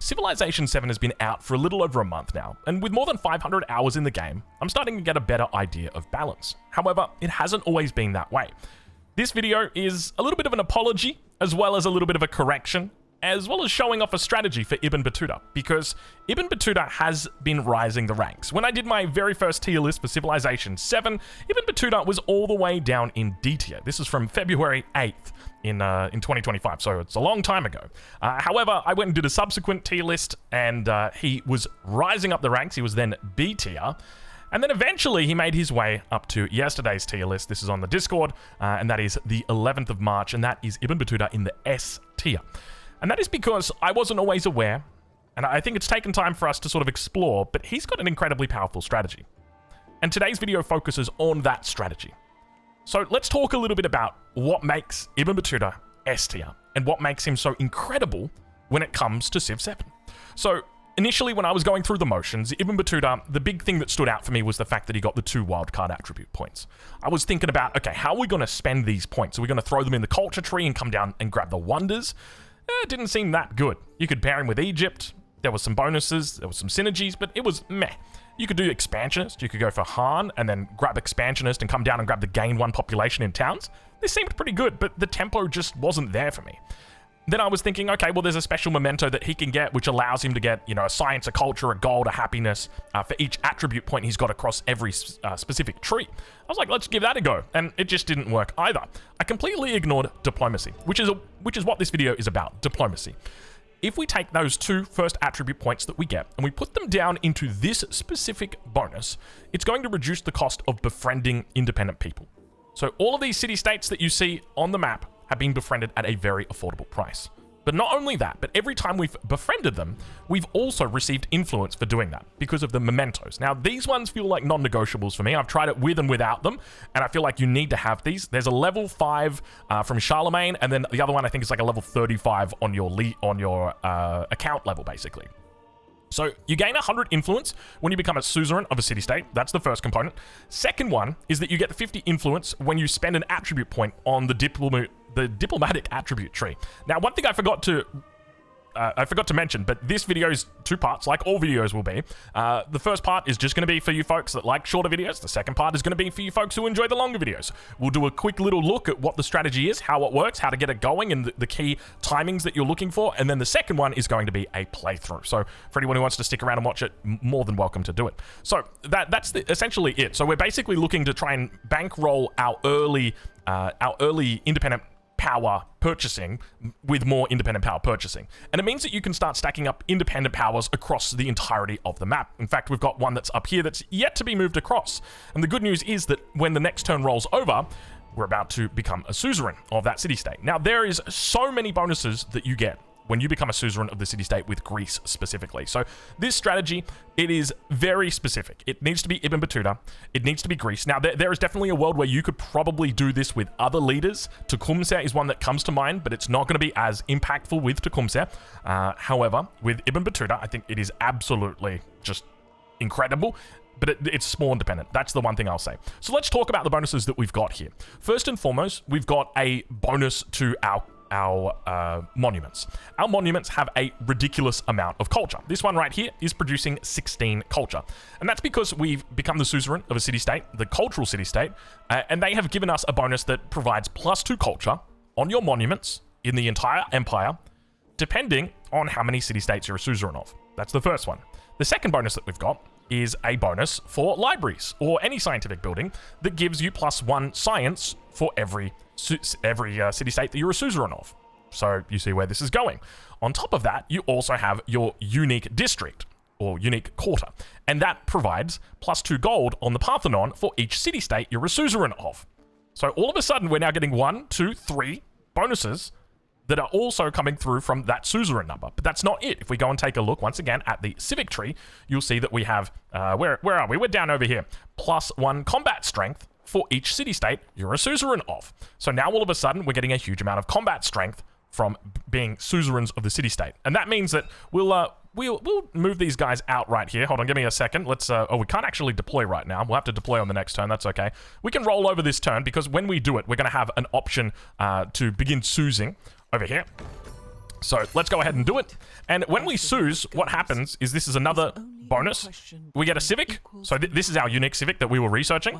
Civilization 7 has been out for a little over a month now, and with more than 500 hours in the game, I'm starting to get a better idea of balance. However, it hasn't always been that way. This video is a little bit of an apology, as well as a little bit of a correction, as well as showing off a strategy for Ibn Battuta, because Ibn Battuta has been rising the ranks. When I did my very first tier list for Civilization 7, Ibn Battuta was all the way down in D tier. This is from February 8th in 2025, so it's a long time ago. However, I went and did a subsequent tier list, and he was rising up the ranks. He was then B tier, and then eventually he made his way up to yesterday's tier list. This is on the Discord, and that is the 11th of March, and that is Ibn Battuta in the S tier. And that is because I wasn't always aware, and I think it's taken time for us to sort of explore, but he's got an incredibly powerful strategy. And today's video focuses on that strategy. So let's talk a little bit about what makes Ibn Battuta S tier, and what makes him so incredible when it comes to Civ 7. So initially, when I was going through the motions, Ibn Battuta, the big thing that stood out for me was the fact that he got the 2 wildcard attribute points. I was thinking about, okay, how are we going to spend these points? Are we going to throw them in the culture tree and come down and grab the wonders? It didn't seem that good. You could pair him with Egypt. There was some bonuses, there was some synergies, but it was meh. You could do Expansionist, you could go for Han, and then grab Expansionist and come down and grab the gain 1 population in towns. This seemed pretty good, but the tempo just wasn't there for me. Then I was thinking, okay, well, there's a special memento that he can get, which allows him to get, you know, a science, a culture, a gold, a happiness for each attribute point he's got across every specific tree. I was like, let's give that a go, and it just didn't work either. I completely ignored diplomacy, which is what this video is about, diplomacy. If we take those 2 first attribute points that we get and we put them down into this specific bonus, it's going to reduce the cost of befriending independent people. So all of these city-states that you see on the map have been befriended at a very affordable price. But not only that, but every time we've befriended them, we've also received influence for doing that because of the mementos. Now, these ones feel like non-negotiables for me. I've tried it with and without them, and I feel like you need to have these. There's a level 5 from Charlemagne, and then the other one I think is like a level 35 on your account level, basically. So you gain 100 influence when you become a suzerain of a city-state. That's the first component. Second one is that you get 50 influence when you spend an attribute point on the diplomatic attribute tree. Now, one thing I forgot to mention, but this video is 2 parts, like all videos will be. The first part is just going to be for you folks that like shorter videos. The second part is going to be for you folks who enjoy the longer videos. We'll do a quick little look at what the strategy is, how it works, how to get it going, and the key timings that you're looking for. And then the second one is going to be a playthrough. So for anyone who wants to stick around and watch it, more than welcome to do it. So that's essentially it. So we're basically looking to try and bankroll our early independent power purchasing with more independent power purchasing. And it means that you can start stacking up independent powers across the entirety of the map. In fact, we've got one that's up here that's yet to be moved across. And the good news is that when the next turn rolls over, we're about to become a suzerain of that city-state. Now, there is so many bonuses that you get when you become a suzerain of the city-state with Greece specifically. So this strategy, it is very specific. It needs to be Ibn Battuta. It needs to be Greece. Now, there is definitely a world where you could probably do this with other leaders. Tecumseh is one that comes to mind, but it's not going to be as impactful with Tecumseh. However, with Ibn Battuta, I think it is absolutely just incredible. But it's spawn dependent. That's the one thing I'll say. So let's talk about the bonuses that we've got here. First and foremost, we've got a bonus to our monuments. Our monuments have a ridiculous amount of culture. This one right here is producing 16 culture. And that's because we've become the suzerain of a city-state, the cultural city-state, and they have given us a bonus that provides +2 culture on your monuments in the entire empire, depending on how many city-states you're a suzerain of. That's the first one. The second bonus that we've got is a bonus for libraries or any scientific building that gives you +1 science for every city-state that you're a suzerain of. So you see where this is going. On top of that, you also have your unique district or unique quarter, and that provides +2 gold on the Parthenon for each city-state you're a suzerain of. So all of a sudden, we're now getting 1, 2, 3 bonuses that are also coming through from that suzerain number. But that's not it. If we go and take a look once again at the civic tree, you'll see that we have, where are we? We're down over here. +1 combat strength for each city-state you're a suzerain of. So now all of a sudden, we're getting a huge amount of combat strength from being suzerains of the city-state. And that means that we'll move these guys out right here. Hold on, give me a second. Let's, we can't actually deploy right now. We'll have to deploy on the next turn. That's okay. We can roll over this turn because when we do it, we're going to have an option to begin Suzing over here. So let's go ahead and do it. And when we Suze, what happens is this is another bonus. We get a civic. So this is our unique civic that we were researching.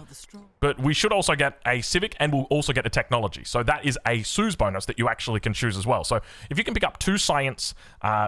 But we should also get a civic, and we'll also get a technology. So that is a Suze bonus that you actually can choose as well. So if you can pick up 2 science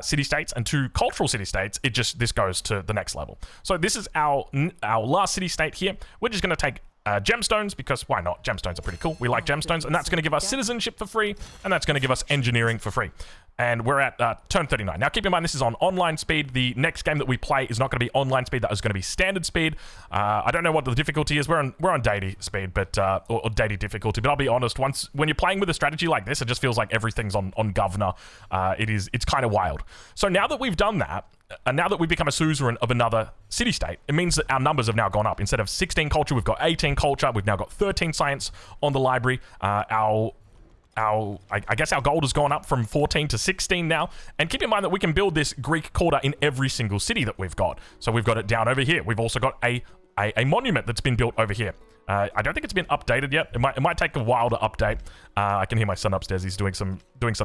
city-states and 2 cultural city-states, this goes to the next level. So this is our last city-state here. We're just going to take gemstones, because why not? Gemstones are pretty cool. We like gemstones, and that's going to give us citizenship for free, and that's going to give us engineering for free. And we're at turn 39. Now, keep in mind, this is on online speed. The next game that we play is not going to be online speed. That is going to be standard speed. I don't know what the difficulty is. We're on deity speed, but or deity difficulty. But I'll be honest, when you're playing with a strategy like this, it just feels like everything's on governor. It's kind of wild. So now that we've done that, and now that we've become a suzerain of another city-state, it means that our numbers have now gone up. Instead of 16 culture, we've got 18 culture. We've now got 13 science on the library. I guess our gold has gone up from 14 to 16 now. And keep in mind that we can build this Greek quarter in every single city that we've got. So we've got it down over here. We've also got a monument that's been built over here. I don't think it's been updated yet. It might take a while to update. I can hear my son upstairs. He's doing some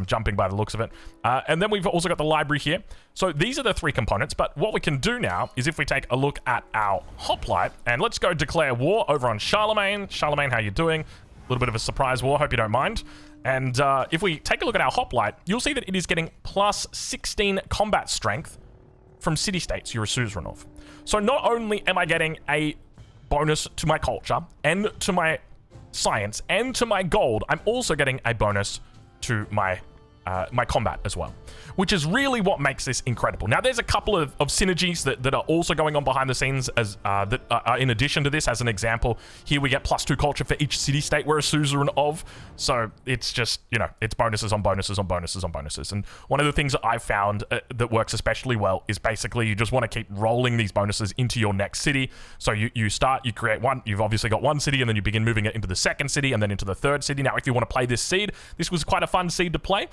jumping by the looks of it. And then we've also got the library here. So these are the 3 components. But what we can do now is if we take a look at our hoplite, and let's go declare war over on Charlemagne. Charlemagne, how you doing? A little bit of a surprise war. Hope you don't mind. And if we take a look at our hoplite, you'll see that it is getting plus 16 combat strength from city-states you're a suzerain of. So not only am I getting a bonus to my culture and to my science and to my gold, I'm also getting a bonus to my combat as well, which is really what makes this incredible. Now, there's a couple of synergies that are also going on behind the scenes as that are in addition to this. As an example, here we get +2 culture for each city-state we're a suzerain of. So it's just, it's bonuses on bonuses on bonuses on bonuses. And one of the things that I've found that works especially well is basically you just want to keep rolling these bonuses into your next city. So you create one, you've obviously got one city, and then you begin moving it into the second city and then into the third city. Now, if you want to play this seed, this was quite a fun seed to play.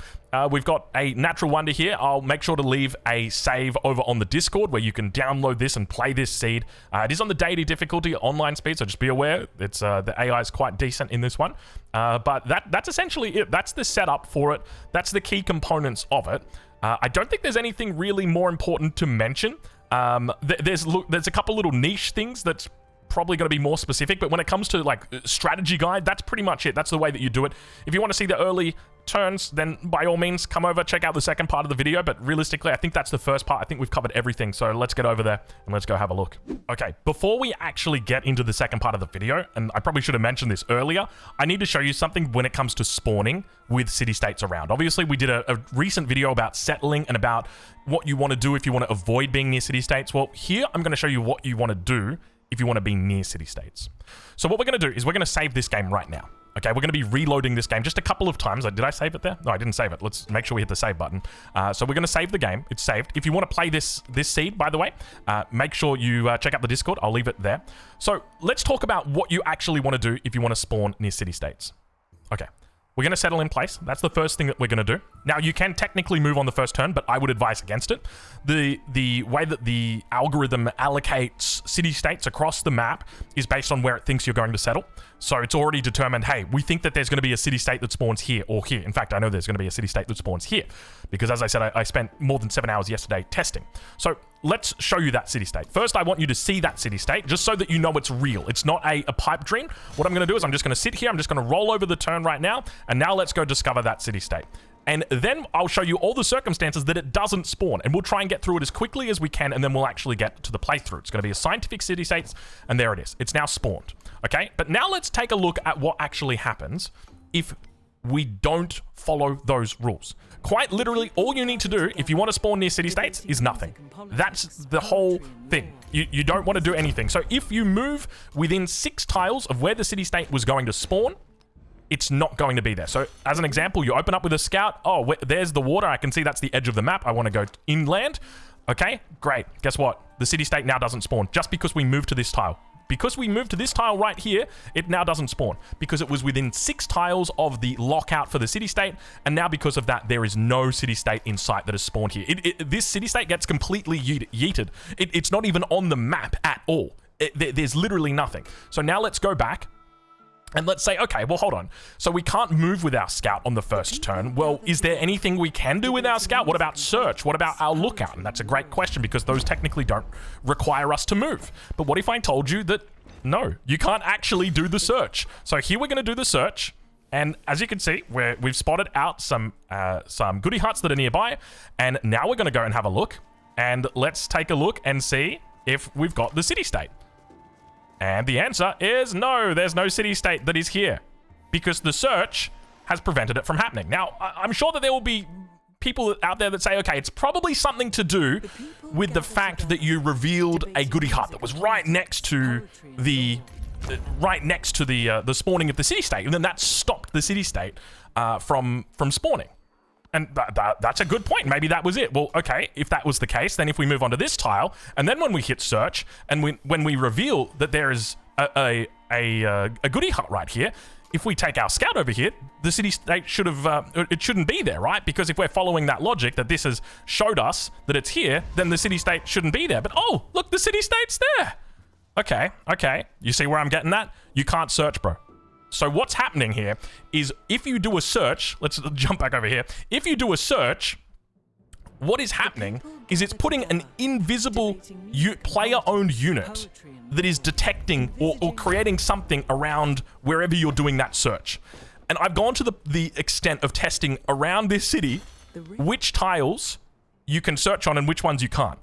We've got a natural wonder here. I'll make sure to leave a save over on the Discord where you can download this and play this seed. It is on the deity difficulty, online speed, so just be aware. It's the AI is quite decent in this one. But that's essentially it. That's the setup for it. That's the key components of it. I don't think there's anything really more important to mention. There's a couple little niche things that's probably going to be more specific, but when it comes to like strategy guide, that's pretty much it. That's the way that you do it. If you want to see the early turns, then by all means come over, check out the second part of the video. But realistically, I think that's the first part. I think we've covered everything, so let's get over there and let's go have a look. Okay, before we actually get into the second part of the video, and I probably should have mentioned this earlier, I need to show you something when it comes to spawning with city-states around. Obviously, we did a recent video about settling and about what you want to do if you want to avoid being near city-states. Well, here I'm going to show you what you want to do if you want to be near city-states. So what we're going to do is we're going to save this game right now. Okay, we're going to be reloading this game just a couple of times. Did I save it there? No, I didn't save it. Let's make sure we hit the save button. So we're going to save the game. It's saved. If you want to play this seed, by the way, make sure you check out the Discord. I'll leave it there. So let's talk about what you actually want to do if you want to spawn near city-states. Okay. We're going to settle in place. That's the first thing that we're going to do. Now, you can technically move on the first turn, but I would advise against it. The way that the algorithm allocates city-states across the map is based on where it thinks you're going to settle. So it's already determined, hey, we think that there's going to be a city-state that spawns here or here. In fact, I know there's going to be a city-state that spawns here because, as I said, I spent more than 7 hours yesterday testing. So let's show you that city-state. First, I want you to see that city-state just so that you know it's real. It's not a pipe dream. What I'm going to do is I'm just going to sit here. I'm just going to roll over the turn right now. And now let's go discover that city-state. And then I'll show you all the circumstances that it doesn't spawn. And we'll try and get through it as quickly as we can. And then we'll actually get to the playthrough. It's going to be a scientific city-state. And there it is. It's now spawned. Okay? But now let's take a look at what actually happens if we don't follow those rules. Quite literally, all you need to do if you want to spawn near city-states is nothing. That's the whole thing. You don't want to do anything. So if you move within 6 tiles of where the city-state was going to spawn, it's not going to be there. So as an example, you open up with a scout. Oh, there's the water. I can see that's the edge of the map. I want to go inland. Okay, great. Guess what? The city-state now doesn't spawn just because we moved to this tile. Because we moved to this tile right here, it now doesn't spawn because it was within 6 tiles of the lockout for the city-state. And now because of that, there is no city-state in sight that has spawned here. This city-state gets completely yeeted. It's not even on the map at all. There's literally nothing. So now let's go back And let's say, okay, well, hold on. So we can't move with our scout on the first turn. Well, is there anything we can do with our scout? What about search? What about our lookout? And that's a great question because those technically don't require us to move. But what if I told you that, no, you can't actually do the search? So here we're going to do the search. And as you can see, we've spotted out some goodie huts that are nearby. And now we're going to go and have a look. And let's take a look and see if we've got the city-state. And the answer is no, there's no city-state that is here because the search has prevented it from happening. Now, I'm sure that there will be people out there that say, okay, it's probably something to do with the fact that you revealed a goodie hut that was right next to the spawning of the city-state, and then that stopped the city-state from spawning. And that's a good point. Maybe that was it. Well, okay, if that was the case, then if we move on to this tile, and then when we hit search, and when we reveal that there is a goodie hut right here, if we take our scout over here, the city-state should have, it shouldn't be there, right? Because if we're following that logic that this has showed us that it's here, then the city-state shouldn't be there. But oh, look, the city-state's there. Okay. You see where I'm getting at? You can't search, bro. So what's happening here is if you do a search, let's jump back over here. If you do a search, what is happening is it's putting an invisible player-owned unit that is detecting or creating something around wherever you're doing that search. And I've gone to the extent of testing around this city which tiles you can search on and which ones you can't.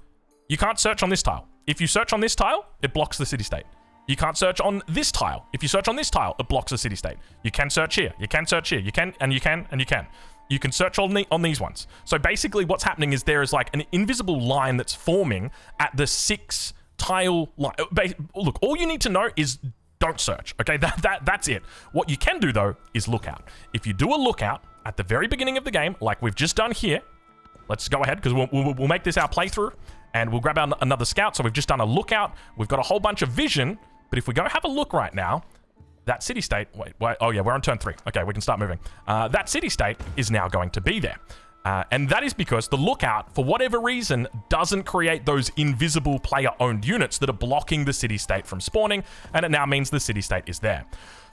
You can't search on this tile. If you search on this tile, it blocks the city-state. You can't search on this tile. If you search on this tile, it blocks the city-state. You can search here. You can search here. You can, and you can, and you can. You can search on these ones. So basically what's happening is there is like an invisible line that's forming at the 6 tile line. Look, all you need to know is don't search, okay? That's it. What you can do, though, is lookout. If you do a lookout at the very beginning of the game, like we've just done here, let's go ahead, because we'll make this our playthrough, and we'll grab another scout. So we've just done a lookout. We've got a whole bunch of vision. But if we go have a look right now, that city-state, wait, oh yeah, we're on turn 3. Okay, we can start moving. That city-state is now going to be there. And that is because the lookout, for whatever reason, doesn't create those invisible player-owned units that are blocking the city-state from spawning, and it now means the city-state is there.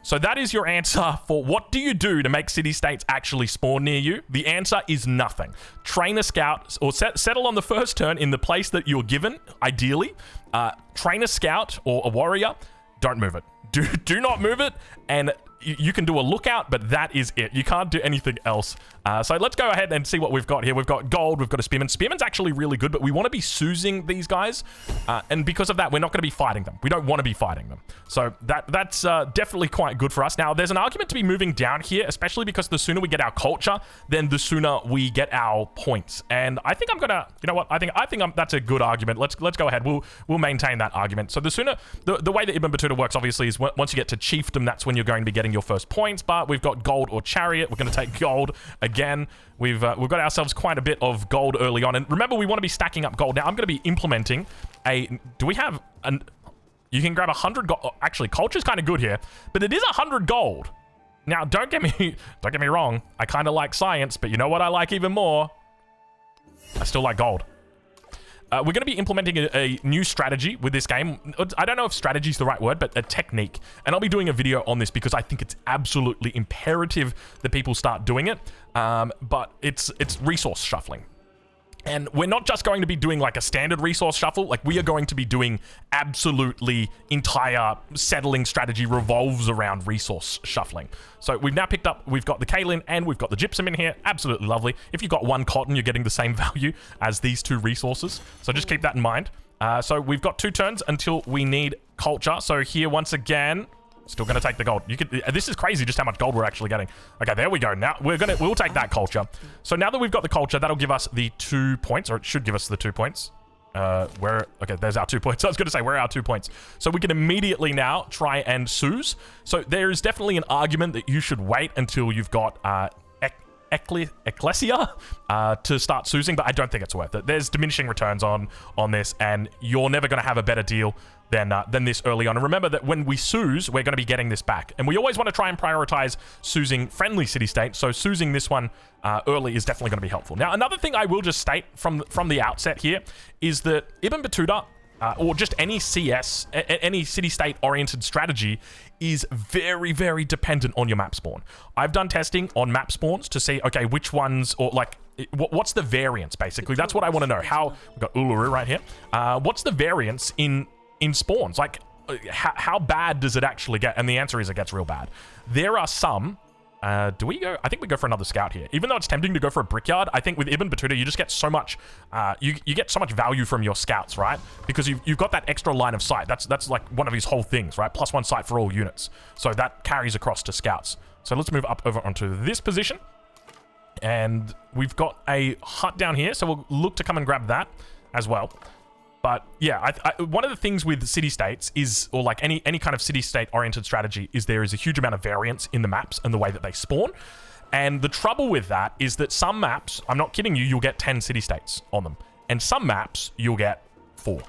So that is your answer for what do you do to make city-states actually spawn near you? The answer is nothing. Train a scout, or settle on the first turn in the place that you're given, ideally. Train a scout or a warrior. Don't move it. Do not move it, and you can do a lookout, but that is it. You can't do anything else. So let's go ahead and see what we've got here. We've got gold, we've got a spearman. Spearman's actually really good, but we want to be Suzing these guys, and because of that, we're not going to be fighting them. We don't want to be fighting them. So that's definitely quite good for us. Now, there's an argument to be moving down here, especially because the sooner we get our culture, then the sooner we get our points. And I think I'm gonna, you know what? I think that's a good argument. Let's go ahead. We'll maintain that argument. So the sooner, the way that Ibn Battuta works, obviously, is once you get to chiefdom, that's when you're going to be getting your first points. But we've got gold or chariot. We're going to take gold again. We've got ourselves quite a bit of gold early on, and remember, we want to be stacking up gold. Now, I'm going to be implementing do we have you can grab 100 gold. Actually, culture's kind of good here, but it is 100 gold. Now, don't get me wrong. I kind of like science, but you know what I like even more? I still like gold. We're going to be implementing a new strategy with this game. I don't know if strategy is the right word, but a technique. And I'll be doing a video on this because I think it's absolutely imperative that people start doing it. But it's resource shuffling. And we're not just going to be doing like a standard resource shuffle. Like, we are going to be doing absolutely entire settling strategy revolves around resource shuffling. So we've now picked up, we've got the kaolin and we've got the gypsum in here. Absolutely lovely. If you've got 1 cotton, you're getting the same value as these 2 resources. So just keep that in mind. So we've got 2 turns until we need culture. So here, once again, still going to take the gold. This is crazy just how much gold we're actually getting. Okay, there we go. Now we'll take that culture. So now that we've got the culture, that'll give us the 2 points, or it should give us the 2 points. Okay, there's our 2 points. I was going to say, where are our 2 points? So we can immediately now try and Suze. So there is definitely an argument that you should wait until you've got Ecclesia to start Suzing, but I don't think it's worth it. There's diminishing returns on this, and you're never going to have a better deal than this early on. And remember that when we Suze, we're going to be getting this back. And we always want to try and prioritize Suzing friendly city-state, so Suzing this one early is definitely going to be helpful. Now, another thing I will just state from the outset here is that Ibn Battuta or just any CS, any city-state oriented strategy is very, very dependent on your map spawn. I've done testing on map spawns to see, okay, which ones, or like, what's the variance, basically? That's what I want to know. How, we've got Uluru right here. What's the variance in spawns? Like, how bad does it actually get? And the answer is it gets real bad. There are some... do we go? I think we go for another scout here. Even though it's tempting to go for a brickyard, I think with Ibn Battuta, you just get so much, you get so much value from your scouts, right? Because you've got that extra line of sight. That's like one of his whole things, right? +1 sight for all units. So that carries across to scouts. So let's move up over onto this position. And we've got a hut down here, so we'll look to come and grab that as well. But yeah, one of the things with city-states is, or like any kind of city-state oriented strategy, is there is a huge amount of variance in the maps and the way that they spawn. And the trouble with that is that some maps, I'm not kidding you, you'll get 10 city-states on them. And some maps, you'll get 4.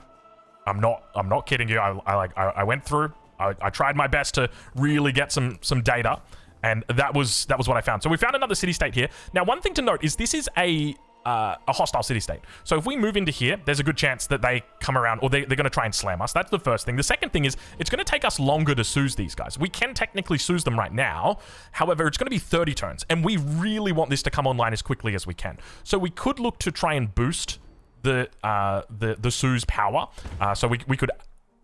I'm not kidding you. I went through, I tried my best to really get some data, and that was what I found. So we found another city-state here. Now, one thing to note is this is a hostile city-state. So if we move into here, there's a good chance that they come around, or they're going to try and slam us. That's the first thing. The second thing is it's going to take us longer to Suze these guys. We can technically Suze them right now. However, it's going to be 30 turns, and we really want this to come online as quickly as we can. So we could look to try and boost the Suze power. So we could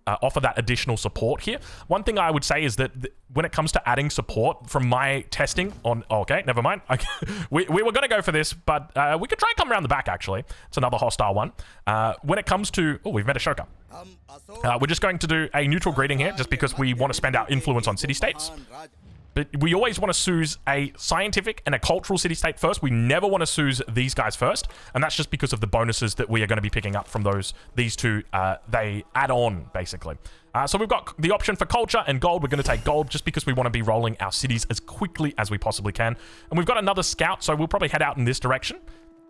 offer that additional support here. One thing I would say is that when it comes to adding support, from my testing on... Oh, okay, never mind. We were going to go for this, but we could try and come around the back, actually. It's another hostile one. When it comes to... Oh, we've met a Shoka. We're just going to do a neutral greeting here, just because we want to spend our influence on city-states. But we always want to Suze a scientific and a cultural city-state first. We never want to Suze these guys first. And that's just because of the bonuses that we are going to be picking up from these two. They add on, basically. So we've got the option for culture and gold. We're going to take gold just because we want to be rolling our cities as quickly as we possibly can. And we've got another scout, so we'll probably head out in this direction.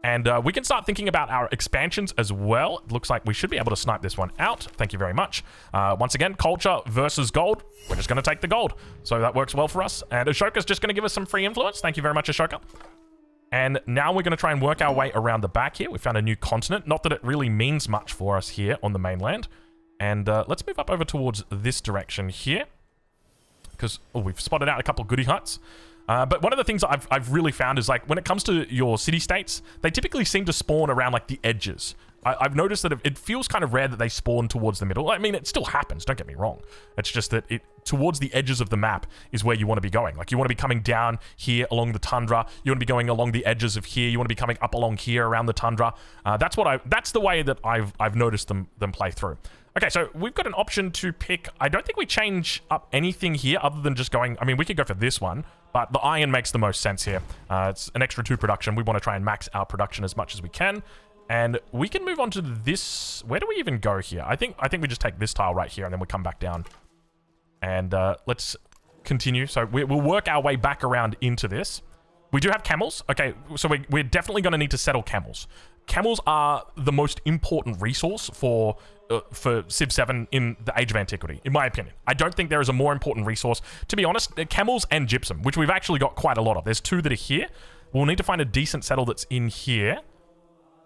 And we can start thinking about our expansions as well. It looks like we should be able to snipe this one out. Thank you very much. Once again, culture versus gold. We're just going to take the gold. So that works well for us. And Ashoka's just going to give us some free influence. Thank you very much, Ashoka. And now we're going to try and work our way around the back here. We found a new continent. Not that it really means much for us here on the mainland. And let's move up over towards this direction here. Because we've spotted out a couple of goodie huts. But one of the things that I've really found is, like, when it comes to your city-states, they typically seem to spawn around, like, the edges. I've noticed that it feels kind of rare that they spawn towards the middle. I mean, it still happens, don't get me wrong. It's just that towards the edges of the map is where you want to be going. Like, you want to be coming down here along the tundra. You want to be going along the edges of here. You want to be coming up along here around the tundra. That's the way that I've noticed them play through. Okay, so we've got an option to pick. I don't think we change up anything here other than just going... I mean, we could go for this one, but the iron makes the most sense here. It's an extra 2 production. We want to try and max our production as much as we can. And we can move on to this... Where do we even go here? I think we just take this tile right here, and then we come back down. And let's continue. So we'll work our way back around into this. We do have camels. Okay, so we're definitely going to need to settle camels. Camels are the most important resource for Civ 7 in the Age of Antiquity, in my opinion. I don't think there is a more important resource. To be honest, camels and gypsum, which we've actually got quite a lot of. There's 2 that are here. We'll need to find a decent settle that's in here.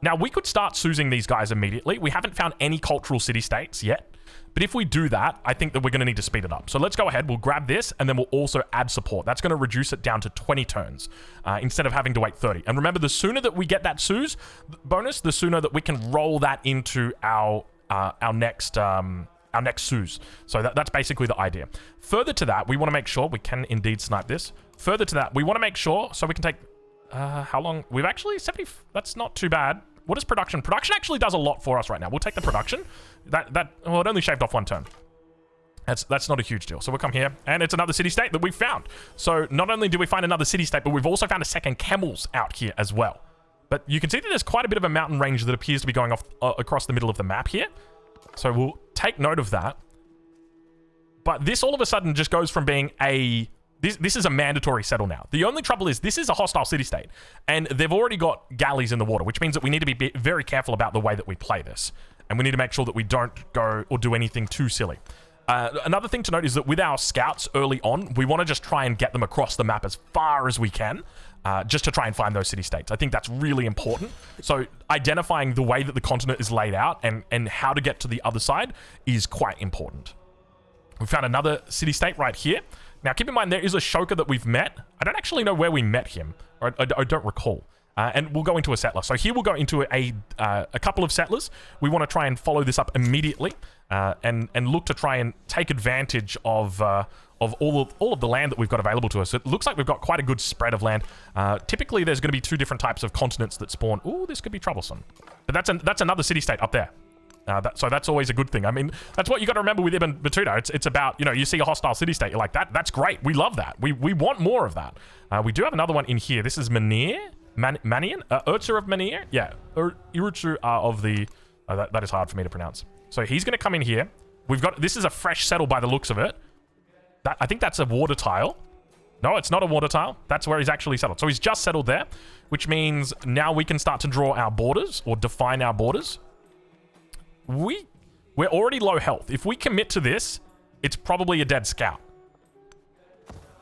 Now, we could start Suzing these guys immediately. We haven't found any cultural city-states yet. But if we do that, I think that we're going to need to speed it up. So let's go ahead. We'll grab this, and then we'll also add support. That's going to reduce it down to 20 turns instead of having to wait 30. And remember, the sooner that we get that Suze bonus, the sooner that we can roll that into our next Suze. So that's basically the idea. Further to that, we want to make sure we can indeed snipe this. Further to that, we want to make sure so we can take how long? We've actually 70. That's not too bad. What is production? Production actually does a lot for us right now. We'll take the production. Well, it only shaved off 1 turn. That's not a huge deal. So we'll come here, and it's another city-state that we've found. So not only do we find another city-state, but we've also found a second Camels out here as well. But you can see that there's quite a bit of a mountain range that appears to be going off across the middle of the map here. So we'll take note of that. But this all of a sudden just goes from being a... This is a mandatory settle now. The only trouble is this is a hostile city-state, and they've already got galleys in the water, which means that we need to be very careful about the way that we play this. And we need to make sure that we don't go or do anything too silly. Another thing to note is that with our scouts early on, we want to just try and get them across the map as far as we can, just to try and find those city-states. I think that's really important. So identifying the way that the continent is laid out and how to get to the other side is quite important. We found another city-state right here. Now, keep in mind, there is a Shoka that we've met. I don't actually know where we met him, or I don't recall. And we'll go into a settler. So here we'll go into a couple of settlers. We want to try and follow this up immediately, and look to try and take advantage of all of the land that we've got available to us. It looks like we've got quite a good spread of land. Typically, there's going to be 2 different types of continents that spawn. Ooh, this could be troublesome. But that's another city-state up there. So that's always a good thing. I mean, that's what you got to remember with Ibn Battuta. It's about, you know, you see a hostile city-state, you're like, that's great. We love that. We want more of that. We do have another one in here. This is Manir. Manian? Urza of Manir? Yeah. Urza of the... that is hard for me to pronounce. So he's going to come in here. We've got... This is a fresh settle by the looks of it. I think that's a water tile. No, it's not a water tile. That's where he's actually settled. So he's just settled there, which means now we can start to draw our borders or define our borders. We're already low health. If we commit to this, it's probably a dead scout.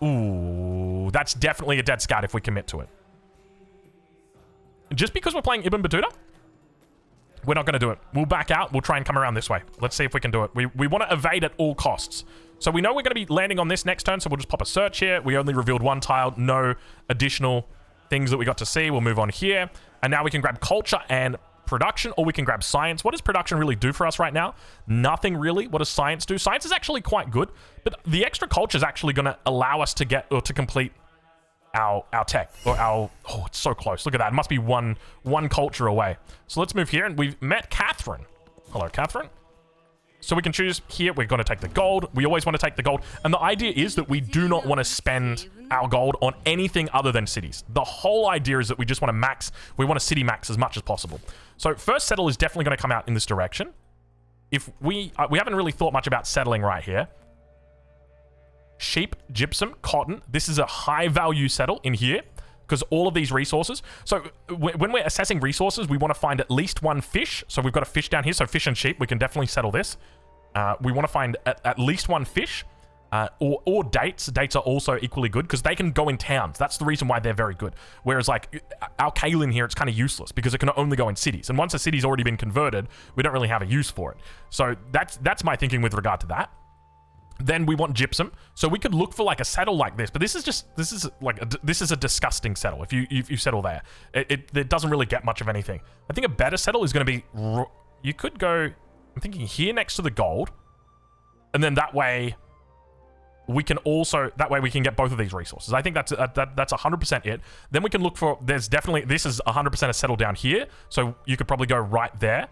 Ooh, that's definitely a dead scout if we commit to it. Just because we're playing Ibn Battuta, we're not going to do it. We'll back out. We'll try and come around this way. Let's see if we can do it. We want to evade at all costs. So we know we're going to be landing on this next turn, so we'll just pop a search here. We only revealed 1 tile. No additional things that we got to see. We'll move on here. And now we can grab culture and production, or we can grab science. What does production really do for us right now? Nothing really. What does science do? Science is actually quite good, but the extra culture is actually going to allow us to get or to complete our tech or our... Oh, it's so close. Look at that. It must be one culture away. So let's move here, and we've met Catherine. Hello, Catherine. So we can choose here. We're going to take the gold. We always want to take the gold. And the idea is that we do not want to spend our gold on anything other than cities. The whole idea is that we just want to max. We want to city max as much as possible. So first settle is definitely going to come out in this direction. If we haven't really thought much about settling right here. Sheep, gypsum, cotton. This is a high value settle in here because all of these resources. So when we're assessing resources, we want to find at least 1 fish. So we've got a fish down here. So fish and sheep, we can definitely settle this. We want to find at least 1 fish or dates. Dates are also equally good because they can go in towns. That's the reason why they're very good. Whereas like our kaolin here, it's kind of useless because it can only go in cities. And once a city's already been converted, we don't really have a use for it. So that's my thinking with regard to that. Then we want gypsum, so we could look for like a settle like this, but this is a disgusting settle. If you settle there, it doesn't really get much of anything. I think a better settle is going to be, you could go, I'm thinking here next to the gold, and then that way we can get both of these resources. I think that's 100% it. Then we can look for, this is 100% a settle down here, so you could probably go right there.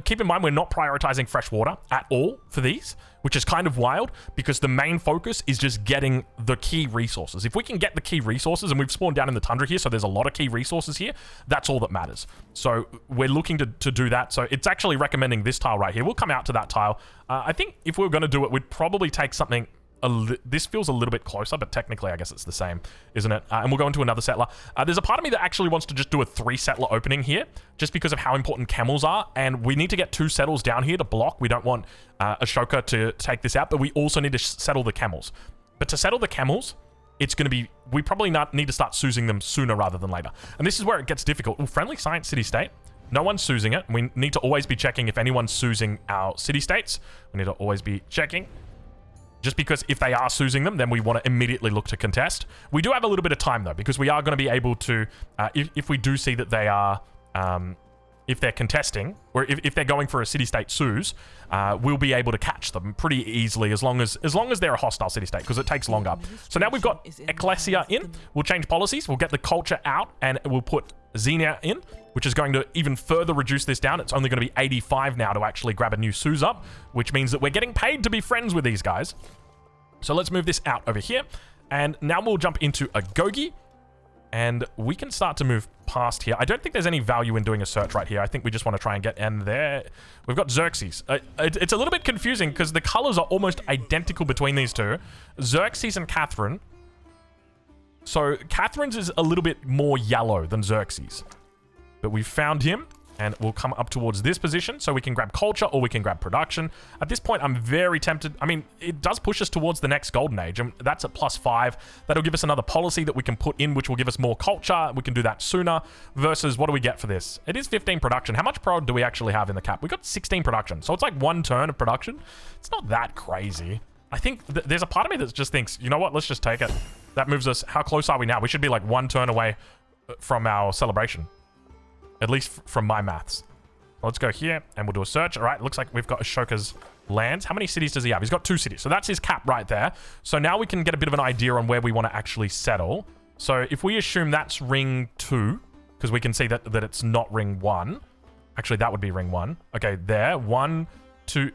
Keep in mind, we're not prioritizing fresh water at all for these, which is kind of wild because the main focus is just getting the key resources. If we can get the key resources, and we've spawned down in the tundra here, so there's a lot of key resources here, that's all that matters. So we're looking to do that. So it's actually recommending this tile right here. We'll come out to that tile. I think if we were going to do it, we'd probably take something... this feels a little bit closer, but technically I guess it's the same, isn't it? And we'll go into another settler. There's a part of me that actually wants to just do a 3 settler opening here, just because of how important camels are, and we need to get 2 settles down here to block. We don't want Ashoka to take this out, but we also need to settle the camels. But to settle the camels, it's going to be... We probably need to start Suzing them sooner rather than later. And this is where it gets difficult. Ooh, friendly science city-state. No one's Suzing it. We need to always be checking if anyone's Suzing our city-states. We need to always be checking. Just because if they are Suzing them, then we want to immediately look to contest. We do have a little bit of time, though, because we are going to be able to, if we do see that they are, if they're contesting, or if they're going for a city-state Suze, we'll be able to catch them pretty easily as long as they're a hostile city-state, because it takes longer. So now we've got Ecclesia in. We'll change policies. We'll get the culture out, and we'll put Xenia in, which is going to even further reduce this down. It's only going to be 85 now to actually grab a new Suze up, which means that we're getting paid to be friends with these guys. So let's move this out over here. And now we'll jump into a Gogi. And we can start to move past here. I don't think there's any value in doing a search right here. I think we just want to try and get in there. We've got Xerxes. It's a little bit confusing because the colors are almost identical between these two. Xerxes and Catherine. So Catherine's is a little bit more yellow than Xerxes. But we found him. And we'll come up towards this position so we can grab culture or we can grab production. At this point, I'm very tempted. I mean, it does push us towards the next golden age, and that's at +5. That'll give us another policy that we can put in, which will give us more culture. We can do that sooner versus what do we get for this? It is 15 production. How much prod do we actually have in the cap? We got 16 production. So it's like 1 turn of production. It's not that crazy. I think there's a part of me that just thinks, you know what? Let's just take it. That moves us. How close are we now? We should be like 1 turn away from our celebration. At least from my maths. Let's go here and we'll do a search. All right, looks like we've got Ashoka's lands. How many cities does he have? He's got 2 cities. So that's his cap right there. So now we can get a bit of an idea on where we want to actually settle. So if we assume that's ring 2, because we can see that it's not ring 1. Actually, that would be ring 1. Okay, there. 1, 2,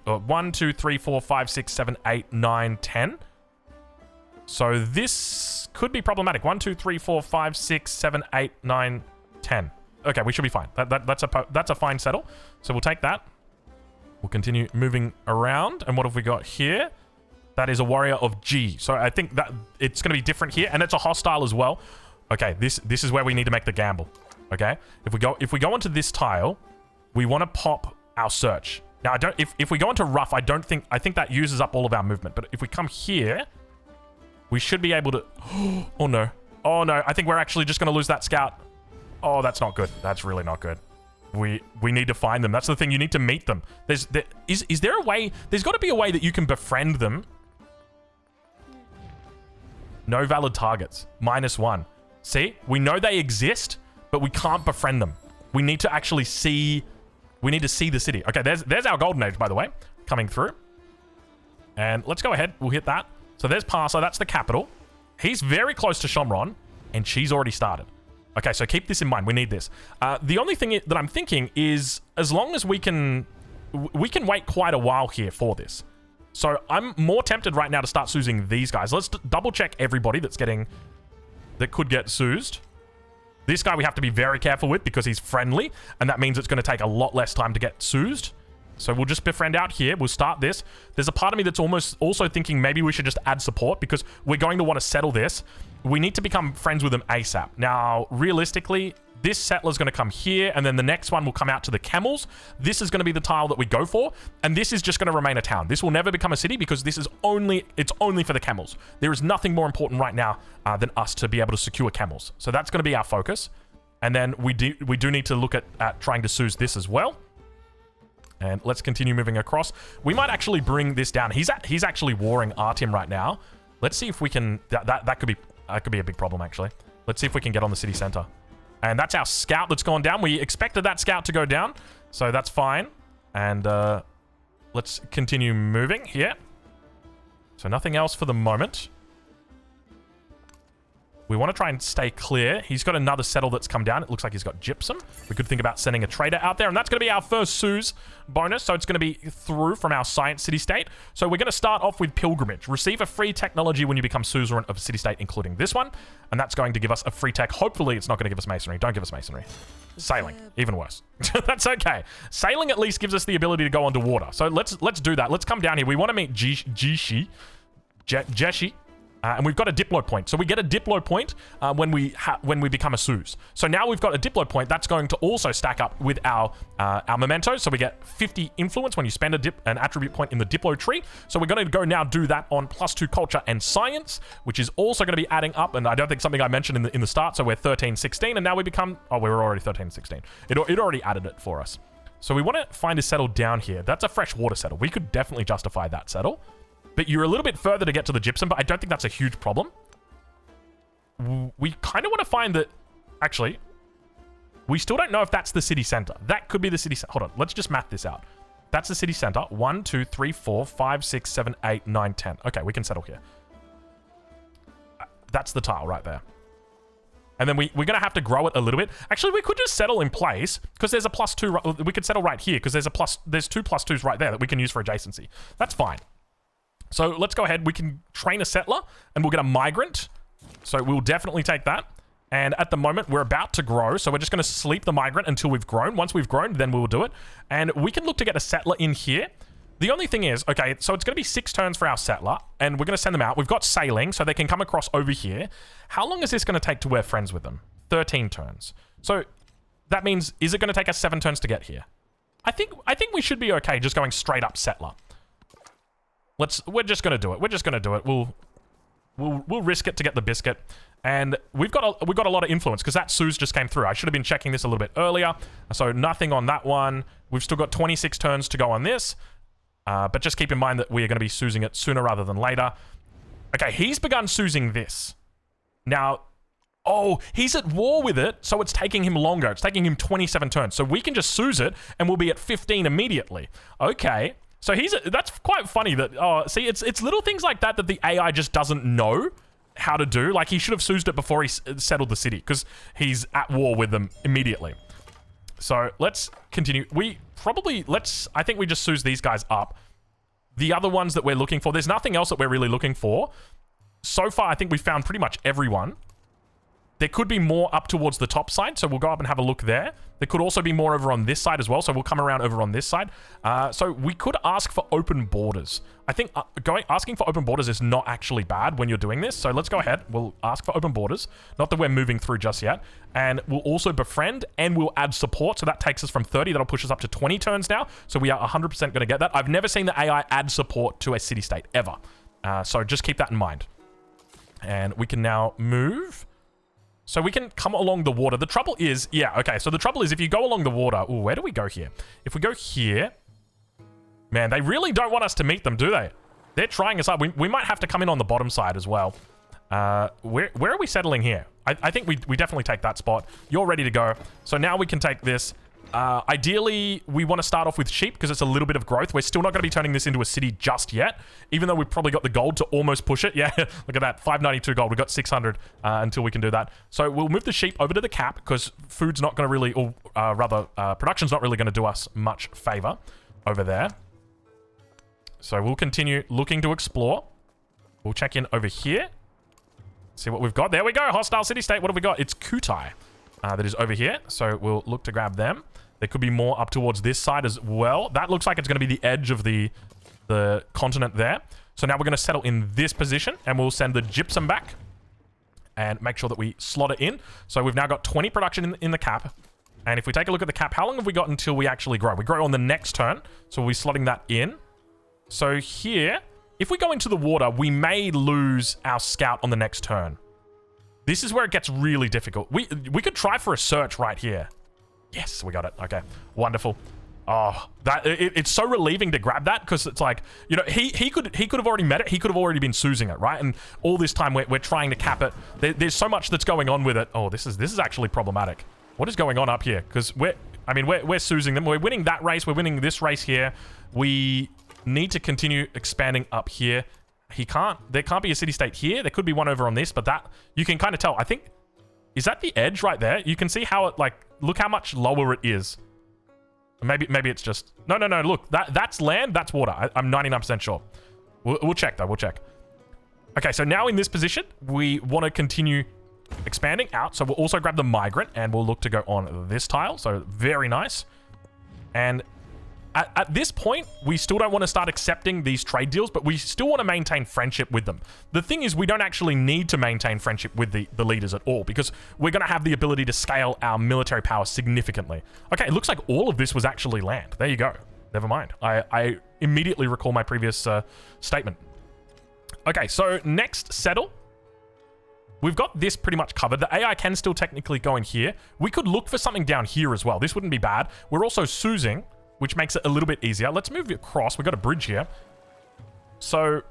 3, 4, 5, 6, 7, 8, 9, 10. So this could be problematic. 1, 2, 3, 4, 5, 6, 7, 8, 9, 10. Okay, we should be fine. That's a fine settle. So we'll take that. We'll continue moving around. And what have we got here? That is a warrior of G. So I think that it's going to be different here, and it's a hostile as well. Okay, this is where we need to make the gamble. Okay, if we go onto this tile, we want to pop our search. Now if we go into rough, I think that uses up all of our movement. But if we come here, we should be able to. Oh no! Oh no! I think we're actually just going to lose that scout. Oh, that's not good. That's really not good. We need to find them. That's the thing. You need to meet them. Is there a way? There's got to be a way that you can befriend them. No valid targets. -1. See? We know they exist, but we can't befriend them. We need to actually see. We need to see the city. Okay, there's our golden age, by the way, coming through. And let's go ahead. We'll hit that. So there's Parsa. That's the capital. He's very close to Shamron, and she's already started. Okay, so keep this in mind. We need this. The only thing that I'm thinking is, as long as we can wait quite a while here for this. So I'm more tempted right now to start Suzing these guys. Let's double check everybody that could get Suzed. This guy we have to be very careful with because he's friendly, and that means it's going to take a lot less time to get Suzed. So we'll just befriend out here. We'll start this. There's a part of me that's almost also thinking maybe we should just add support because we're going to want to settle this. We need to become friends with them ASAP. Now, realistically, this settler's going to come here, and then the next one will come out to the Camels. This is going to be the tile that we go for, and this is just going to remain a town. This will never become a city because this is only for the Camels. There is nothing more important right now than us to be able to secure Camels. So that's going to be our focus. And then we do need to look at trying to Suze this as well. And let's continue moving across. We might actually bring this down. He's actually warring Artyom right now. Let's see if we can. That could be a big problem actually. Let's see if we can get on the city center. And that's our scout that's gone down. We expected that scout to go down, so that's fine. And let's continue moving here. So nothing else for the moment. We want to try and stay clear. He's got another settle that's come down. It looks like he's got gypsum. We could think about sending a trader out there, and that's going to be our first Suze bonus. So it's going to be through from our science city-state. So we're going to start off with pilgrimage. Receive a free technology when you become suzerain of a city-state, including this one. And that's going to give us a free tech. Hopefully, it's not going to give us masonry. Don't give us masonry. Sailing, even worse. That's okay. Sailing at least gives us the ability to go underwater. So let's do that. Let's come down here. We want to meet Jeshi. And we've got a diplo point. So we get a diplo point when we become a Suze. So now we've got a diplo point. That's going to also stack up with our mementos. So we get 50 influence when you spend an attribute point in the diplo tree. So we're going to go now do that on +2 culture and science, which is also going to be adding up. And I don't think something I mentioned in the start. So we're 13, 16, and now we become. Oh, we were already 13, 16. It already added it for us. So we want to find a settle down here. That's a freshwater settle. We could definitely justify that settle. But you're a little bit further to get to the gypsum, but I don't think that's a huge problem. We kind of want to find that... Actually, we still don't know if that's the city center. That could be the city center. Hold on, let's just math this out. That's the city center. 1, 2, 3, 4, 5, 6, 7, 8, 9, 10. Okay, we can settle here. That's the tile right there. And then we're going to have to grow it a little bit. Actually, we could just settle in place because there's a +2. We could settle right here because there's 2 +2s right there that we can use for adjacency. That's fine. So let's go ahead. We can train a settler and we'll get a migrant. So we'll definitely take that. And at the moment, we're about to grow. So we're just going to sleep the migrant until we've grown. Once we've grown, then we'll do it. And we can look to get a settler in here. The only thing is, okay, so it's going to be 6 turns for our settler. And we're going to send them out. We've got sailing, so they can come across over here. How long is this going to take to wear friends with them? 13 turns. So That means, is it going to take us 7 turns to get here? I think we should be okay just going straight up settler. We're just going to do it. We're just going to do it. We'll risk it to get the biscuit. And we've got a lot of influence because that Suze just came through. I should have been checking this a little bit earlier. So nothing on that one. We've still got 26 turns to go on this. But just keep in mind that we are going to be Suzing it sooner rather than later. Okay, he's begun Suzing this. Now, oh, he's at war with it, so it's taking him longer. It's taking him 27 turns. So we can just Suze it, and we'll be at 15 immediately. Okay. So that's quite funny that, oh, see, it's little things like that that the AI just doesn't know how to do. Like, he should have Suzed it before he settled the city, because he's at war with them immediately. So let's continue. I think we just Suze these guys up. The other ones that we're looking for, there's nothing else that we're really looking for. So far, I think we've found pretty much everyone. There could be more up towards the top side, so we'll go up and have a look there. There could also be more over on this side as well, so we'll come around over on this side. So we could ask for open borders. I think asking for open borders is not actually bad when you're doing this, so let's go ahead. We'll ask for open borders. Not that we're moving through just yet. And we'll also befriend, and we'll add support, so that takes us from 30. That'll push us up to 20 turns now, so we are 100% going to get that. I've never seen the AI add support to a city-state, ever. So just keep that in mind. And we can now move. So we can come along the water. The trouble is, yeah, okay. So the trouble is if you go along the water, ooh, where do we go here? If we go here, man, they really don't want us to meet them, do they? They're trying us up. We might have to come in on the bottom side as well. Where are we settling here? I think we definitely take that spot. You're ready to go. So now we can take this. Ideally, we want to start off with sheep because it's a little bit of growth. We're still not going to be turning this into a city just yet, even though we've probably got the gold to almost push it. Yeah, look at that, 592 gold. We've got 600 until we can do that. So we'll move the sheep over to the cap because food's not going to really, or rather, production's not really going to do us much favor over there. So we'll continue looking to explore. We'll check in over here. See what we've got. There we go, hostile city-state. What have we got? It's Kutai. That is over here, so we'll look to grab them. There could be more up towards this side as well. That looks like it's going to be the edge of the continent there. So now we're going to settle in this position, and we'll send the gypsum back and make sure that we slot it in. So we've now got 20 production in the cap. And if we take a look at the cap, how long have we got until we actually grow? We grow on the next turn, so we'll be slotting that in. So here, if we go into the water, we may lose our scout on the next turn. This is where it gets really difficult. We could try for a search right here. Yes, we got it. Okay, wonderful. Oh, it's so relieving to grab that because it's like, you know, he could have already met it. He could have already been Suzing it, right? And all this time we're trying to cap it. There's so much that's going on with it. Oh, this is actually problematic. What is going on up here? Because we're Suzing them. We're winning that race. We're winning this race here. We need to continue expanding up here. There can't be a city-state here. There could be one over on this, but that, you can kind of tell. I think, is that the edge right there? You can see how it, like, look how much lower it is. Maybe it's just, no, look, that's land, that's water. I'm 99% sure. We'll check, though, we'll check. Okay, so now in this position, we want to continue expanding out, so we'll also grab the migrant, and we'll look to go on this tile, so very nice. And at this point, we still don't want to start accepting these trade deals, but we still want to maintain friendship with them. The thing is, we don't actually need to maintain friendship with the leaders at all, because we're going to have the ability to scale our military power significantly. Okay, it looks like all of this was actually land. There you go. Never mind. I immediately recall my previous statement. Okay, so next settle. We've got this pretty much covered. The AI can still technically go in here. We could look for something down here as well. This wouldn't be bad. We're also Suzing, which makes it a little bit easier. Let's move it across. We've got a bridge here. So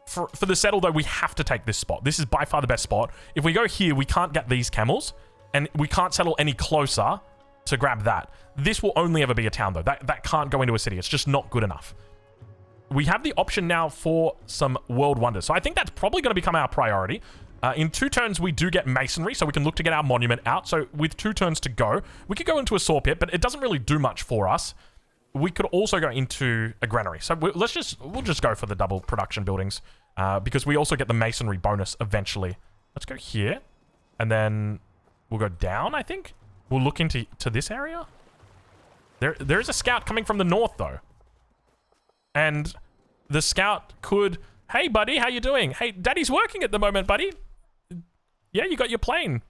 for the settle, though, we have to take this spot. This is by far the best spot. If we go here, we can't get these camels, and we can't settle any closer to grab that. This will only ever be a town, though. That can't go into a city. It's just not good enough. We have the option now for some world wonders. So I think that's probably going to become our priority. In 2 turns, we do get masonry, so we can look to get our monument out. So with 2 turns to go, we could go into a saw pit, but it doesn't really do much for us. We could also go into a granary. So we'll just go for the double production buildings because we also get the masonry bonus eventually. Let's go here, and then we'll go down, I think. We'll look into this area. There is a scout coming from the north, though. And the scout could... Hey, buddy, how you doing? Hey, Daddy's working at the moment, buddy. Yeah, you got your plane.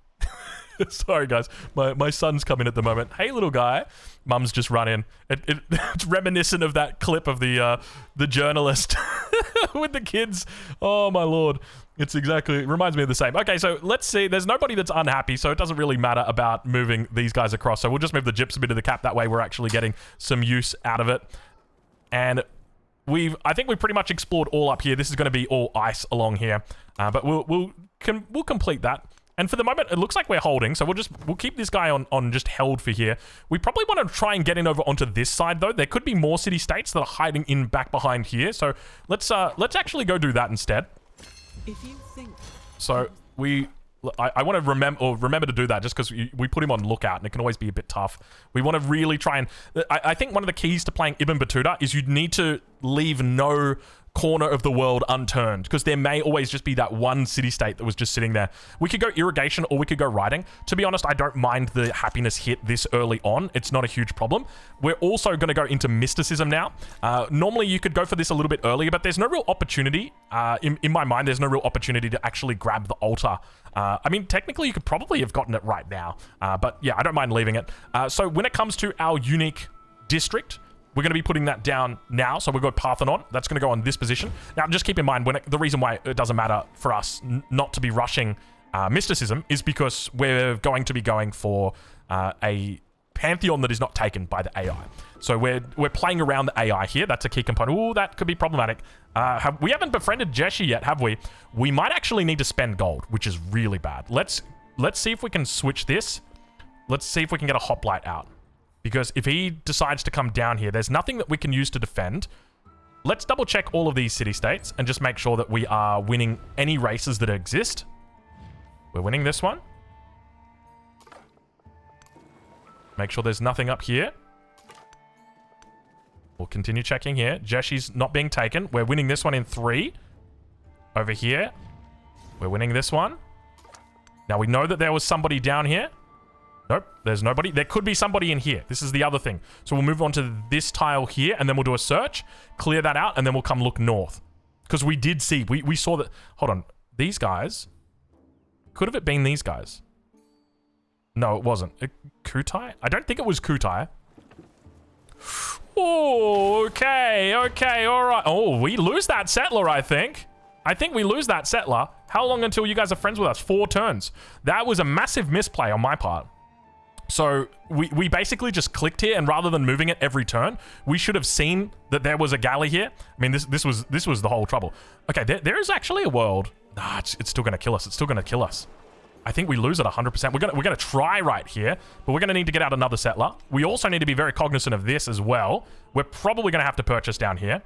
Sorry, guys. My son's coming at the moment. Hey, little guy. Mum's just run in. It's reminiscent of that clip of the journalist with the kids. Oh, my Lord. It reminds me of the same. Okay, so let's see. There's nobody that's unhappy, so it doesn't really matter about moving these guys across. So we'll just move the gypsum into the cap. That way we're actually getting some use out of it. And I think we've pretty much explored all up here. This is going to be all ice along here. But we'll complete that. And for the moment, it looks like we're holding, so we'll keep this guy on just held for here. We probably want to try and get in over onto this side, though. There could be more city-states that are hiding in back behind here, so let's actually go do that instead. If you think so, I want to remember to do that just because we put him on lookout, and it can always be a bit tough. We want to really try and... I think one of the keys to playing Ibn Battuta is you need to leave no corner of the world unturned, because there may always just be that one city-state that was just sitting there. We could go irrigation or we could go riding. To be honest, I don't mind the happiness hit this early on. It's not a huge problem. We're also going to go into mysticism now. Normally, you could go for this a little bit earlier, but there's no real opportunity. In my mind, there's no real opportunity to actually grab the altar. I mean, technically, you could probably have gotten it right now. But yeah, I don't mind leaving it. So when it comes to our unique district, we're going to be putting that down now. So we've got Parthenon. That's going to go on this position. Now, just keep in mind, the reason why it doesn't matter for us not to be rushing mysticism is because we're going to be going for a pantheon that is not taken by the AI. So we're playing around the AI here. That's a key component. Ooh, that could be problematic. We haven't befriended Jeshi yet, have we? We might actually need to spend gold, which is really bad. Let's see if we can switch this. Let's see if we can get a hoplite out. Because if he decides to come down here, there's nothing that we can use to defend. Let's double check all of these city-states and just make sure that we are winning any races that exist. We're winning this one. Make sure there's nothing up here. We'll continue checking here. Jeshi's not being taken. We're winning this one in 3. Over here. We're winning this one. Now we know that there was somebody down here. Nope, there's nobody. There could be somebody in here. This is the other thing. So we'll move on to this tile here, and then we'll do a search, clear that out, and then we'll come look north. Because we did see, we saw that... Hold on. These guys... Could have it been these guys? No, it wasn't. Kutai? I don't think it was Kutai. Oh, okay, all right. Oh, we lose that settler, I think. I think we lose that settler. How long until you guys are friends with us? 4 turns. That was a massive misplay on my part. So we basically just clicked here, and rather than moving it every turn, we should have seen that there was a galley here. I mean, this was the whole trouble. Okay, there is actually a world. Nah, it's still going to kill us. It's still going to kill us. I think we lose it 100%. We're gonna try right here, but we're going to need to get out another settler. We also need to be very cognizant of this as well. We're probably going to have to purchase down here.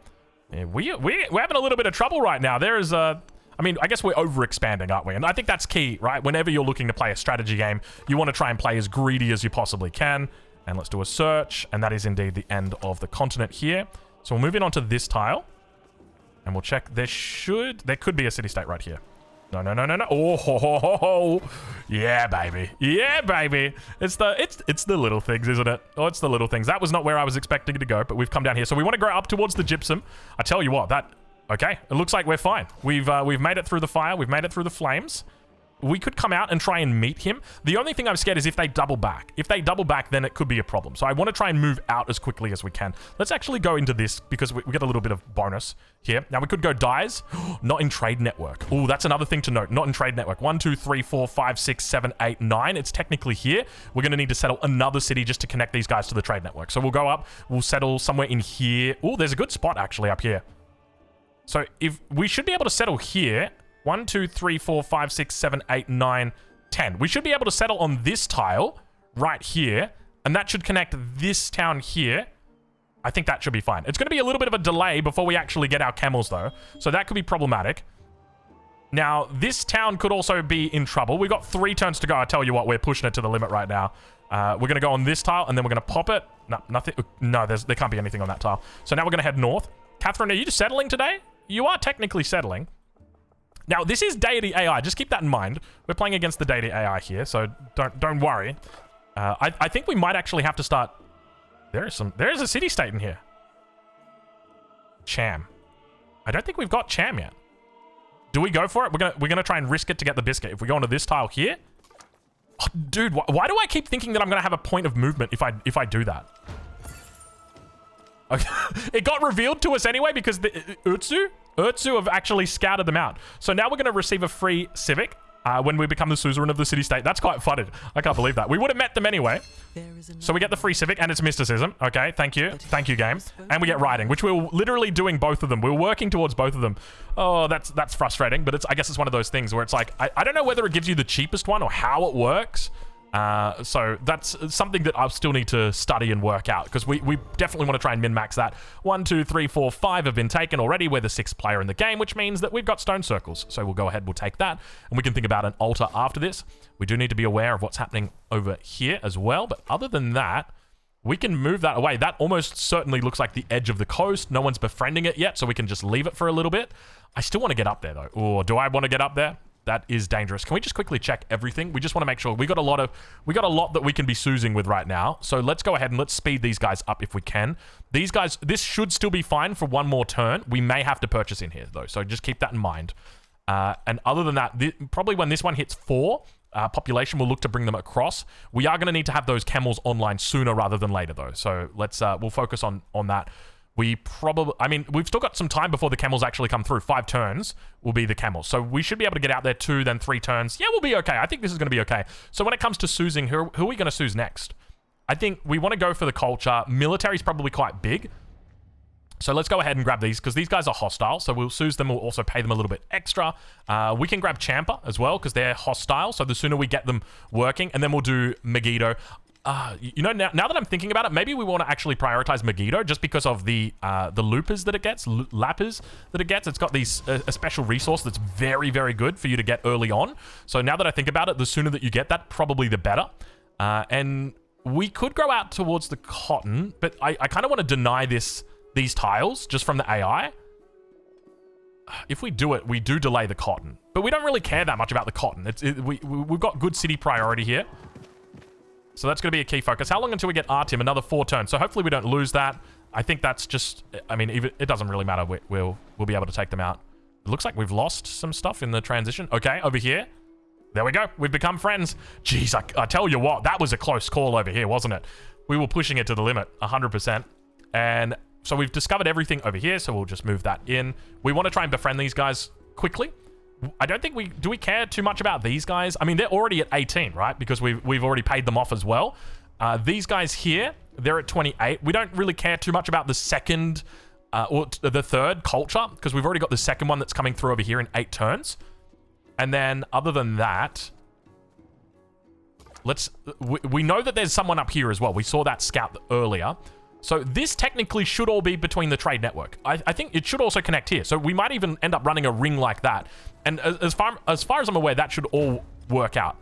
Yeah, we're having a little bit of trouble right now. There is a... I mean, I guess we're overexpanding, aren't we? And I think that's key, right? Whenever you're looking to play a strategy game, you want to try and play as greedy as you possibly can. And let's do a search. And that is indeed the end of the continent here. So we'll move in onto this tile. And we'll check. There could be a city-state right here. No. Oh, ho, ho, ho, ho. Yeah, baby. Yeah, baby. It's the little things, isn't it? Oh, it's the little things. That was not where I was expecting to go, but we've come down here. So we want to go up towards the gypsum. I tell you what, okay, it looks like we're fine. We've made it through the fire. We've made it through the flames. We could come out and try and meet him. The only thing I'm scared is if they double back. If they double back, then it could be a problem. So I want to try and move out as quickly as we can. Let's actually go into this because we get a little bit of bonus here. Now we could go dyes, not in trade network. Oh, that's another thing to note. Not in trade network. 1, 2, 3, 4, 5, 6, 7, 8, 9. It's technically here. We're going to need to settle another city just to connect these guys to the trade network. So we'll go up. We'll settle somewhere in here. Oh, there's a good spot actually up here. So if we should be able to settle here. 1, 2, 3, 4, 5, 6, 7, 8, 9, 10. We should be able to settle on this tile right here, and that should connect this town here. I think that should be fine. It's going to be a little bit of a delay before we actually get our camels, though, so that could be problematic. Now, this town could also be in trouble. We've got 3 turns to go. I tell you what, we're pushing it to the limit right now. We're going to go on this tile, and then we're going to pop it. No, nothing. No, there can't be anything on that tile. So now we're going to head north. Catherine, are you just settling today? You are technically settling. Now, this is deity AI. Just keep that in mind. We're playing against the deity AI here, so don't worry. I think we might actually have to start... There is a city-state in here. Cham. I don't think we've got Cham yet. Do we go for it? We're gonna try and risk it to get the biscuit. If we go onto this tile here... Oh, dude, why do I keep thinking that I'm going to have a point of movement if I do that? Okay. It got revealed to us anyway because the Urtsu have actually scouted them out. So now we're going to receive a free civic when we become the suzerain of the city-state. That's quite funny. I can't believe that. We would have met them anyway. So we get the free civic and it's mysticism. Okay, thank you. Thank you, game. And we get riding, which we're literally doing both of them. We're working towards both of them. Oh, that's frustrating, but I guess it's one of those things where it's like, I don't know whether it gives you the cheapest one or how it works. So that's something that I'll still need to study and work out because we definitely want to try and min-max that. 1, 2, 3, 4, 5 have been taken already. We're the 6th player in the game, which means that we've got stone circles. So we'll go ahead, we'll take that, and we can think about an altar after this. We do need to be aware of what's happening over here as well, but other than that, we can move that away. That almost certainly looks like the edge of the coast. No one's befriending it yet, so we can just leave it for a little bit. I still want to get up there, though. Or do I want to get up there? That is dangerous. Can we just quickly check everything? We just want to make sure we got a lot that we can be Suzing with right now. So let's go ahead and let's speed these guys up if we can. These guys, this should still be fine for one more turn. We may have to purchase in here though, so just keep that in mind. And other than that, probably when this one hits 4 population, we'll look to bring them across. We are going to need to have those camels online sooner rather than later though. So let's we'll focus on that. We probably, I mean, we've still got some time before the camels actually come through. 5 turns will be the camels. So we should be able to get out there 2, then 3 turns. Yeah, we'll be okay. I think this is going to be okay. So when it comes to Suzing, who are we going to Suze next? I think we want to go for the culture. Military is probably quite big. So let's go ahead and grab these because these guys are hostile. So we'll Suze them. We'll also pay them a little bit extra. We can grab Champa as well because they're hostile. So the sooner we get them working, and then we'll do Megiddo. You know, now that I'm thinking about it, maybe we want to actually prioritize Megiddo just because of the loopers that it gets, lappers that it gets. It's got these a special resource that's very, very good for you to get early on. So now that I think about it, the sooner that you get that, probably the better. And we could go out towards the cotton, but I kind of want to deny these tiles just from the AI. If we do it, we do delay the cotton, but we don't really care that much about the cotton. We've got good city priority here. So that's going to be a key focus. How long until we get Artyom? Another 4 turns. So hopefully we don't lose that. I think that's just, I mean, even, it doesn't really matter. We'll be able to take them out. It looks like we've lost some stuff in the transition. Okay, over here. There we go. We've become friends. Jeez, I tell you what, that was a close call over here, wasn't it? We were pushing it to the limit, 100%. And so we've discovered everything over here, so we'll just move that in. We want to try and befriend these guys quickly. I don't think do we care too much about these guys? I mean, they're already at 18, right? Because we've already paid them off as well. These guys here, they're at 28. We don't really care too much about the second or the third culture because we've already got the second one that's coming through over here in 8 turns. And then other than that, we know that there's someone up here as well. We saw that scout earlier. So this technically should all be between the trade network. I think it should also connect here. So we might even end up running a ring like that. And as far as I'm aware, that should all work out.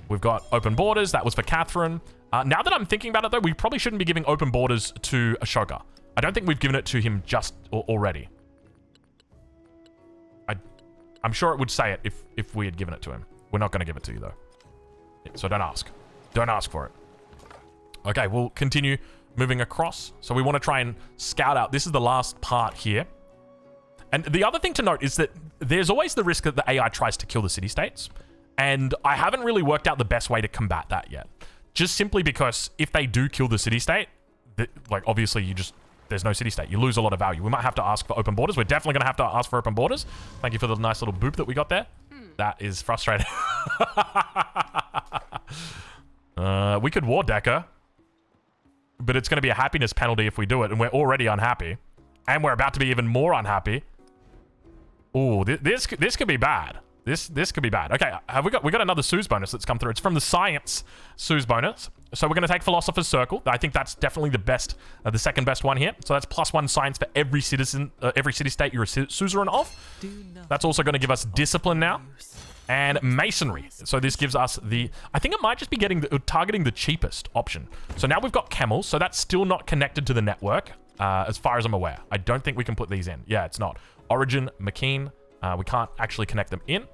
We've got open borders. That was for Catherine. Now that I'm thinking about it, though, we probably shouldn't be giving open borders to Ashoka. I don't think we've given it to him just already. I'm sure it would say it if we had given it to him. We're not going to give it to you, though. So don't ask. Don't ask for it. Okay, we'll continue moving across. So we want to try and scout out. This is the last part here. And the other thing to note is that there's always the risk that the AI tries to kill the city-states. And I haven't really worked out the best way to combat that yet. Just simply because if they do kill the city-state, like obviously there's no city-state. You lose a lot of value. We might have to ask for open borders. We're definitely going to have to ask for open borders. Thank you for the nice little boop that we got there. That is frustrating. We could war decker. But it's going to be a happiness penalty if we do it, and we're already unhappy. And we're about to be even more unhappy. Ooh, this could be bad. This could be bad. Okay, we got another Suze bonus that's come through. It's from the science Suze bonus. So we're going to take Philosopher's Circle. I think that's definitely the best, the second best one here. So that's +1 science for every citizen, every city-state you're a suzerain of. That's also going to give us discipline now. And masonry. So this gives us I think it might just be targeting the cheapest option. So now we've got camels. So that's still not connected to the network, as far as I'm aware. I don't think we can put these in. Yeah, it's not. Origin, McKean. We can't actually connect them in.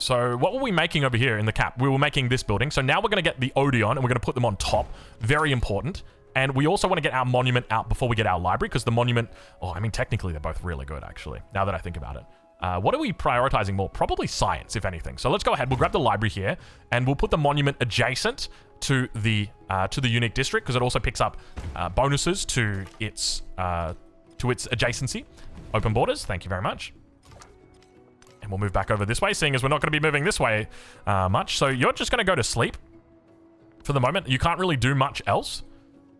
So what were we making over here in the cap? We were making this building. So now we're going to get the Odeon and we're going to put them on top. Very important. And we also want to get our monument out before we get our library because the monument... Oh, I mean, technically they're both really good, actually, now that I think about it. What are we prioritizing more? Probably science, if anything. So let's go ahead. We'll grab the library here, and we'll put the monument adjacent to the unique district, because it also picks up bonuses to its adjacency. Open borders. Thank you very much. And we'll move back over this way, seeing as we're not going to be moving this way much. So you're just going to go to sleep for the moment. You can't really do much else.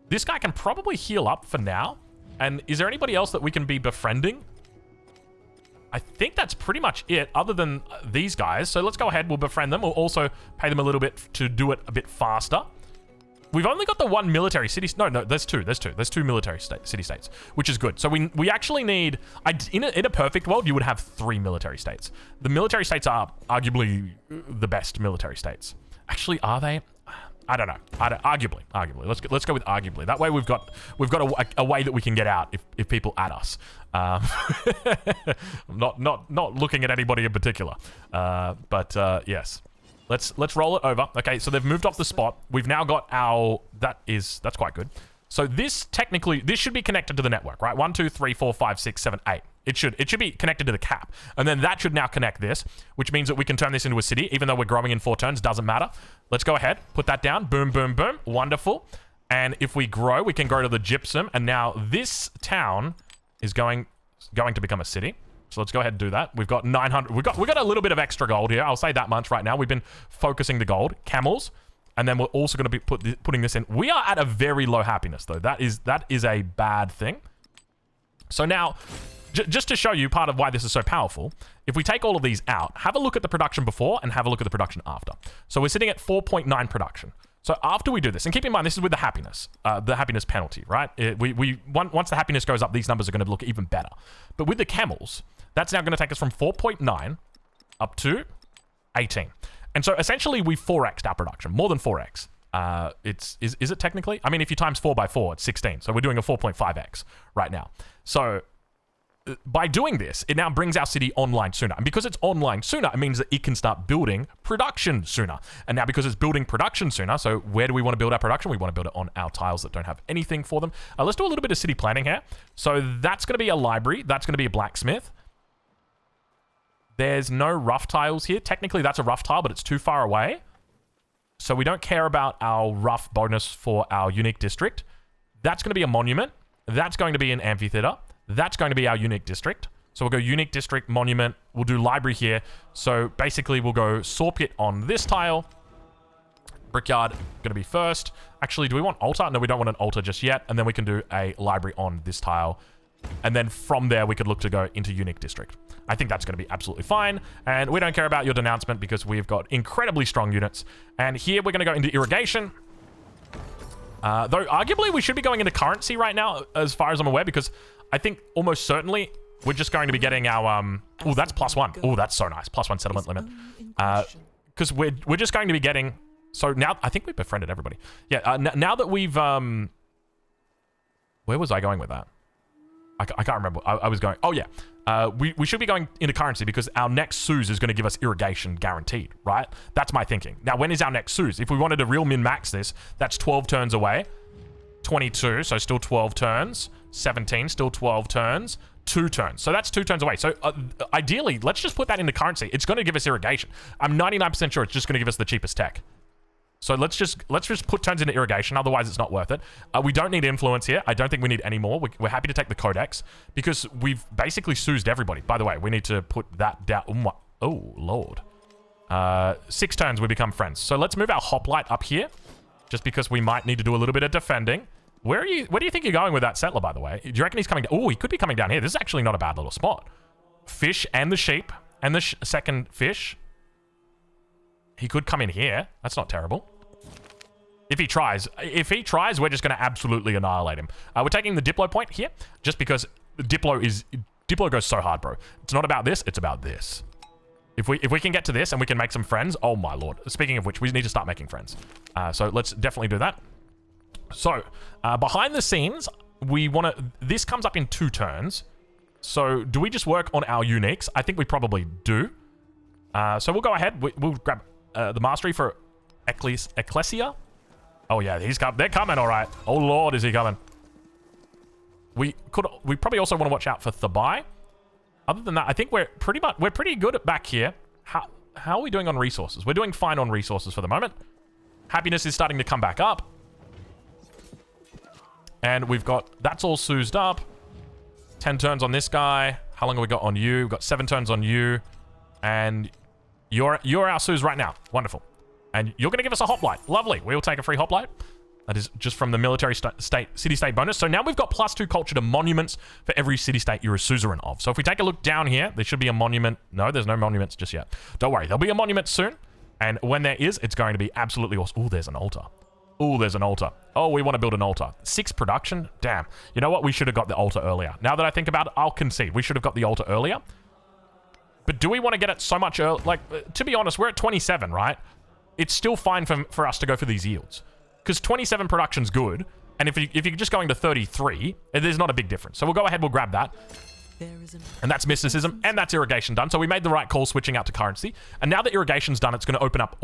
This guy can probably heal up for now. And is there anybody else that we can be befriending? I think that's pretty much it, other than these guys. So let's go ahead. We'll befriend them. We'll also pay them a little bit to do it a bit faster. We've only got the one military city. No, there's two. There's two military city-states, which is good. So we actually need... In a perfect world, you would have 3 military states. The military states are arguably the best military states. Actually, are they? I don't know. Arguably. Let's go with arguably. That way we've got a way that we can get out if people add us. Not looking at anybody in particular. But yes. Let's roll it over. Okay, so they've moved off the spot. We've now got our... That's quite good. So this should be connected to the network, right? 1, 2, 3, 4, 5, 6, 7, 8. It should be connected to the cap. And then that should now connect this, which means that we can turn this into a city, even though we're growing in 4 turns. Doesn't matter. Let's go ahead. Put that down. Boom, boom, boom. Wonderful. And if we grow, we can grow to the gypsum. And now this town is going to become a city. So let's go ahead and do that. We've got 900. We got a little bit of extra gold here. I'll say that much right now. We've been focusing the gold. Camels. And then we're also going to be putting this in. We are at a very low happiness, though. That is a bad thing. So now, just to show you part of why this is so powerful, if we take all of these out, have a look at the production before and have a look at the production after. So we're sitting at 4.9 production. So after we do this, and keep in mind, this is with the happiness penalty, right? Once the happiness goes up, these numbers are going to look even better. But with the camels, that's now going to take us from 4.9 up to 18. And so essentially we 4x'd our production, more than 4x. Is it technically? I mean, if you times 4 by 4, it's 16. So we're doing a 4.5x right now. So by doing this, it now brings our city online sooner. And because it's online sooner, it means that it can start building production sooner. And now because it's building production sooner, so where do we want to build our production? We want to build it on our tiles that don't have anything for them. Let's do a little bit of city planning here. So that's going to be a library. That's going to be a blacksmith. There's no rough tiles here. Technically, that's a rough tile, but it's too far away. So we don't care about our rough bonus for our unique district. That's going to be a monument. That's going to be an amphitheater. That's going to be our unique district. So we'll go unique district, monument. We'll do library here. So basically, we'll go saw pit on this tile. Brickyard going to be first. Actually, do we want altar? No, we don't want an altar just yet. And then we can do a library on this tile. And then from there, we could look to go into unique district. I think that's going to be absolutely fine. And we don't care about your denouncement because we've got incredibly strong units. And here we're going to go into irrigation. Though arguably we should be going into currency right now, as far as I'm aware, because I think almost certainly we're just going to be getting our... Oh, that's +1. Oh, that's so nice. +1 settlement limit. Because we're just going to be getting... So now, I think we've befriended everybody. Yeah, now that we've... Where was I going with that? I can't remember. I was going... Oh, yeah. We should be going into currency because our next Suze is going to give us irrigation guaranteed, right? That's my thinking. Now, when is our next Suze? If we wanted to real min-max this, that's 12 turns away. 22, so still 12 turns. 17, still 12 turns. 2 turns. So that's 2 turns away. So ideally, let's just put that into currency. It's going to give us irrigation. I'm 99% sure it's just going to give us the cheapest tech. So let's just put turns into irrigation. Otherwise, it's not worth it. We don't need influence here. I don't think we need any more. We're happy to take the codex because we've basically Suzed everybody. By the way, we need to put that down. Oh, Lord. 6 turns, we become friends. So let's move our hoplite up here just because we might need to do a little bit of defending. Where do you think you're going with that settler, by the way? Do you reckon he's coming down? Oh, he could be coming down here. This is actually not a bad little spot. Fish and the sheep and the second fish. He could come in here. That's not terrible. If he tries, we're just going to absolutely annihilate him. We're taking the Diplo point here, just because Diplo goes so hard, bro. It's not about this, it's about this. If we can get to this and we can make some friends, oh my lord. Speaking of which, we need to start making friends. So let's definitely do that. So, behind the scenes, this comes up in 2 turns. So, do we just work on our uniques? I think we probably do. So we'll go ahead. We'll grab the mastery for Ecclesia. Oh yeah, they're coming, all right. Oh lord, is he coming? We probably also want to watch out for Thabai. Other than that, I think we're pretty good at back here. How are we doing on resources? We're doing fine on resources for the moment. Happiness is starting to come back up. And we've got, that's all Suzed up. 10 turns on this guy. How long have we got on you? We've got 7 turns on you. And you're our Suze right now. Wonderful. And you're going to give us a hoplite. Lovely. We'll take a free hoplite. That is just from the military city-state bonus. So now we've got +2 culture to monuments for every city-state you're a suzerain of. So if we take a look down here, there should be a monument. No, there's no monuments just yet. Don't worry. There'll be a monument soon. And when there is, it's going to be absolutely awesome. Oh, there's an altar. Oh, there's an altar. Oh, we want to build an altar. 6 production? Damn. You know what? We should have got the altar earlier. Now that I think about it, I'll concede. We should have got the altar earlier. But do we want to get it so much early? Like, to be honest, we're at 27, right? It's still fine for us to go for these yields. Because 27 production's good, and if you're just going to 33, there's not a big difference. So we'll go ahead, we'll grab that. And that's mysticism, and that's irrigation done. So we made the right call switching out to currency. And now that irrigation's done, it's going to open up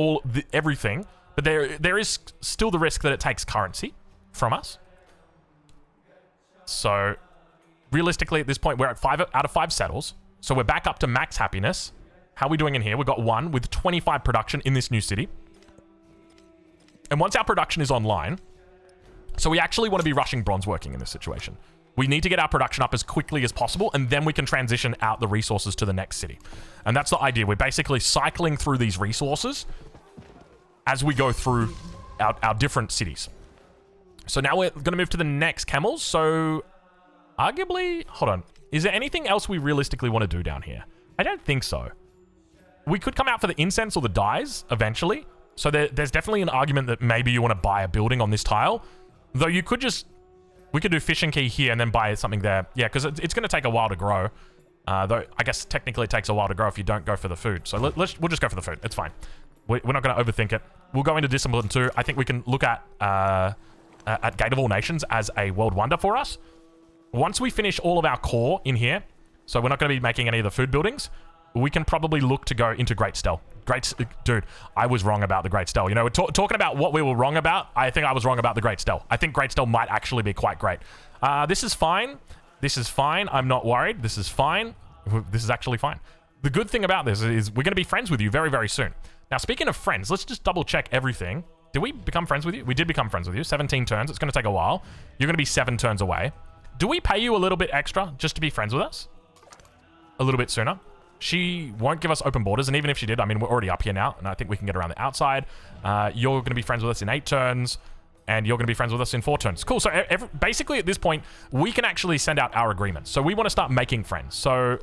everything. But there is still the risk that it takes currency from us. So realistically, at this point, we're at 5 out of 5 settles. So we're back up to max happiness. How are we doing in here? We've got 1 with 25 production in this new city. And once our production is online, so we actually want to be rushing bronze working in this situation. We need to get our production up as quickly as possible, and then we can transition out the resources to the next city. And that's the idea. We're basically cycling through these resources as we go through our different cities. So now we're going to move to the next Camels. So arguably, hold on. Is there anything else we realistically want to do down here? I don't think so. We could come out for the incense or the dyes eventually. So there's definitely an argument that maybe you want to buy a building on this tile. Though you could just... We could do fishing key here and then buy something there. Yeah, because it's going to take a while to grow. Though I guess technically it takes a while to grow if you don't go for the food. So we'll just go for the food. It's fine. We're not going to overthink it. We'll go into Discipline 2. I think we can look at Gate of All Nations as a world wonder for us. Once we finish all of our core in here, so we're not going to be making any of the food buildings, we can probably look to go into Great Stele. Dude, I was wrong about the Great Stele. You know, we're talking about what we were wrong about. I think I was wrong about the Great Stele. I think Great Stele might actually be quite great. This is fine. This is fine. I'm not worried. This is fine. This is actually fine. The good thing about this is we're going to be friends with you very, very soon. Now, speaking of friends, let's just double check everything. Did we become friends with you? We did become friends with you. 17 turns. It's going to take a while. You're going to be 7 turns away. Do we pay you a little bit extra just to be friends with us? A little bit sooner? She won't give us open borders, and even if she did, I mean, we're already up here now, and I think we can get around the outside. You're going to be friends with us in 8 turns, and you're going to be friends with us in 4 turns. Cool, so basically at this point, we can actually send out our agreements. So we want to start making friends. So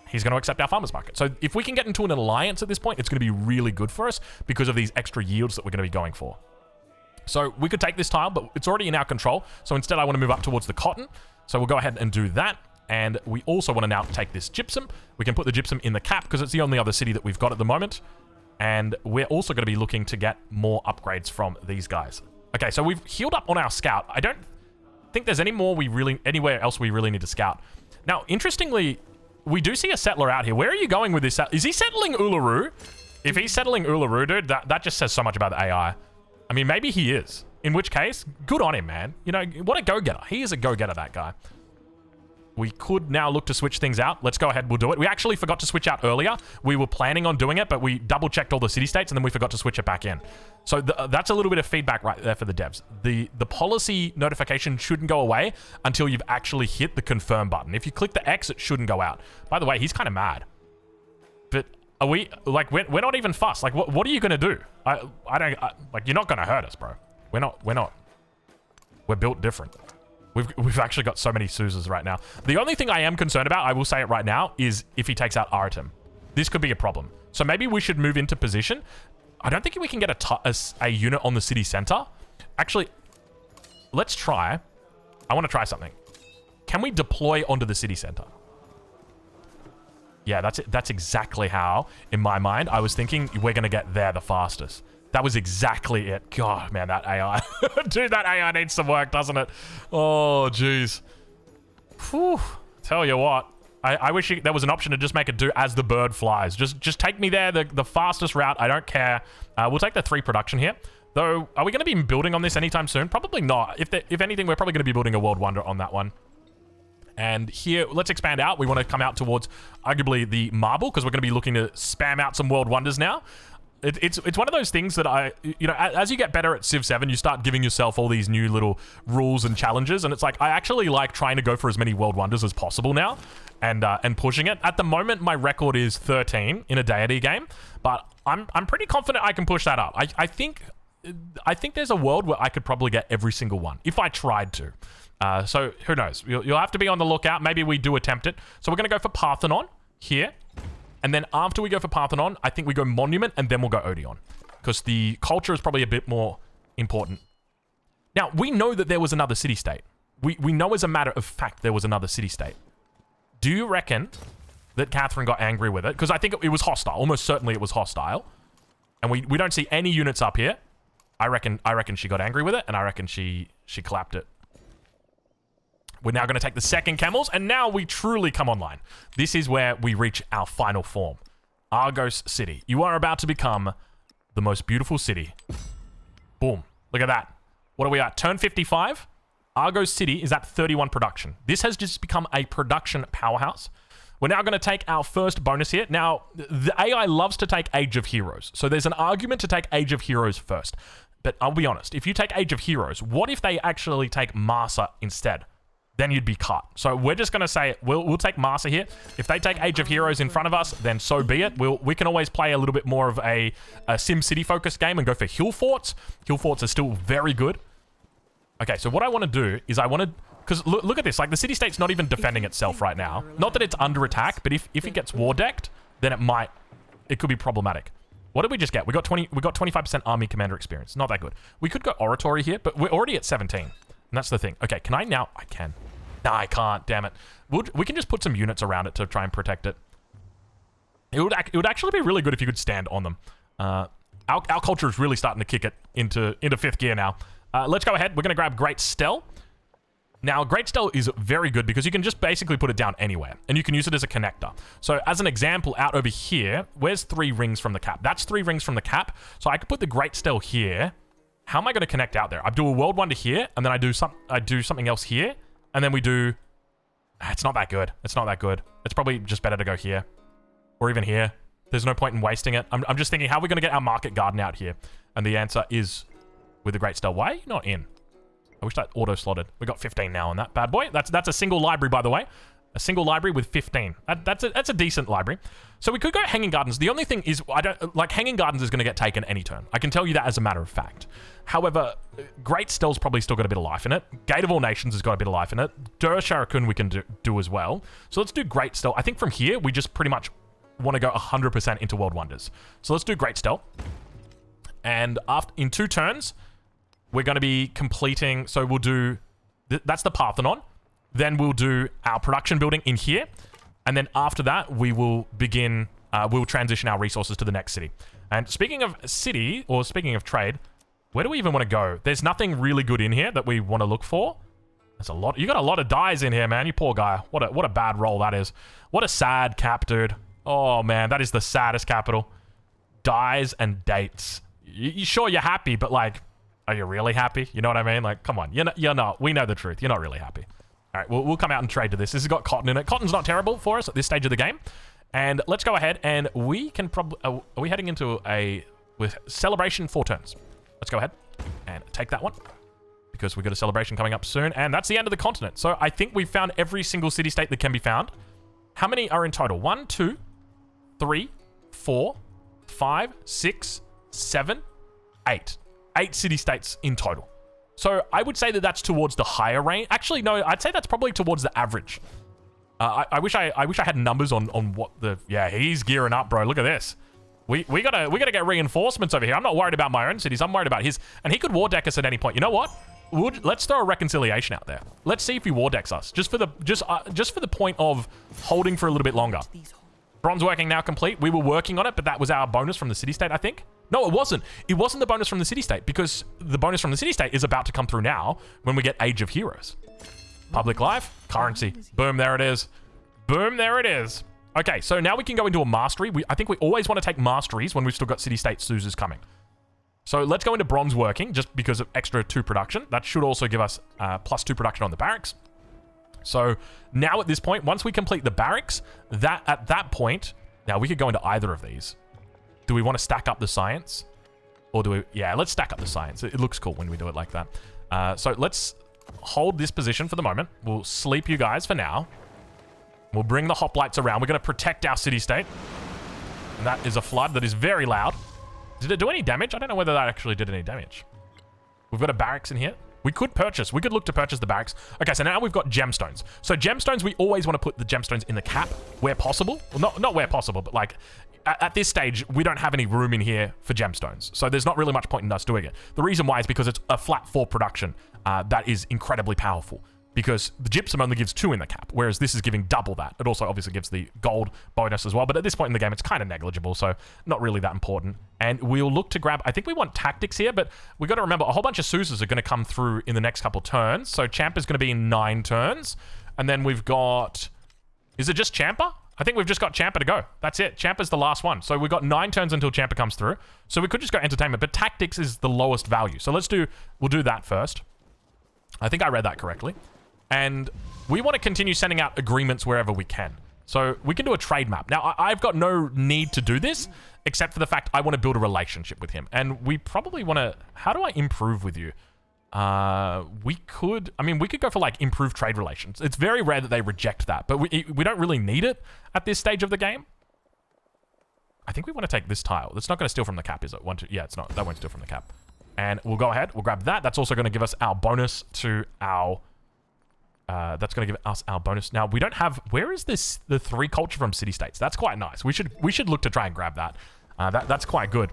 he's going to accept our farmer's market. So if we can get into an alliance at this point, it's going to be really good for us because of these extra yields that we're going to be going for. So we could take this tile, but it's already in our control. So instead, I want to move up towards the cotton. So we'll go ahead and do that. And we also want to now take this gypsum. We can put the gypsum in the cap because it's the only other city that we've got at the moment. And we're also going to be looking to get more upgrades from these guys. Okay, so we've healed up on our scout. I don't think there's anywhere else we really need to scout. Now, interestingly, we do see a settler out here. Where are you going with this? Is he settling Uluru? If he's settling Uluru, dude, that just says so much about the AI. I mean, maybe he is. In which case, good on him, man. You know, what a go-getter. He is a go-getter, that guy. We could now look to switch things out. Let's go ahead. We'll do it. We actually forgot to switch out earlier. We were planning on doing it, but we double-checked all the city-states, and then we forgot to switch it back in. So that's a little bit of feedback right there for the devs. The policy notification shouldn't go away until you've actually hit the confirm button. If you click the X, it shouldn't go out. By the way, he's kind of mad. But are we... Like, we're not even fussed. Like, what are you going to do? Like, you're not going to hurt us, bro. We're not. We're built different. We've actually got so many Suzes right now. The only thing I am concerned about, I will say it right now, is if he takes out Aritim. This could be a problem. So maybe we should move into position. I don't think we can get a unit on the city center. Actually, let's try. I want to try something. Can we deploy onto the city center? Yeah, that's it. That's exactly how, in my mind, I was thinking we're going to get there the fastest. That was exactly it. God, man, that AI. Dude, that AI needs some work, doesn't it? Oh, jeez. Whew. Tell you what. I wish there was an option to just make it do as the bird flies. Just take me there, the fastest route. I don't care. We'll take the 3 production here. Though, are we going to be building on this anytime soon? Probably not. If anything, we're probably going to be building a world wonder on that one. And here, let's expand out. We want to come out towards arguably the marble because we're going to be looking to spam out some world wonders now. It's one of those things that as you get better at Civ 7, you start giving yourself all these new little rules and challenges, and it's like I actually like trying to go for as many world wonders as possible now, and pushing it. At the moment, my record is 13 in a deity game, but I'm pretty confident I can push that up. I think there's a world where I could probably get every single one if I tried to. So who knows? You'll have to be on the lookout. Maybe we do attempt it. So we're gonna go for Parthenon here. And then after we go for Parthenon, I think we go Monument, and then we'll go Odeon. Because the culture is probably a bit more important. Now, we know that there was another city-state. We know as a matter of fact there was another city-state. Do you reckon that Catherine got angry with it? Because I think it was hostile. Almost certainly it was hostile. And we don't see any units up here. I reckon she got angry with it, and I reckon she clapped it. We're now going to take the second Camels, and now we truly come online. This is where we reach our final form. Argos City. You are about to become the most beautiful city. Boom. Look at that. What are we at? Turn 55. Argos City is at 31 production. This has just become a production powerhouse. We're now going to take our first bonus here. Now, the AI loves to take Age of Heroes. So there's an argument to take Age of Heroes first. But I'll be honest. If you take Age of Heroes, what if they actually take Marsa instead? Then you'd be cut. So we're just going to say we'll take Marsa here. If they take Age of Heroes in front of us, then so be it. We can always play a little bit more of a Sim City focused game and go for Hill Forts. Hill Forts are still very good. Okay, so what I want to do is because look at this. Like the city-state's not even defending itself right now. Not that it's under attack, but if it gets war decked, then it could be problematic. What did we just get? We got 25% army commander experience. Not that good. We could go oratory here, but we're already at 17. And that's the thing. Okay, can I now? I can. No, I can't. Damn it. We can just put some units around it to try and protect it. It would actually be really good if you could stand on them. Our culture is really starting to kick it into fifth gear now. Let's go ahead. We're going to grab Great Stele. Now, Great Stele is very good because you can just basically put it down anywhere, and you can use it as a connector. So, as an example, out over here, where's 3 rings from the cap? That's 3 rings from the cap. So, I could put the Great Stele here. How am I going to connect out there? I do a World Wonder here, and then I do something else here, and then we do... It's not that good. It's not that good. It's probably just better to go here, or even here. There's no point in wasting it. I'm just thinking, how are we going to get our market garden out here? And the answer is with the Great Stele. Why are you not in? I wish that auto-slotted. We got 15 now on that bad boy. That's a single library, by the way. A single library with 15. That's a decent library. So we could go Hanging Gardens. The only thing is, Hanging Gardens is going to get taken any turn. I can tell you that as a matter of fact. However, Great Stele's probably still got a bit of life in it. Gate of All Nations has got a bit of life in it. Dur Sharakun we can do as well. So let's do Great Stele. I think from here, we just pretty much want to go 100% into World Wonders. So let's do Great Stele. And in 2 turns... we're going to be completing, so we'll do, that's the Parthenon. Then we'll do our production building in here. And then after that, we will begin, we'll transition our resources to the next city. And speaking of city, or speaking of trade, where do we even want to go? There's nothing really good in here that we want to look for. There's a lot, you got a lot of dies in here, man. You poor guy. What a bad roll that is. What a sad cap, dude. Oh, man, that is the saddest capital. Dies and dates. You sure you're happy, but like... are you really happy? You know what I mean? Like, come on. You're not. We know the truth. You're not really happy. All right, we'll come out and trade to this. This has got cotton in it. Cotton's not terrible for us at this stage of the game. And let's go ahead and we can probably... are we heading into with celebration 4 turns? Let's go ahead and take that one because we've got a celebration coming up soon. And that's the end of the continent. So I think we've found every single city-state that can be found. How many are in total? 1, 2, 3, 4, 5, 6, 7, 8. 8 city-states in total. So I would say that that's towards the higher range. Actually, no, I'd say that's probably towards the average. I wish I had numbers on what the... yeah, he's gearing up, bro. Look at this. We gotta get reinforcements over here. I'm not worried about my own cities. I'm worried about his. And he could war deck us at any point. You know what? Let's throw a reconciliation out there. Let's see if he war decks us. Just for the point of holding for a little bit longer. Bronze working now complete. We were working on it, but that was our bonus from the city-state, I think. No, it wasn't. It wasn't the bonus from the city-state because the bonus from the city-state is about to come through now when we get Age of Heroes. Public life, currency. Boom, there it is. Boom, there it is. Okay, so now we can go into a mastery. I think we always want to take masteries when we've still got city-state Suzes coming. So let's go into bronze working just because of extra 2 production. That should also give us +2 production on the barracks. So now at this point, once we complete the barracks, at that point, now we could go into either of these. Do we want to stack up the science? Or do we... Yeah, let's stack up the science. It looks cool when we do it like that. So let's hold this position for the moment. We'll sleep you guys for now. We'll bring the hoplites around. We're going to protect our city-state. And that is a flood that is very loud. Did it do any damage? I don't know whether that actually did any damage. We've got a barracks in here. We could look to purchase the barracks. Okay, so now we've got gemstones. So gemstones, we always want to put the gemstones in the cap where possible. Well, not where possible, but like at this stage, we don't have any room in here for gemstones. So there's not really much point in us doing it. The reason why is because it's a flat 4 production that is incredibly powerful. Because the gypsum only gives 2 in the cap, whereas this is giving double that. It also obviously gives the gold bonus as well, but at this point in the game, it's kind of negligible, so not really that important. And we'll look to grab... I think we want tactics here, but we got to remember, a whole bunch of Suzes are going to come through in the next couple turns. So Champ is going to be in 9 turns. And then we've got... Is it just Champa? I think we've just got Champa to go. That's it. Champa's the last one. So we've got 9 turns until Champa comes through. So we could just go entertainment, but tactics is the lowest value. So we'll do that first. I think I read that correctly. And we want to continue sending out agreements wherever we can. So we can do a trade map. Now, I've got no need to do this, except for the fact I want to build a relationship with him. And we probably want to... How do I improve with you? We could go for, like, improved trade relations. It's very rare that they reject that, but we don't really need it at this stage of the game. I think we want to take this tile. That's not going to steal from the cap, is it? Yeah, it's not. That won't steal from the cap. And we'll go ahead. We'll grab that. That's also going to give us our bonus to our... that's going to give us our bonus. Now, we don't have... Where is this? The 3 culture from city-states. That's quite nice. We should look to try and grab that. That's quite good.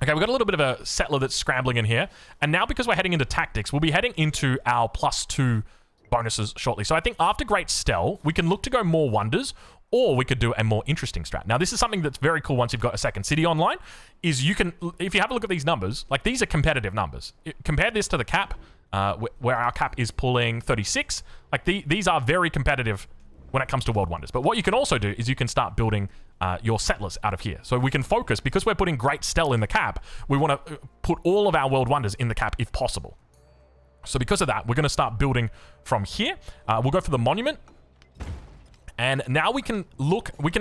Okay, we've got a little bit of a settler that's scrambling in here. And now, because we're heading into tactics, we'll be heading into our +2 bonuses shortly. So I think after Great Stele, we can look to go more wonders, or we could do a more interesting strat. Now, this is something that's very cool once you've got a second city online, is you can... If you have a look at these numbers, like, these are competitive numbers. Compare this to the cap... where our cap is pulling 36. Like, these are very competitive when it comes to World Wonders. But what you can also do is you can start building your settlers out of here. So we can focus, because we're putting Great Stele in the cap, we want to put all of our World Wonders in the cap if possible. So because of that, we're going to start building from here. We'll go for the monument. And now we can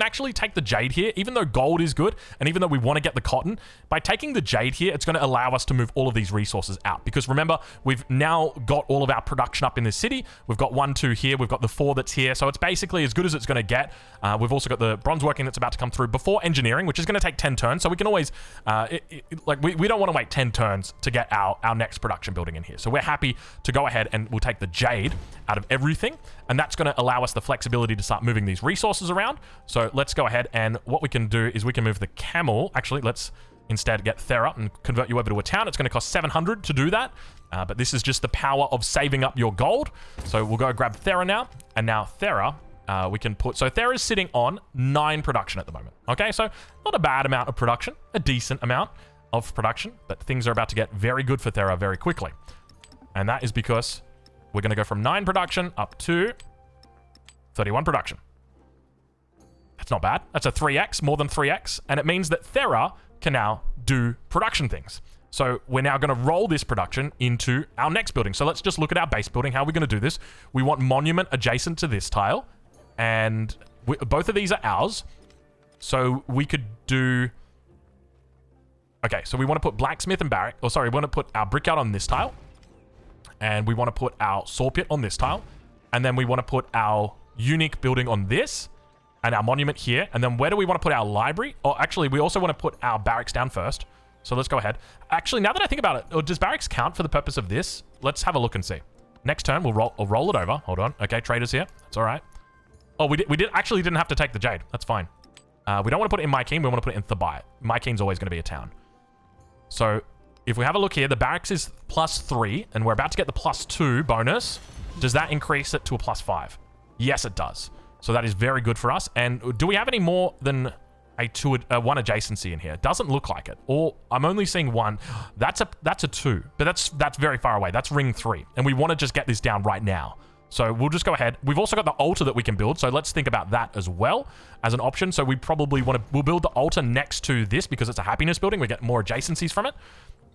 actually take the jade here, even though gold is good, and even though we want to get the cotton, by taking the jade here, it's going to allow us to move all of these resources out. Because remember, we've now got all of our production up in this city. We've got 1, 2 here. We've got the 4 that's here. So it's basically as good as it's going to get. We've also got the bronze working that's about to come through before engineering, which is going to take 10 turns. So we can always, we don't want to wait 10 turns to get our next production building in here. So we're happy to go ahead and we'll take the jade out of everything. And that's going to allow us the flexibility to start moving these resources around. So let's go ahead, and what we can do is we can move the camel. Actually, let's instead get Thera and convert you over to a town. It's going to cost 700 to do that, but this is just the power of saving up your gold. So we'll go grab Thera now, and now Thera, we can put... So Thera's sitting on 9 production at the moment. Okay, so not a bad amount of production, a decent amount of production, but things are about to get very good for Thera very quickly. And that is because we're going to go from 9 production up to 31 production. That's not bad. That's a 3x, more than 3x. And it means that Thera can now do production things. So we're now going to roll this production into our next building. So let's just look at our base building. How are we going to do this? We want monument adjacent to this tile. And both of these are ours. So we could do... Okay, so we want to put blacksmith and barrack. Oh, sorry, we want to put our brickyard on this tile. And we want to put our saw pit on this tile. And then we want to put our unique building on this. And our monument here. And then where do we want to put our library? Oh, actually, we also want to put our barracks down first. So let's go ahead. Actually, now that I think about it, does barracks count for the purpose of this? Let's have a look and see. Next turn, we'll roll it over. Hold on. Okay, traders here. That's all right. Oh, we actually didn't have to take the jade. That's fine. We don't want to put it in Mykeen. We want to put it in Thabai. Mykeen's always going to be a town. So if we have a look here, the barracks is +3, and we're about to get the +2 bonus. Does that increase it to a +5? Yes, it does. So that is very good for us. And do we have any more than one adjacency in here? It doesn't look like it. Or I'm only seeing 1. That's a 2, but that's very far away. That's ring 3, and we want to just get this down right now. So we'll just go ahead. We've also got the altar that we can build, so let's think about that as well as an option. So we probably we'll build the altar next to this because it's a happiness building. We get more adjacencies from it.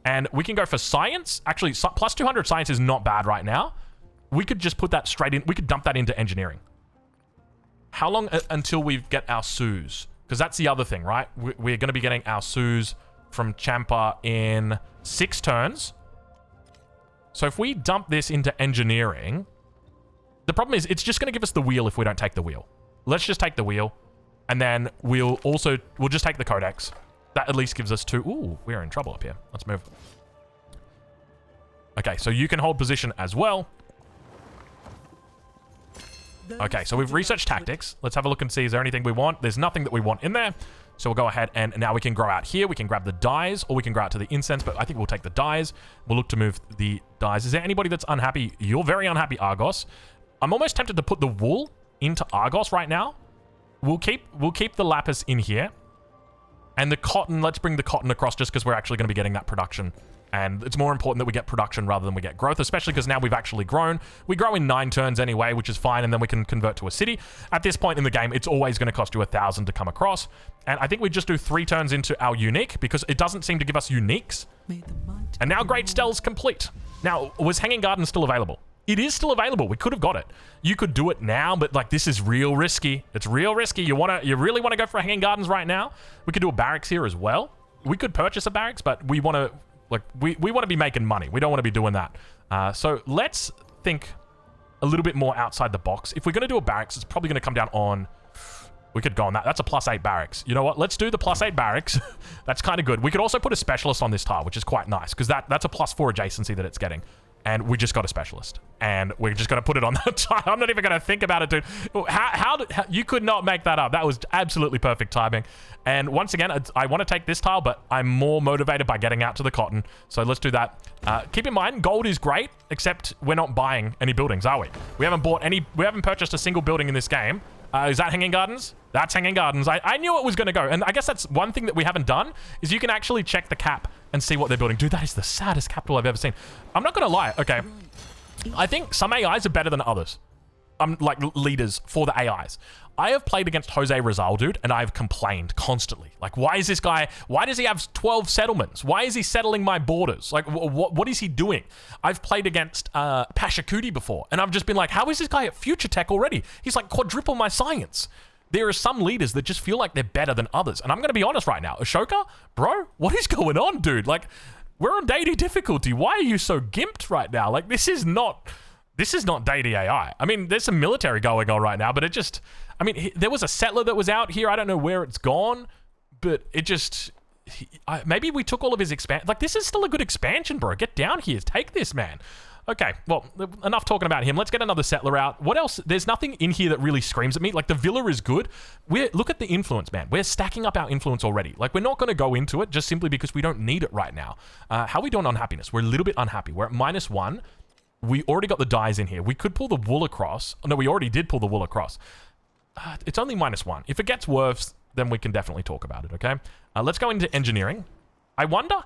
And we can go for science. Actually, +200 science is not bad right now. we could just put that straight in. We could dump that into engineering. How long until we get our Suze? Because that's the other thing, right? We're going to be getting our Suze from Champa in 6 turns. So if we dump this into engineering, the problem is it's just going to give us the wheel if we don't take the wheel. Let's just take the wheel, and then we'll just take the codex. That at least gives us 2. Ooh, we're in trouble up here. Let's move. Okay, so you can hold position as well. Okay, so we've researched tactics. Let's have a look and see, is there anything we want? There's nothing that we want in there. So we'll go ahead and now we can grow out here. We can grab the dyes, or we can grow out to the incense, but I think we'll take the dyes. We'll look to move the dyes. Is there anybody that's unhappy? You're very unhappy, Argos. I'm almost tempted to put the wool into Argos right now. We'll keep the lapis in here. And the cotton, let's bring the cotton across just because we're actually going to be getting that production. And it's more important that we get production rather than we get growth, especially because now we've actually grown. We grow in 9 turns anyway, which is fine, and then we can convert to a city. At this point in the game, it's always going to cost you 1,000 to come across. And I think we just do 3 turns into our unique, because it doesn't seem to give us uniques. And now Great Stele's complete. Now, was Hanging Garden still available? It is still available. We could have got it. You could do it now, but like this is real risky. It's real risky. You really want to go for Hanging Gardens right now? We could do a barracks here as well. We could purchase a barracks, but we want to... Like, we want to be making money. We don't want to be doing that. So let's think a little bit more outside the box. If we're going to do a barracks, it's probably going to come down on... We could go on that. That's a +8 barracks. You know what? Let's do the +8 barracks. That's kind of good. We could also put a specialist on this tile, which is quite nice, because that's a +4 adjacency that it's getting. And we just got a specialist. And we're just going to put it on that tile. I'm not even going to think about it, dude. How you could not make that up. That was absolutely perfect timing. And once again, I want to take this tile, but I'm more motivated by getting out to the cotton. So let's do that. Keep in mind, gold is great, except we're not buying any buildings, are we? We haven't purchased a single building in this game. Is that Hanging Gardens? That's Hanging Gardens. I knew it was going to go. And I guess that's one thing that we haven't done, is you can actually check the cap and see what they're building. Dude, that is the saddest capital I've ever seen. I'm not going to lie. Okay. I think some AIs are better than others. Like leaders for the AIs. I have played against Jose Rizal, dude, and I've complained constantly. Like, why is this guy... Why does he have 12 settlements? Why is he settling my borders? Like, what is he doing? I've played against Pashakuti before, and I've just been like, how is this guy at Future Tech already? He's like quadruple my science. There are some leaders that just feel like they're better than others. And I'm going to be honest right now. Ashoka, bro, what is going on, dude? Like, we're on daily difficulty. Why are you so gimped right now? Like, this is not daily AI. I mean, there's some military going on right now, but it just... I mean, there was a settler that was out here. I don't know where it's gone, but it just... maybe we took all of his expansion. Like, this is still a good expansion, bro. Get down here. Take this, man. Okay, well, enough talking about him. Let's get another settler out. What else? There's nothing in here that really screams at me. Like, the villa is good. Look at the influence, man. We're stacking up our influence already. Like, we're not going to go into it just simply because we don't need it right now. How are we doing on happiness? We're a little bit unhappy. We're at -1. We already got the dyes in here. We could pull the wool across. Oh, no, we already did pull the wool across. It's only -1. If it gets worse, then we can definitely talk about it, okay? Let's go into engineering. I wonder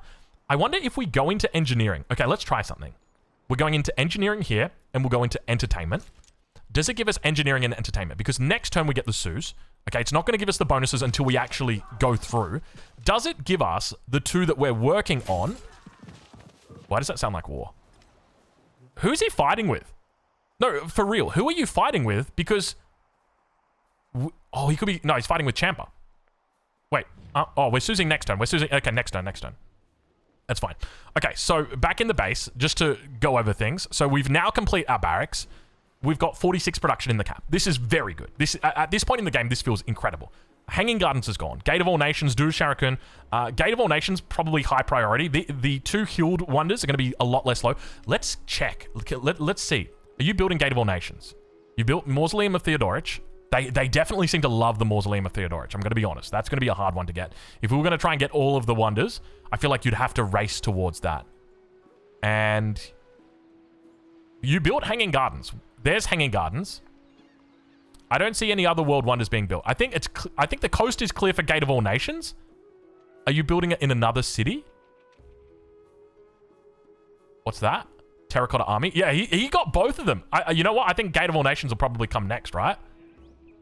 if we go into engineering. Okay, let's try something. We're going into engineering here, and we'll go into entertainment. Does it give us engineering and entertainment? Because next turn we get the Suze. Okay, it's not going to give us the bonuses until we actually go through. Does it give us the 2 that we're working on? Why does that sound like war? Who's he fighting with? No, for real. Who are you fighting with? Because... Oh, he could be... No, he's fighting with Champa. Wait. Oh, we're Suzing next turn. Okay, next turn. That's fine. Okay, so back in the base, just to go over things. So we've now completed our barracks. We've got 46 production in the cap. This is very good. At this point in the game, this feels incredible. Hanging Gardens is gone. Gate of All Nations, Do Shuriken. Gate of All Nations, probably high priority. The 2 healed wonders are going to be a lot less low. Let's check. Let's see. Are you building Gate of All Nations? You built Mausoleum of Theodorich. They definitely seem to love the Mausoleum of Theodorich. I'm going to be honest. That's going to be a hard one to get. If we were going to try and get all of the wonders, I feel like you'd have to race towards that. And you built Hanging Gardens. There's Hanging Gardens. I don't see any other world wonders being built. I think the coast is clear for Gate of All Nations. Are you building it in another city? What's that? Terracotta Army? Yeah, he got both of them. You know what? I think Gate of All Nations will probably come next, right?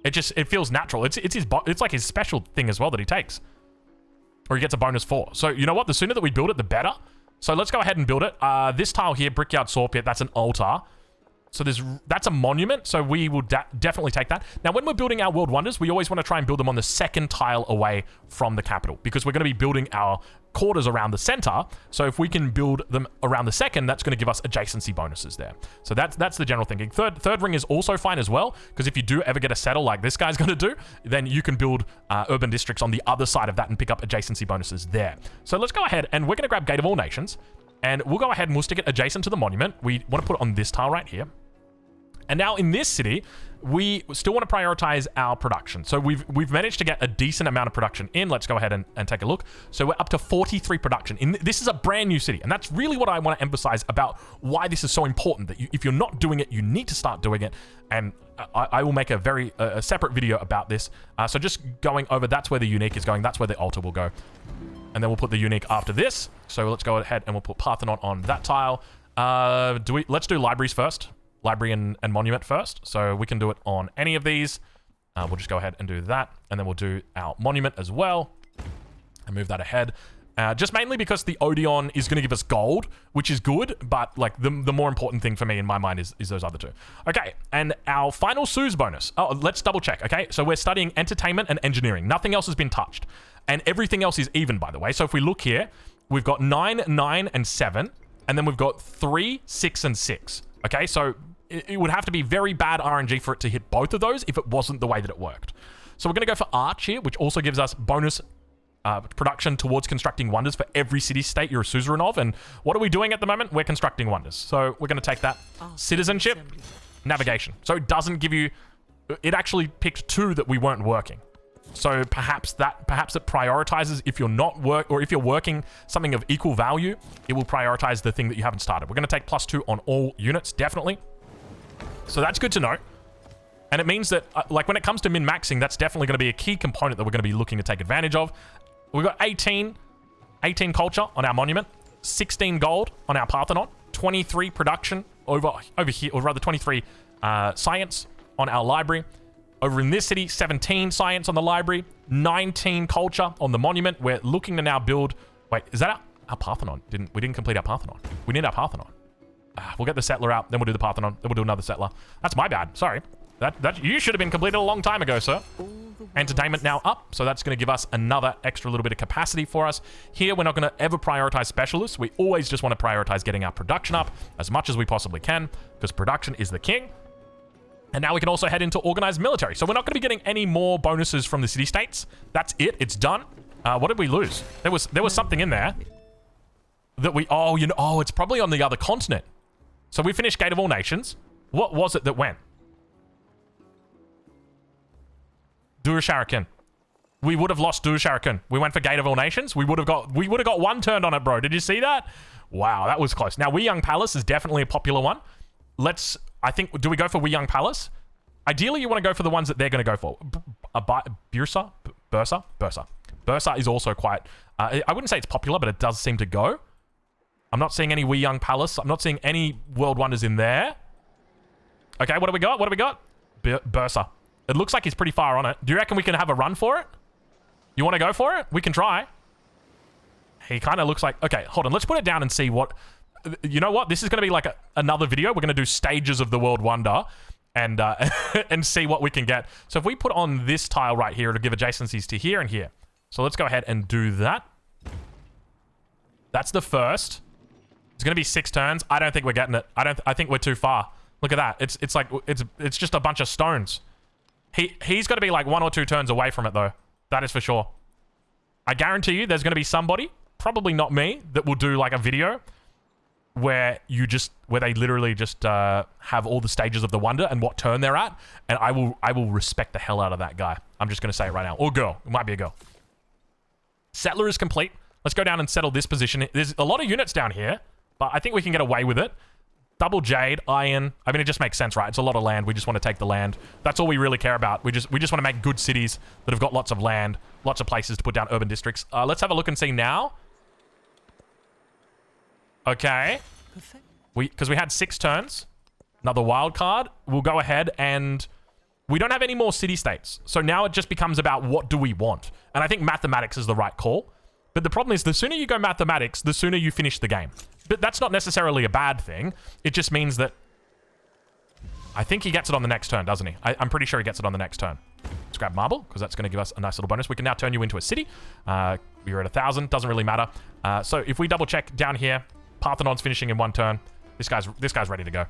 It feels natural. It's like his special thing as well that he takes. Or he gets a bonus for. So, you know what? The sooner that we build it, the better. So let's go ahead and build it. This tile here, Brickyard Saw Pit, that's an altar. So that's a monument, so we will definitely take that. Now, when we're building our world wonders, we always want to try and build them on the second tile away from the capital, because we're going to be building our quarters around the center. So if we can build them around the second, that's going to give us adjacency bonuses there. So that's the general thinking. Third ring is also fine as well, because if you do ever get a settle like this guy's going to do, then you can build urban districts on the other side of that and pick up adjacency bonuses there. So let's go ahead, and we're going to grab Gate of All Nations, and we'll go ahead and we'll stick it adjacent to the monument. We want to put it on this tile right here. And now in this city, we still want to prioritize our production. So we've managed to get a decent amount of production in. Let's go ahead and take a look. So we're up to 43 production. This is a brand new city. And that's really what I want to emphasize about why this is so important, that if you're not doing it, you need to start doing it. And I will make a separate video about this. So just going over, that's where the unique is going. That's where the altar will go. And then we'll put the unique after this. So let's go ahead and we'll put Parthenon on that tile. Let's do libraries first. Library and monument first. So we can do it on any of these. We'll just go ahead and do that. And then we'll do our monument as well. And move that ahead. Just mainly because the Odeon is going to give us gold, which is good. But like the more important thing for me in my mind is those other two. Okay. And our final Suze bonus. Oh, let's double check. Okay. So we're studying entertainment and engineering. Nothing else has been touched. And everything else is even, by the way. So if we look here, we've got 9, 9, and 7. And then we've got 3, 6, and 6. Okay. So it would have to be very bad RNG for it to hit both of those if it wasn't the way that it worked. So we're going to go for Arch here, which also gives us bonus production towards constructing wonders for every city-state you're a suzerain of. And what are we doing at the moment? We're constructing wonders. So we're going to take that. Citizenship, navigation. So it doesn't give you... It actually picked 2 that we weren't working. So perhaps it prioritizes if you're not or if you're working something of equal value, it will prioritize the thing that you haven't started. We're going to take +2 on all units, definitely. So that's good to know. And it means that, like, when it comes to min-maxing, that's definitely going to be a key component that we're going to be looking to take advantage of. We've got 18 culture on our monument, 16 gold on our Parthenon, 23 production over here, or rather 23 science on our library. Over in this city, 17 science on the library, 19 culture on the monument. We're looking to now build... Wait, is that our Parthenon? We didn't complete our Parthenon. We need our Parthenon. We'll get the settler out, then we'll do the Parthenon, then we'll do another settler. That's my bad. Sorry. That you should have been completed a long time ago, sir. Entertainment now up, so that's going to give us another extra little bit of capacity for us. Here, we're not going to ever prioritize specialists. We always just want to prioritize getting our production up as much as we possibly can, because production is the king. And now we can also head into organized military. So we're not going to be getting any more bonuses from the city-states. That's it. It's done. What did we lose? There was something in there that we... Oh, it's probably on the other continent. So we finished Gate of All Nations. What was it that went? Durasharakan. We would have lost Durasharakan. We went for Gate of All Nations. We would have got 1 turned on it, bro. Did you see that? Wow, that was close. Now, We Young Palace is definitely a popular one. Do we go for We Young Palace? Ideally, you want to go for the ones that they're going to go for. Bursa? Bursa is also quite... I wouldn't say it's popular, but it does seem to go. I'm not seeing any We Young Palace. I'm not seeing any World Wonders in there. Okay, what do we got? Bursa. It looks like he's pretty far on it. Do you reckon we can have a run for it? You want to go for it? We can try. He kind of looks like... Okay, hold on. Let's put it down and see what... You know what? This is going to be like another video. We're going to do stages of the World Wonder and and see what we can get. So if we put on this tile right here, it'll give adjacencies to here and here. So let's go ahead and do that. That's the first. It's going to be 6 turns. I don't think we're getting it. I think we're too far. Look at that. It's just a bunch of stones. He's got to be like 1 or 2 turns away from it, though. That is for sure. I guarantee you there's going to be somebody, probably not me, that will do like a video where they literally just have all the stages of the wonder and what turn they're at, and I will respect the hell out of that guy. I'm just going to say it right now. Or girl. It might be a girl. Settler is complete. Let's go down and settle this position. There's a lot of units down here, but I think we can get away with it. Double Jade, Iron. I mean, it just makes sense, right? It's a lot of land. We just want to take the land. That's all we really care about. We just want to make good cities that have got lots of land, lots of places to put down urban districts. Let's have a look and see now. Okay. Because we had 6 turns. Another wild card. We'll go ahead and... We don't have any more city-states. So now it just becomes about what do we want. And I think mathematics is the right call. But the problem is the sooner you go mathematics, the sooner you finish the game. But that's not necessarily a bad thing. It just means that I think he gets it on the next turn, doesn't he? I'm pretty sure he gets it on the next turn. Let's grab marble, because that's going to give us a nice little bonus. We can now turn you into a city. You're at 1,000. Doesn't really matter. So if we double check down here, Parthenon's finishing in 1 turn. This guy's ready to go.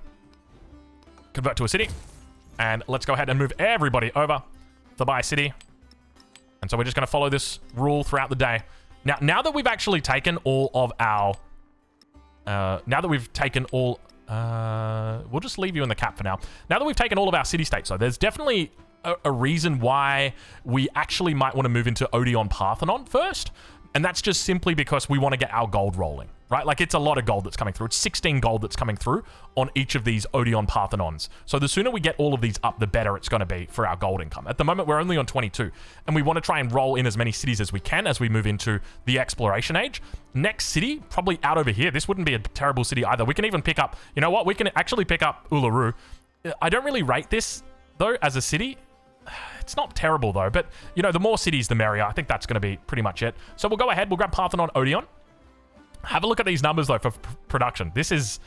Convert to a city. And let's go ahead and move everybody over to buy a city. And so we're just going to follow this rule throughout the day. Now that we've actually taken all of our... we'll just leave you in the cap for now. Now that we've taken all of our city-states, though, there's definitely a reason why we actually might want to move into Odeon Parthenon first. And that's just simply because we want to get our gold rolling, right? Like, it's a lot of gold that's coming through. It's 16 gold that's coming through on each of these Odeon Parthenons. So the sooner we get all of these up, the better it's going to be for our gold income. At the moment, we're only on 22, and we want to try and roll in as many cities as we can as we move into the exploration age. Next city, probably out over here. This wouldn't be a terrible city either. We can even pick up, you know what? We can actually pick up Uluru. I don't really rate this, though, as a city. It's not terrible, though, but, you know, the more cities, the merrier. I think that's going to be pretty much it. So we'll go ahead. We'll grab Parthenon Odeon. Have a look at these numbers, though, for production. This is...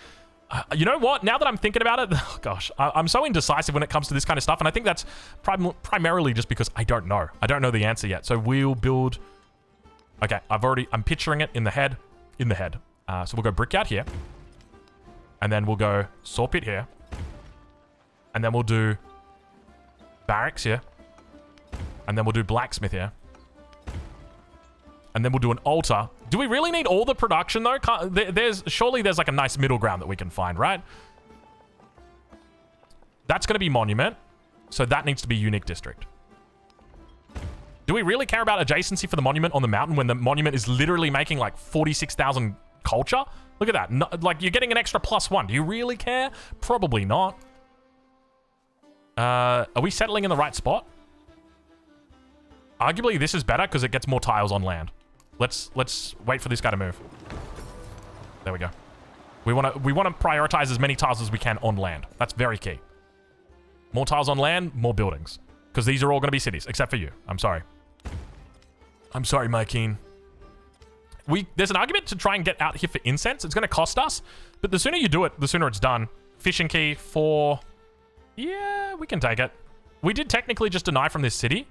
you know what? Now that I'm thinking about it, oh, gosh, I'm so indecisive when it comes to this kind of stuff, and I think that's primarily just because I don't know. I don't know the answer yet. So we'll build... Okay, I'm picturing it in the head. So we'll go Brickyard here. And then we'll go Saw Pit here. And then we'll do Barracks here. And then we'll do Blacksmith here. And then we'll do an altar. Do we really need all the production, though? Surely there's like a nice middle ground that we can find, right? That's going to be Monument. So that needs to be Unique District. Do we really care about adjacency for the Monument on the mountain when the Monument is literally making like 46,000 culture? Look at that. No, like, you're getting an extra +1. Do you really care? Probably not. Are we settling in the right spot? Arguably, this is better because it gets more tiles on land. Let's wait for this guy to move. There we go. We want to prioritize as many tiles as we can on land. That's very key. More tiles on land, more buildings. Because these are all going to be cities, except for you. I'm sorry. I'm sorry, Mykeen. There's an argument to try and get out here for incense. It's going to cost us. But the sooner you do it, the sooner it's done. Fishing key for... Yeah, we can take it. We did technically just deny from this city.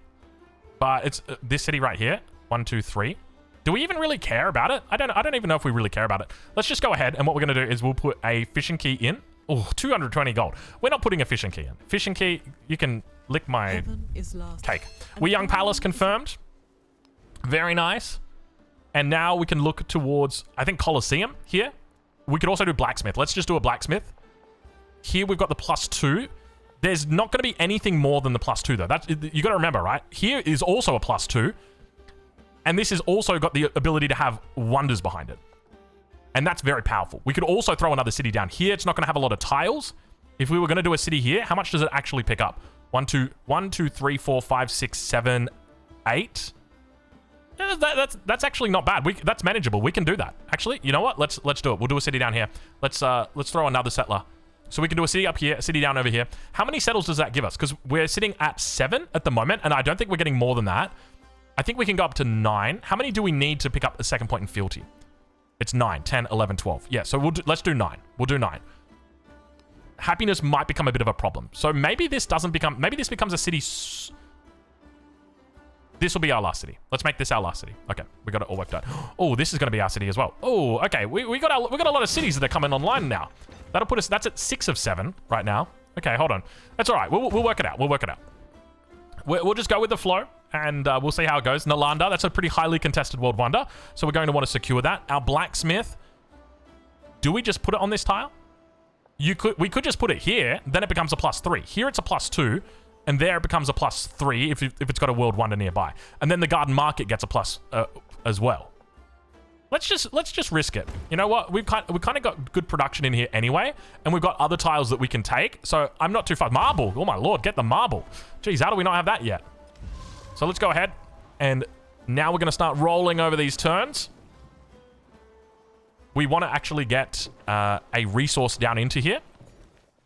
But it's this city right here. 1, 2, 3. Do we even really care about it? I don't even know if we really care about it. Let's just go ahead, and what we're going to do is we'll put a fishing key in. Oh, 220 gold. We're not putting a fishing key in. Fishing key, you can lick my cake. We Young Palace confirmed. Very nice. And now we can look towards, I think, Colosseum here. We could also do Blacksmith. Let's just do a Blacksmith. Here we've got the +2. There's not going to be anything more than the +2, though. You got to remember, right? Here is also a +2. And this has also got the ability to have wonders behind it. And that's very powerful. We could also throw another city down here. It's not going to have a lot of tiles. If we were going to do a city here, how much does it actually pick up? 1, 2, 3, 4, 5, 6, 7, 8. Yeah, that's actually not bad. That's manageable. We can do that. Actually, you know what? Let's do it. We'll do a city down here. Let's throw another settler. So we can do a city up here, a city down over here. How many settles does that give us? Because we're sitting at 7 at the moment, and I don't think we're getting more than that. I think we can go up to 9. How many do we need to pick up a second point in fealty? It's 9, 10, 11, 12. Yeah, so let's do 9. We'll do 9. Happiness might become a bit of a problem. So maybe this becomes a city. This will be our last city. Let's make this our last city. Okay, we got it all worked out. Oh, this is going to be our city as well. Oh, okay. We got a lot of cities that are coming online now. That'll put us. That's at 6 of 7 right now. Okay, hold on. That's all right. We'll work it out. We'll work it out. We'll just go with the flow, and we'll see how it goes. Nalanda, that's a pretty highly contested world wonder, so we're going to want to secure that. Our blacksmith. Do we just put it on this tile? We could just put it here. Then it becomes a +3. Here it's a +2. And there it becomes a +3 if it's got a world wonder nearby. And then the garden market gets a plus as well. Let's just risk it. You know what? We've kind of got good production in here anyway, and we've got other tiles that we can take. So I'm not too far. Marble. Oh my lord, get the marble. Jeez, how do we not have that yet? So let's go ahead, and now we're going to start rolling over these turns. We want to actually get a resource down into here.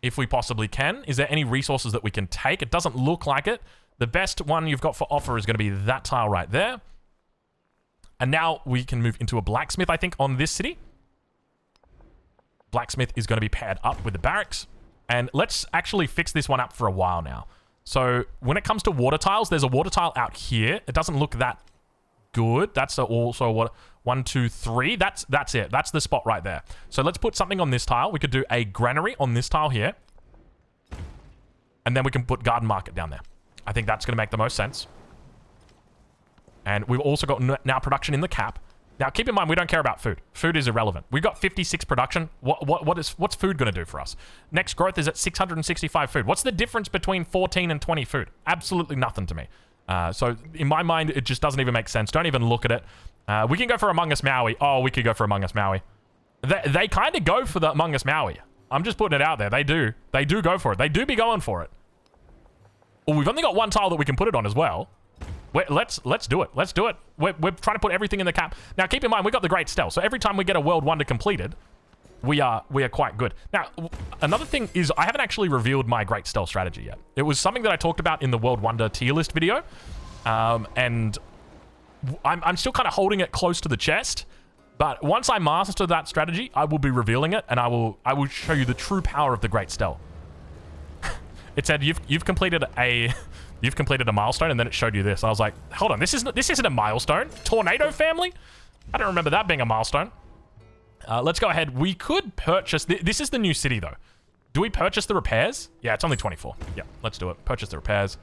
If we possibly can. Is there any resources that we can take? It doesn't look like it. The best one you've got for offer is going to be that tile right there. And now we can move into a blacksmith, I think, on this city. Blacksmith is going to be paired up with the barracks. And let's actually fix this one up for a while now. So when it comes to water tiles, there's a water tile out here. It doesn't look that good. That's also what 1, 2, 3. That's it. That's the spot right there. So let's put something on this tile. We could do a granary on this tile here. And then we can put garden market down there. I think that's going to make the most sense. And we've also got now production in the cap. Now, keep in mind, we don't care about food. Food is irrelevant. We've got 56 production. What's food going to do for us? Next growth is at 665 food. What's the difference between 14 and 20 food? Absolutely nothing to me. So in my mind, it just doesn't even make sense. Don't even look at it. We can go for Among Us Maui. Oh, we could go for Among Us Maui. They kind of go for the Among Us Maui. I'm just putting it out there. They do. They do go for it. They do be going for it. Oh, we've only got one tile that we can put it on as well. Let's do it. Let's do it. We're trying to put everything in the cap. Now, keep in mind, we got the Great Stele. So every time we get a World Wonder completed, we are quite good. Now, another thing is I haven't actually revealed my Great Stele strategy yet. It was something that I talked about in the World Wonder tier list video. And I'm still kind of holding it close to the chest. But once I master that strategy, I will be revealing it, and I will show you the true power of the Great Stele. It said you've completed a milestone, and then it showed you this. I was like, hold on, this isn't a milestone. Tornado family? I don't remember that being a milestone. Let's go ahead. We could purchase... This is the new city, though. Do we purchase the repairs? Yeah, it's only 24. Yeah, let's do it. Purchase the repairs.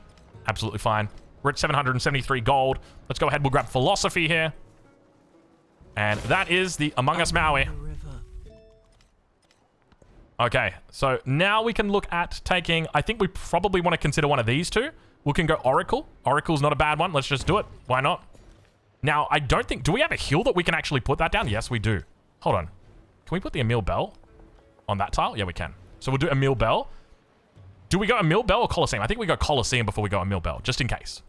Absolutely fine. We're at 773 gold. Let's go ahead. We'll grab philosophy here. And that is the Among Us Maui. Okay, so now we can look at taking... I think we probably want to consider one of these two. We can go Oracle. Oracle's not a bad one. Let's just do it. Why not? Now, I don't think... Do we have a hill that we can actually put that down? Yes, we do. Hold on. Can we put the Emil Bell on that tile? Yeah, we can. So we'll do Emil Bell. Do we go Emil Bell or Colosseum? I think we go Colosseum before we go Emil Bell, just in case.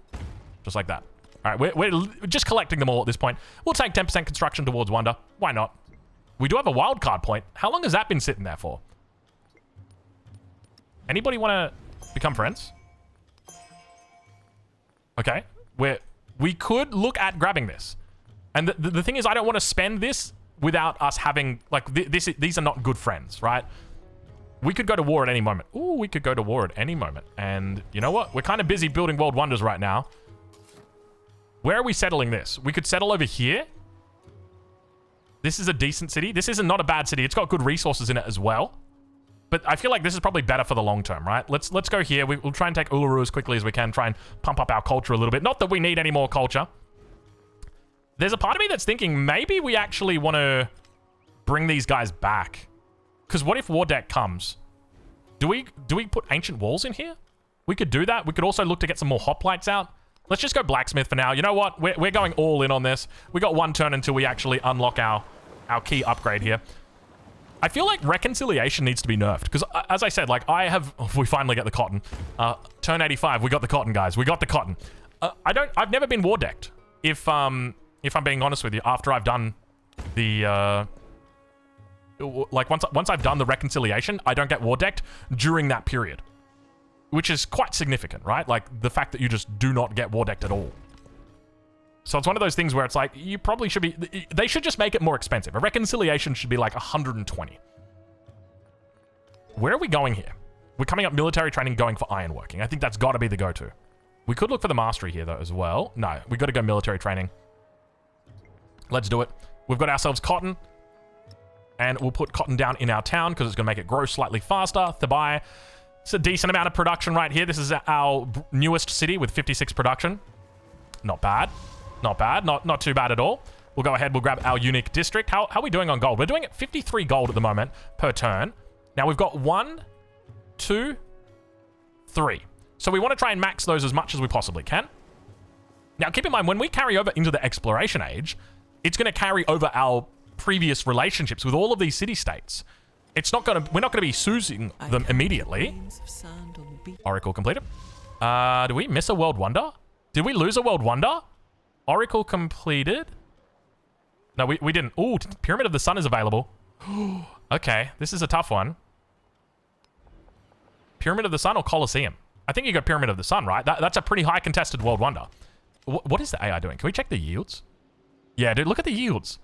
Just like that. All right, we're just collecting them all at this point. We'll take 10% construction towards Wonder. Why not? We do have a wild card point. How long has that been sitting there for? Anybody want to become friends? Okay. We could look at grabbing this. And the thing is, I don't want to spend this without us having... Like, these are not good friends, right? We could go to war at any moment. Ooh, we could go to war at any moment. And you know what? We're kind of busy building World Wonders right now. Where are we settling this? We could settle over here. This is a decent city. This is not a bad city. It's got good resources in it as well. But I feel like this is probably better for the long term, right? Let's go here. We'll try and take Uluru as quickly as we can. Try and pump up our culture a little bit. Not that we need any more culture. There's a part of me that's thinking maybe we actually want to bring these guys back. Because what if War Deck comes? Do we put ancient walls in here? We could do that. We could also look to get some more hoplites out. Let's just go blacksmith for now. You know what? We're going all in on this. We got one turn until we actually unlock our key upgrade here. I feel like reconciliation needs to be nerfed because, as I said, like we finally get the cotton. Turn 85, we got the cotton, guys. We got the cotton. I've never been war decked. If I'm being honest with you, after I've done the like once I've done the reconciliation, I don't get war decked during that period, which is quite significant, right? Like the fact that you just do not get war decked at all. So it's one of those things where it's like, you probably should be... They should just make it more expensive. A reconciliation should be like 120. Where are we going here? We're coming up military training, going for ironworking. I think that's got to be the go-to. We could look for the mastery here, though, as well. No, we got to go military training. Let's do it. We've got ourselves cotton. And we'll put cotton down in our town because it's going to make it grow slightly faster. Thabai. It's a decent amount of production right here. This is our newest city with 56 production. Not bad. Not bad. Not too bad at all. We'll go ahead. We'll grab our unique district. How are we doing on gold? We're doing it 53 gold at the moment per turn. Now we've got 1, 2, 3. So we want to try and max those as much as we possibly can. Now keep in mind, when we carry over into the exploration age, it's going to carry over our previous relationships with all of these city-states. We're not going to be Suzing them immediately. Oracle completed. Did we miss a World Wonder? Did we lose a World Wonder? Oracle completed. No, we didn't. Ooh, Pyramid of the Sun is available. Okay, this is a tough one. Pyramid of the Sun or Colosseum? I think you got Pyramid of the Sun, right? That's a pretty high contested World Wonder. What is the AI doing? Can we check the yields? Yeah, dude, look at the yields.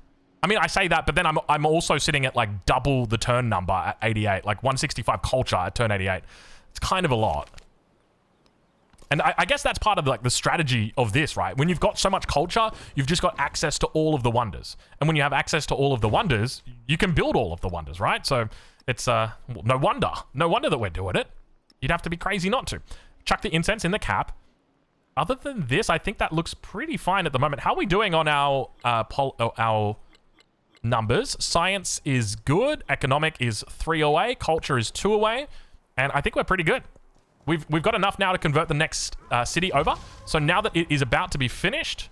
I mean, I say that, but then I'm also sitting at like double the turn number at 88, like 165 culture at turn 88. It's kind of a lot. And I guess that's part of like the strategy of this, right? When you've got so much culture, you've just got access to all of the wonders. And when you have access to all of the wonders, you can build all of the wonders, right? So it's no wonder that we're doing it. You'd have to be crazy not to. Chuck the incense in the cap. Other than this, I think that looks pretty fine at the moment. How are we doing on our numbers? Science is good. Economic is 3 away. Culture is 2 away. And I think we're pretty good. We've got enough now to convert the next city over. So now that it is about to be finished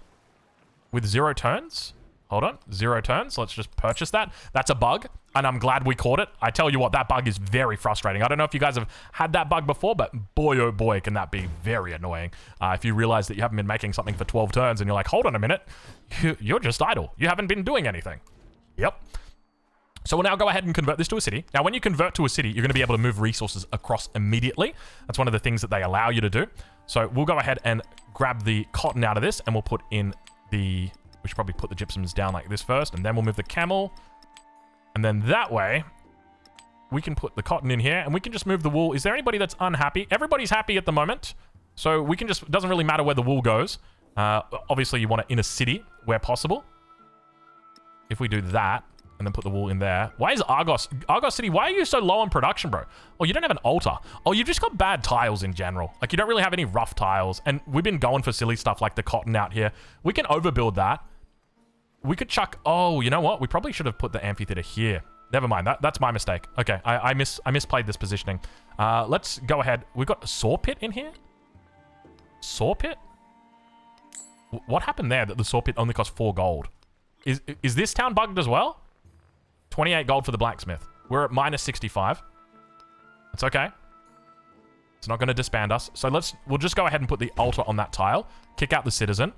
with 0 turns. Hold on. 0 turns. Let's just purchase that. That's a bug. And I'm glad we caught it. I tell you what, that bug is very frustrating. I don't know if you guys have had that bug before, but boy, oh boy, can that be very annoying. If you realize that you haven't been making something for 12 turns and you're like, hold on a minute. You're just idle. You haven't been doing anything. Yep. So we'll now go ahead and convert this to a city. Now, when you convert to a city, you're going to be able to move resources across immediately. That's one of the things that they allow you to do. So we'll go ahead and grab the cotton out of this, and we'll put in the... We should probably put the gypsums down like this first, and then we'll move the camel. And then that way, we can put the cotton in here, and we can just move the wool. Is there anybody that's unhappy? Everybody's happy at the moment. So we can just... It doesn't really matter where the wool goes. Obviously, you want it in a city where possible. If we do that... and then put the wool in there. Why is Argos City, why are you so low on production, bro? Oh, you don't have an altar. Oh, you've just got bad tiles in general. Like, you don't really have any rough tiles. And we've been going for silly stuff like the cotton out here. We can overbuild that. We could chuck... Oh, you know what? We probably should have put the amphitheater here. Never mind. That's my mistake. Okay, I misplayed this positioning. Let's go ahead. We've got a saw pit in here? Saw pit? What happened there that the saw pit only cost 4 gold? Is this town bugged as well? 28 gold for the blacksmith. We're at minus 65. It's okay. It's not going to disband us. So we'll just go ahead and put the altar on that tile. Kick out the citizen.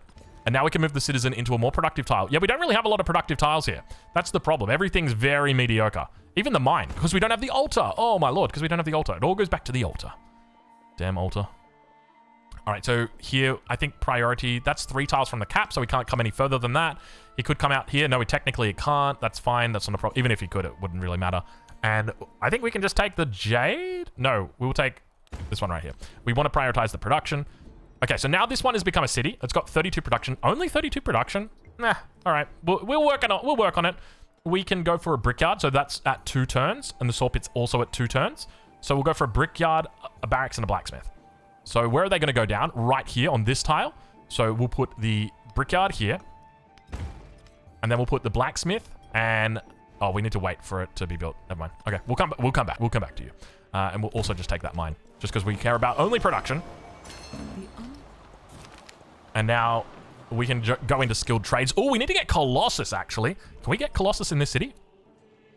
And now we can move the citizen into a more productive tile. Yeah, we don't really have a lot of productive tiles here. That's the problem. Everything's very mediocre. Even the mine, because we don't have the altar. Oh my lord, because we don't have the altar. It all goes back to the altar. Damn altar. All right, so here, I think priority, that's 3 tiles from the cap, so we can't come any further than that. He could come out here. No, he technically can't. That's fine. That's not a problem. Even if he could, it wouldn't really matter. And I think we can just take the jade. No, we will take this one right here. We want to prioritize the production. Okay, so now this one has become a city. It's got 32 production. Only 32 production? Nah, all right. We'll work on it. We can go for a brickyard, so that's at 2 turns, and the saw pit's also at 2 turns. So we'll go for a brickyard, a barracks, and a blacksmith. So where are they going to go down? Right here on this tile. So we'll put the brickyard here. And then we'll put the blacksmith and... Oh, we need to wait for it to be built. Never mind. Okay, we'll come back. We'll come back to you. And we'll also just take that mine. Just because we care about only production. And now we can go into skilled trades. Oh, we need to get Colossus, actually. Can we get Colossus in this city?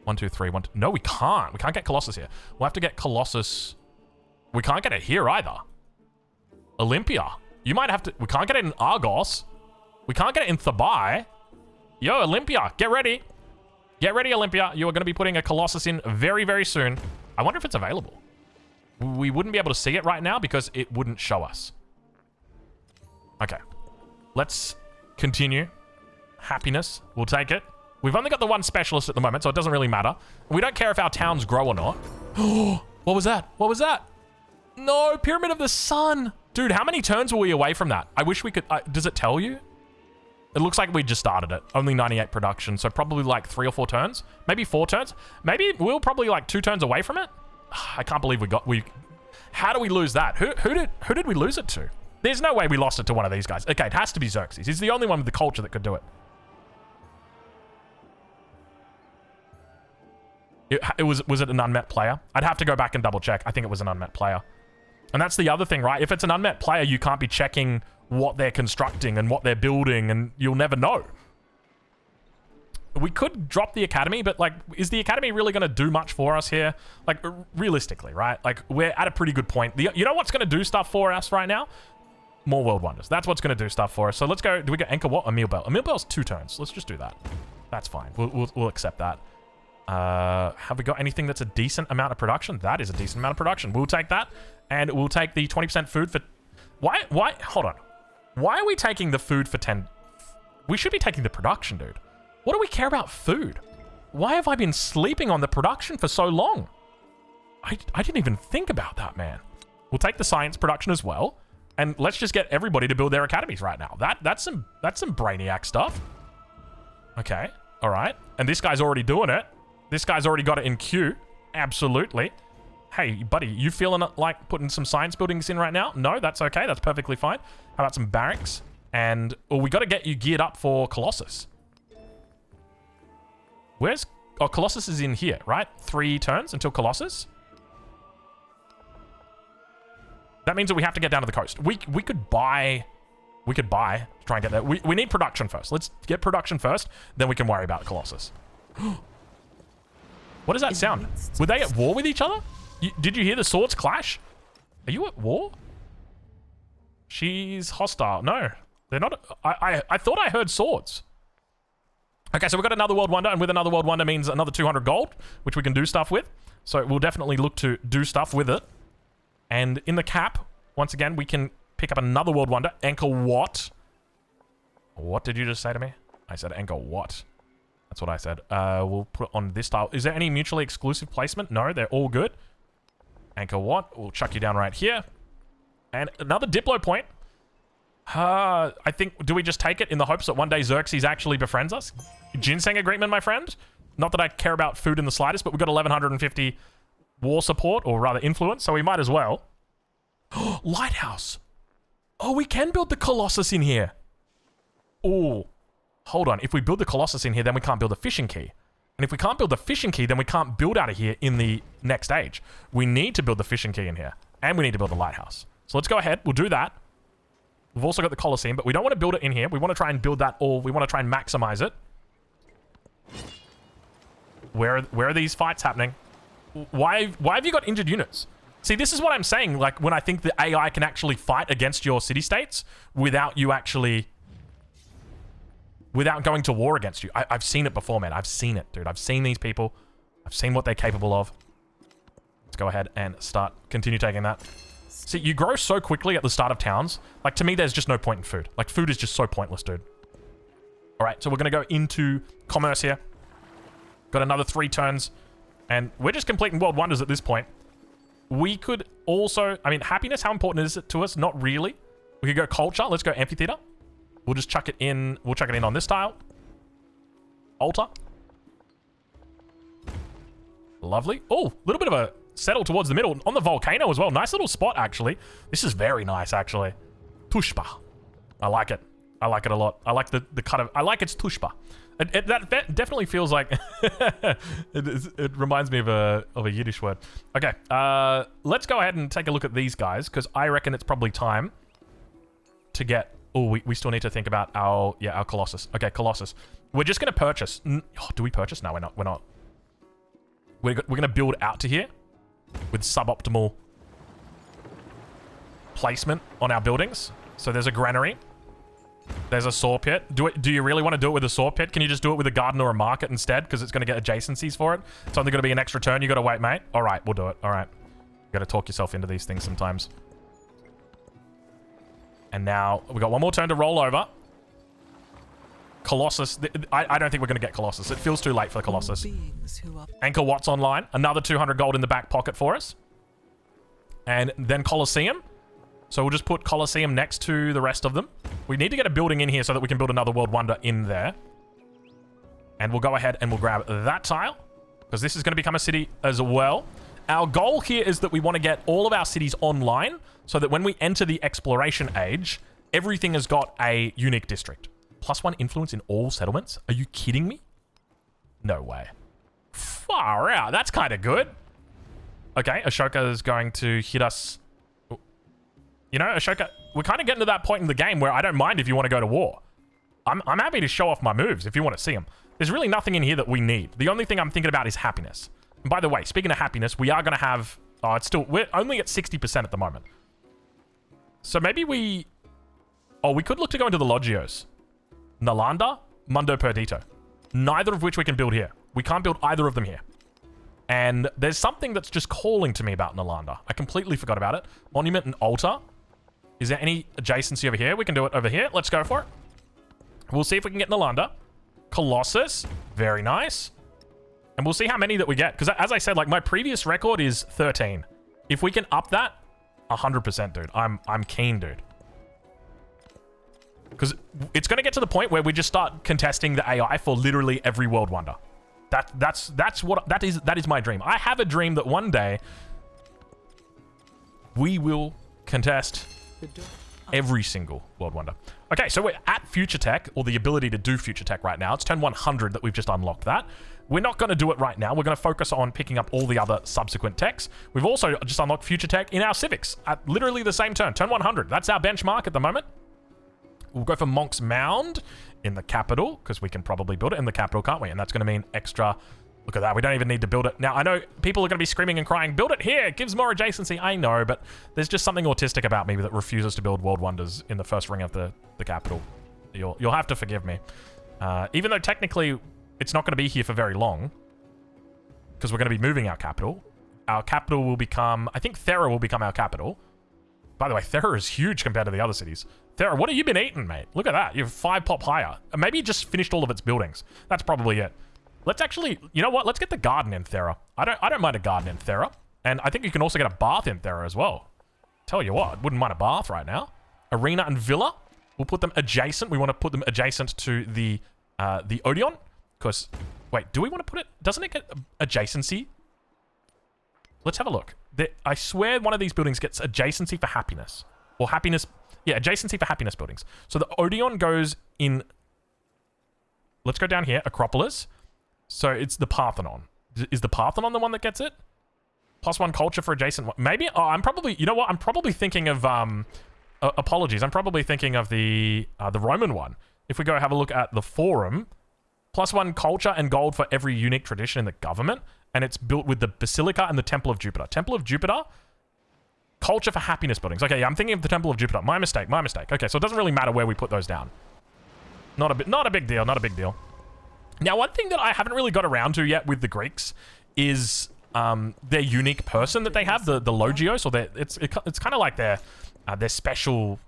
1, 2, 3, 1, 2. No, we can't. We can't get Colossus here. We'll have to get Colossus... We can't get it here either. Olympia. You might have to... We can't get it in Argos. We can't get it in Thabai. Yo, Olympia, get ready. Get ready, Olympia. You are going to be putting a Colossus in very, very soon. I wonder if it's available. We wouldn't be able to see it right now because it wouldn't show us. Okay. Let's continue. Happiness. We'll take it. We've only got the 1 specialist at the moment, so it doesn't really matter. We don't care if our towns grow or not. What was that? What was that? No, Pyramid of the Sun. Dude, how many turns were we away from that? I wish we could... does it tell you? It looks like we just started it. Only 98 production, so probably like 3 or 4 turns. Maybe 4 turns. Maybe we're probably like 2 turns away from it. I can't believe we... How do we lose that? Who did we lose it to? There's no way we lost it to one of these guys. Okay, it has to be Xerxes. He's the only one with the culture that could do it. Was it an unmet player? I'd have to go back and double check. I think it was an unmet player. And that's the other thing, right? If it's an unmet player, you can't be checking what they're constructing and what they're building, and you'll never know. We could drop the academy, but like, is the academy really going to do much for us here? Like, realistically, right? Like, we're at a pretty good point. You know what's going to do stuff for us right now? More World Wonders. That's what's going to do stuff for us. So let's go. Do we get Anchor what? A meal bell. A meal bell's 2 turns. Let's just do that. That's fine. We'll accept that. Have we got anything that's a decent amount of production? That is a decent amount of production. We'll take that. And we'll take the 20% food for... Why? Hold on. Why are we taking the food for 10? We should be taking the production, dude. What do we care about food? Why have I been sleeping on the production for so long? I didn't even think about that, man. We'll take the science production as well, and let's just get everybody to build their academies right now. That's some brainiac stuff. Okay, all right. And this guy's already doing it. This guy's already got it in queue. Absolutely. Hey, buddy, you feeling like putting some science buildings in right now? No, that's okay. That's perfectly fine. How about some barracks? And we got to get you geared up for Colossus. Where's... Oh, Colossus is in here, right? 3 turns until Colossus. That means that we have to get down to the coast. We could buy... We could buy to try and get there. We need production first. Let's get production first, then we can worry about Colossus. What does that sound? Were they at war with each other? Did you hear the swords clash? Are you at war? She's hostile. No, they're not. I thought I heard swords. Okay, so we've got another World Wonder, and with another World Wonder means another 200 gold, which we can do stuff with. So we'll definitely look to do stuff with it. And in the cap, once again, we can pick up another World Wonder. Anchor what? What did you just say to me? I said anchor what? That's what I said. We'll put on this tile. Is there any mutually exclusive placement? No, they're all good. Anchor what? We'll chuck you down right here. And another Diplo point. I think, do we just take it in the hopes that one day Xerxes actually befriends us? Ginseng agreement, my friend? Not that I care about food in the slightest, but we've got 1150 war support, or rather influence, so we might as well. Lighthouse. Oh, we can build the Colossus in here. Oh, hold on. If we build the Colossus in here, then we can't build the fishing key. And if we can't build the fishing key, then we can't build out of here in the next age. We need to build the fishing key in here. And we need to build the lighthouse. So let's go ahead. We'll do that. We've also got the Colosseum, but we don't want to build it in here. We want to try and build that all. We want to try and maximize it. Where are these fights happening? Why have you got injured units? See, this is what I'm saying. Like, when I think the AI can actually fight against your city-states without you actually... Without going to war against you. I've seen it before, man. I've seen it, dude. I've seen these people. I've seen what they're capable of. Let's go ahead and continue taking that. See, you grow so quickly at the start of towns. Like, to me, there's just no point in food. Like, food is just so pointless, dude. All right, so we're going to go into commerce here. Got another 3 turns. And we're just completing World Wonders at this point. We could also... I mean, happiness, how important is it to us? Not really. We could go culture. Let's go amphitheater. We'll just chuck it in. We'll chuck it in on this tile. Altar. Lovely. Oh, a little bit of a settle towards the middle. On the volcano as well. Nice little spot, actually. This is very nice, actually. Tushpa. I like it. I like it a lot. I like the cut of... I like its tushpa. That definitely feels like... it reminds me of a Yiddish word. Okay. Let's go ahead and take a look at these guys, because I reckon it's probably time to get... Oh, we still need to think about our Colossus. Okay, Colossus. We're just going to purchase. Oh, do we purchase? No, we're not. We're not. We're going to build out to here with suboptimal placement on our buildings. So there's a granary. There's a saw pit. Do you really want to do it with a saw pit? Can you just do it with a garden or a market instead? Because it's going to get adjacencies for it. It's only going to be an extra turn. You got to wait, mate. All right, we'll do it. All right. You got to talk yourself into these things sometimes. And now we got one more turn to roll over. Colossus. I don't think we're going to get Colossus. It feels too late for the Colossus. Anchor Watts online. Another 200 gold in the back pocket for us. And then Colosseum. So we'll just put Colosseum next to the rest of them. We need to get a building in here so that we can build another World Wonder in there. And we'll go ahead and we'll grab that tile, because this is going to become a city as well. Our goal here is that we want to get all of our cities online so that when we enter the exploration age, everything has got a unique district. +1 influence in all settlements? Are you kidding me? No way. Far out. That's kind of good. Okay, Ashoka is going to hit us. You know, Ashoka, we're kind of getting to that point in the game where I don't mind if you want to go to war. I'm happy to show off my moves if you want to see them. There's really nothing in here that we need. The only thing I'm thinking about is happiness. And by the way, speaking of happiness, we are going to have... Oh, we're only at 60% at the moment. So maybe we... Oh, we could look to go into the Loggios. Nalanda, Mundo Perdito. Neither of which we can build here. We can't build either of them here. And there's something that's just calling to me about Nalanda. I completely forgot about it. Monument and altar. Is there any adjacency over here? We can do it over here. Let's go for it. We'll see if we can get Nalanda. Colossus. Very nice. And we'll see how many that we get. Because as I said, like, my previous record is 13. If we can up that, 100%, dude. I'm keen, dude. Because it's going to get to the point where we just start contesting the AI for literally every world wonder. That is my dream. I have a dream that one day we will contest every single world wonder. Okay, so we're at future tech, or the ability to do future tech right now. It's turn 100 that we've just unlocked that. We're not going to do it right now. We're going to focus on picking up all the other subsequent techs. We've also just unlocked future tech in our civics at literally the same turn 100. That's our benchmark at the moment. We'll go for Monk's Mound in the capital, because we can probably build it in the capital, can't we? And that's going to mean extra... Look at that. We don't even need to build it. Now, I know people are going to be screaming and crying, build it here. It gives more adjacency. I know, but there's just something autistic about me that refuses to build world wonders in the first ring of the capital. You'll have to forgive me. Even though technically it's not going to be here for very long, because we're going to be moving our capital. Our capital will become... I think Thera will become our capital. By the way, Thera is huge compared to the other cities. Thera, what have you been eating, mate? Look at that. You're 5 pop higher. Maybe you just finished all of its buildings. That's probably it. Let's actually... You know what? Let's get the garden in Thera. I don't mind a garden in Thera. And I think you can also get a bath in Thera as well. Tell you what, wouldn't mind a bath right now. Arena and Villa. We'll put them adjacent. We want to put them adjacent to the Odeon. Because... Wait, do we want to put it... Doesn't it get adjacency? Let's have a look. I swear one of these buildings gets adjacency for happiness. Or happiness... Yeah, adjacency for happiness buildings. So the Odeon goes in... Let's go down here. Acropolis. So it's the Parthenon. Is the Parthenon the one that gets it? +1 culture for adjacent... Maybe... Oh, I'm probably... You know what? I'm probably thinking of... apologies. I'm probably thinking of the Roman one. If we go have a look at the Forum... +1 culture and gold for every unique tradition in the government. And it's built with the Basilica and the Temple of Jupiter. Temple of Jupiter... Culture for happiness buildings. Okay, yeah, I'm thinking of the Temple of Jupiter. My mistake, my mistake. Okay, so it doesn't really matter where we put those down. Not a big deal, not a big deal. Now, one thing that I haven't really got around to yet with the Greeks is their unique person that they have, the Logios, or it's kind of like their special,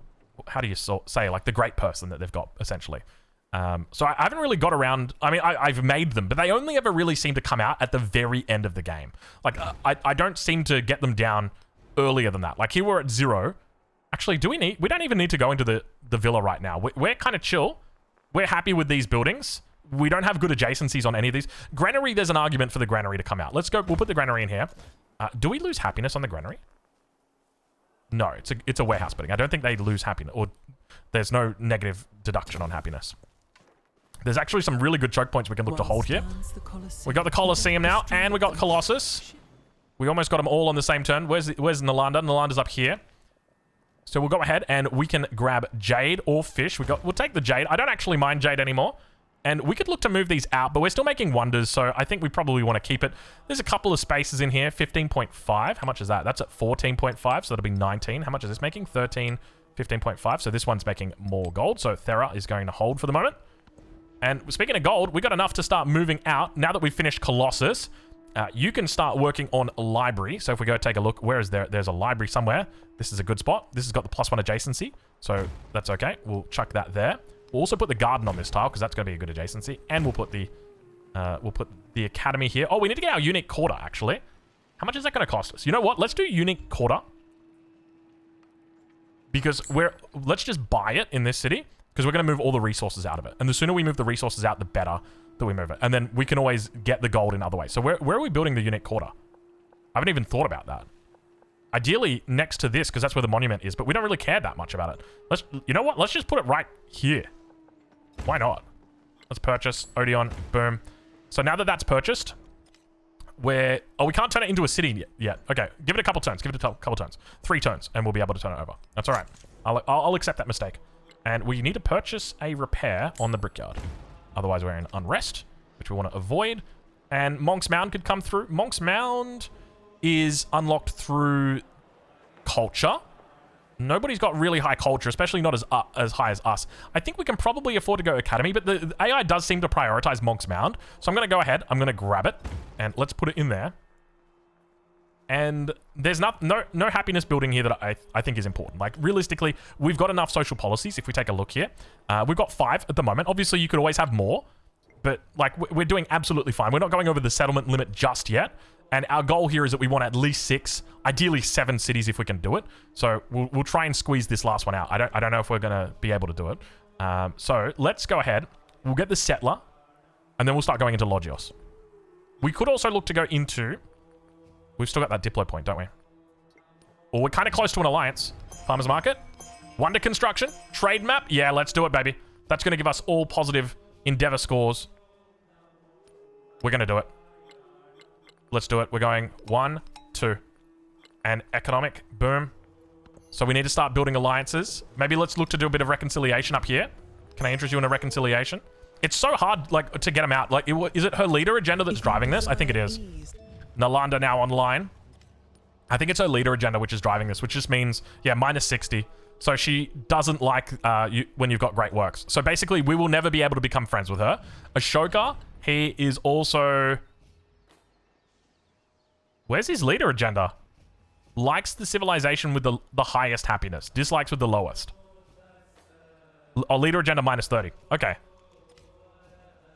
how do you say, like the great person that they've got, essentially. So I haven't really got around, I mean, I've made them, but they only ever really seem to come out at the very end of the game. Like, I don't seem to get them down earlier than that. Like, here we're at 0. Actually, we don't even need to go into the villa right now. We're kind of chill. We're happy with these buildings. We don't have good adjacencies on any of these. Granary, there's an argument for the granary to come out. Let's go. We'll put the granary in here. Do we lose happiness on the granary? No, it's a warehouse building. I don't think they lose happiness, or there's no negative deduction on happiness. There's actually some really good choke points we can look to hold here. We got the Colosseum now, and we got Colossus. We almost got them all on the same turn. Where's Nalanda? Nalanda's up here. So we'll go ahead and we can grab Jade or Fish. We'll take the Jade. I don't actually mind Jade anymore. And we could look to move these out, but we're still making wonders, so I think we probably want to keep it. There's a couple of spaces in here. 15.5. How much is that? That's at 14.5, so that'll be 19. How much is this making? 13, 15.5. So this one's making more gold. So Thera is going to hold for the moment. And speaking of gold, we got enough to start moving out. Now that we've finished Colossus, you can start working on a library. So if we go take a look, where is there? There's a library somewhere. This is a good spot. This has got the +1 adjacency, so that's okay. We'll chuck that there. We'll also put the garden on this tile because that's going to be a good adjacency, and we'll put the academy here. Oh, we need to get our unique quarter actually. How much is that going to cost us? You know what? Let's do unique quarter because let's just buy it in this city because we're going to move all the resources out of it, and the sooner we move the resources out, the better that we move it, and then we can always get the gold in other ways. So where are we building the unique quarter? I haven't even thought about that. Ideally next to this because that's where the monument is, but we don't really care that much about it. You know what? Let's just put it right here. Why not? Let's purchase Odeon. Boom. So now that that's purchased, we can't turn it into a city yet. Okay, give it a couple turns. Give it a couple turns. 3 turns, and we'll be able to turn it over. That's all right. I'll accept that mistake. And we need to purchase a repair on the brickyard. Otherwise, we're in unrest, which we want to avoid. And Monk's Mound could come through. Monk's Mound is unlocked through culture. Nobody's got really high culture, especially not as high as us. I think we can probably afford to go Academy, but the AI does seem to prioritize Monk's Mound. So I'm going to go ahead. I'm going to grab it, and let's put it in there. And there's no happiness building here that I think is important. Like, realistically, we've got enough social policies if we take a look here. We've got 5 at the moment. Obviously, you could always have more, But, like, we're doing absolutely fine. We're not going over the settlement limit just yet. And our goal here is that we want at least 6, ideally 7 cities if we can do it. So we'll try and squeeze this last one out. I don't know if we're going to be able to do it. So let's go ahead. We'll get the settler. And then we'll start going into Logios. We could also look to go into... We've still got that Diplo point, don't we? Well, we're kind of close to an alliance. Farmers Market. Wonder Construction. Trade map. Yeah, let's do it, baby. That's going to give us all positive endeavor scores. We're going to do it. Let's do it. We're going 1, 2. And economic. Boom. So we need to start building alliances. Maybe let's look to do a bit of reconciliation up here. Can I interest you in a reconciliation? It's so hard, like, to get them out. Like, is it her leader agenda that's driving this? I think it is. Nalanda now online. I think it's her leader agenda which is driving this, which just means, yeah, minus 60. So she doesn't like you when you've got great works. So basically, we will never be able to become friends with her. Ashoka, he is also... Where's his leader agenda? Likes the civilization with the highest happiness. Dislikes with the lowest. Oh, leader agenda minus 30. Okay.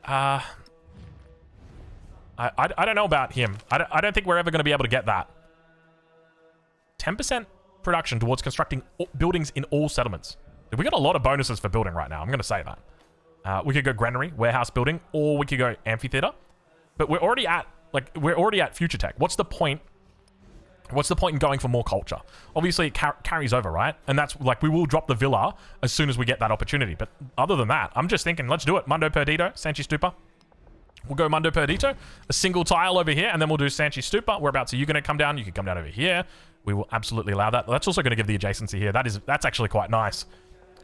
I don't know about him. I don't think we're ever going to be able to get that. 10% production towards constructing buildings in all settlements. We got a lot of bonuses for building right now. I'm going to say that. We could go granary, warehouse building, or we could go amphitheater. But we're already at future tech. What's the point? What's the point in going for more culture? Obviously, it carries over, right? And that's like, we will drop the villa as soon as we get that opportunity. But other than that, I'm just thinking, let's do it. Mundo Perdido, Sanchi Stupa. We'll go Mundo Perdido, a single tile over here, and then we'll do Sanchi Stupa. Whereabouts are you going to come down? You can come down over here. We will absolutely allow that. That's also going to give the adjacency here. That's actually quite nice.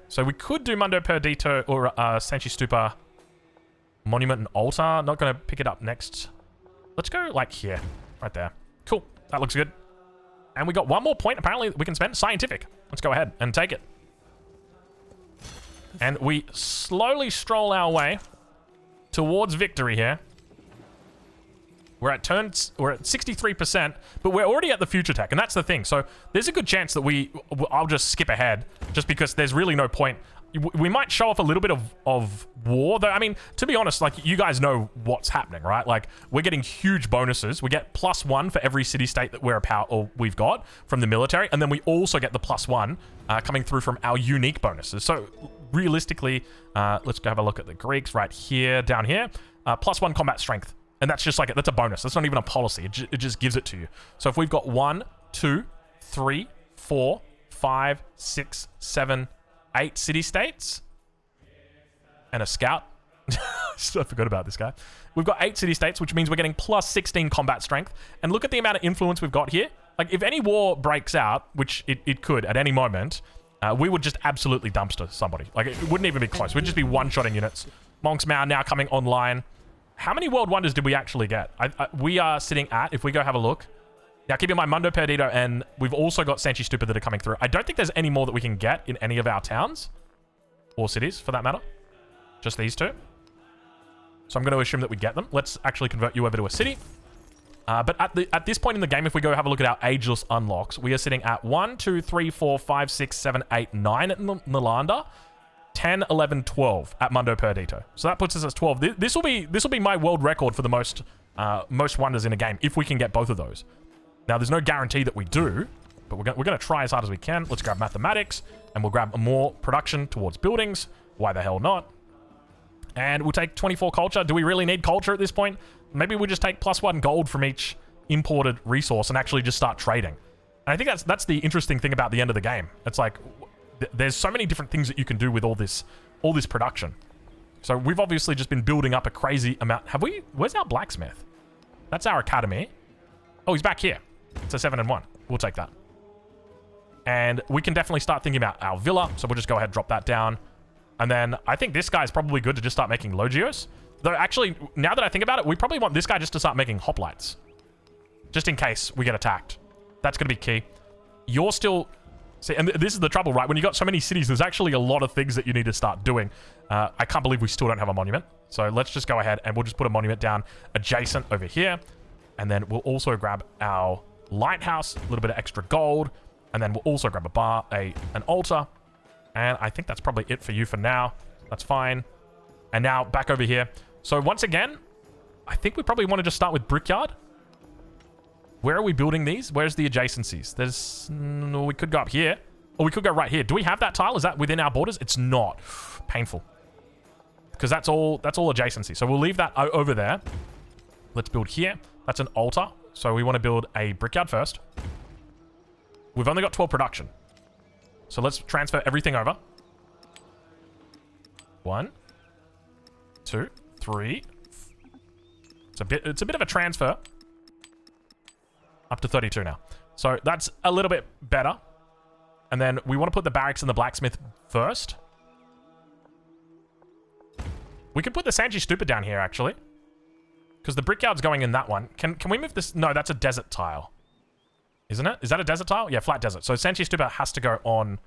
So we could do Mundo Perdido or Sanchi Stupa Monument and Altar. Not going to pick it up next. Let's go like here, right there. Cool. That looks good. And we got one more point, apparently, we can spend. Scientific. Let's go ahead and take it. And we slowly stroll our way towards victory here. We're at 63%, but we're already at the future tech, and that's the thing. So there's a good chance that I'll just skip ahead, just because there's really no point. We might show off a little bit of war, though. I mean, to be honest, like, you guys know what's happening, right? Like, we're getting huge bonuses. We get +1 for every city-state that we've got from the military, and then we also get the +1 coming through from our unique bonuses. So realistically, let's go have a look at the Greeks right here, down here. +1 combat strength. And that's just like, that's a bonus. That's not even a policy. It just gives it to you. So if we've got 1, 2, 3, 4, 5, 6, 7, 8 city-states and a scout. I forgot about this guy. We've got 8 city-states, which means we're getting +16 combat strength. And look at the amount of influence we've got here. Like, if any war breaks out, which it could at any moment, we would just absolutely dumpster somebody. Like, it wouldn't even be close. We'd just be one-shotting units. Monk's Mound now coming online. How many World Wonders did we actually get? We are sitting at, if we go have a look. Now, keep in mind, Mundo Perdido, and we've also got Sanchi Stupa that are coming through. I don't think there's any more that we can get in any of our towns. Or cities, for that matter. Just these 2. So I'm going to assume that we get them. Let's actually convert you over to a city. But at this point in the game, if we go have a look at our ageless unlocks, we are sitting at 1, 2, 3, 4, 5, 6, 7, 8, 9 at Nalanda. 10, 11, 12 at Mundo Perdido. So that puts us at 12. This will be my world record for the most wonders in a game, if we can get both of those. Now, there's no guarantee that we do, but we're going to try as hard as we can. Let's grab mathematics, and we'll grab more production towards buildings. Why the hell not? And we'll take 24 culture. Do we really need culture at this point? Maybe we just take +1 gold from each imported resource and actually just start trading. And I think that's the interesting thing about the end of the game. It's like, there's so many different things that you can do with all this production. So we've obviously just been building up a crazy amount. Where's our blacksmith? That's our academy. Oh, he's back here. It's a 7 and 1. We'll take that. And we can definitely start thinking about our villa. So we'll just go ahead and drop that down. And then I think this guy's probably good to just start making logios. Though actually, now that I think about it, we probably want this guy just to start making hoplites. Just in case we get attacked. That's going to be key. You're still... See, and this is the trouble, right? When you got so many cities, there's actually a lot of things that you need to start doing. I can't believe we still don't have a monument. So let's just go ahead and we'll just put a monument down adjacent over here. And then we'll also grab our lighthouse, a little bit of extra gold. And then we'll also grab an altar. And I think that's probably it for you for now. That's fine. And now back over here, So once again, I think we probably want to just start with Brickyard. Where are we building these? Where's the adjacencies? There's... we could go up here. Or we could go right here. Do we have that tile? Is that within our borders? It's not. Painful. Because that's all adjacency. So we'll leave that over there. Let's build here. That's an altar. So we want to build a Brickyard first. We've only got 12 production. So let's transfer everything over. 1, 2, 3. It's a bit of a transfer. Up to 32 now. So that's a little bit better. And then we want to put the barracks and the blacksmith first. We could put the Sanchi Stupa down here, actually. Because the Brickyard's going in that one. Can we move this? No, that's a desert tile. Isn't it? Is that a desert tile? Yeah, flat desert. So Sanchi Stupa has to go on...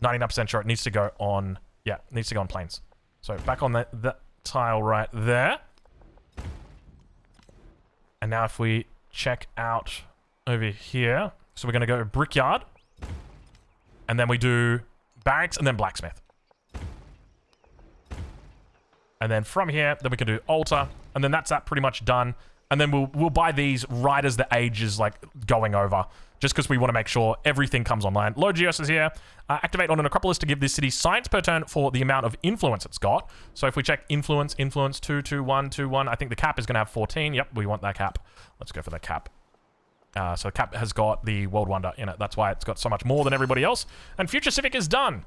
99% sure it needs to go on... Yeah, it needs to go on plains. So back on that tile right there. And now if we check out over here. So we're going to go Brickyard. And then we do barracks and then blacksmith. And then from here, then we can do altar. And then that's that pretty much done. And then we'll buy these right as the age is like going over. Just because we want to make sure everything comes online. Logios is here. Activate on an Acropolis to give this city science per turn for the amount of influence it's got. So if we check influence, 2, 2, 1, 2, 1. I think the cap is going to have 14. Yep, we want that cap. Let's go for the cap. So cap has got the World Wonder in it. That's why it's got so much more than everybody else. And Future Civic is done.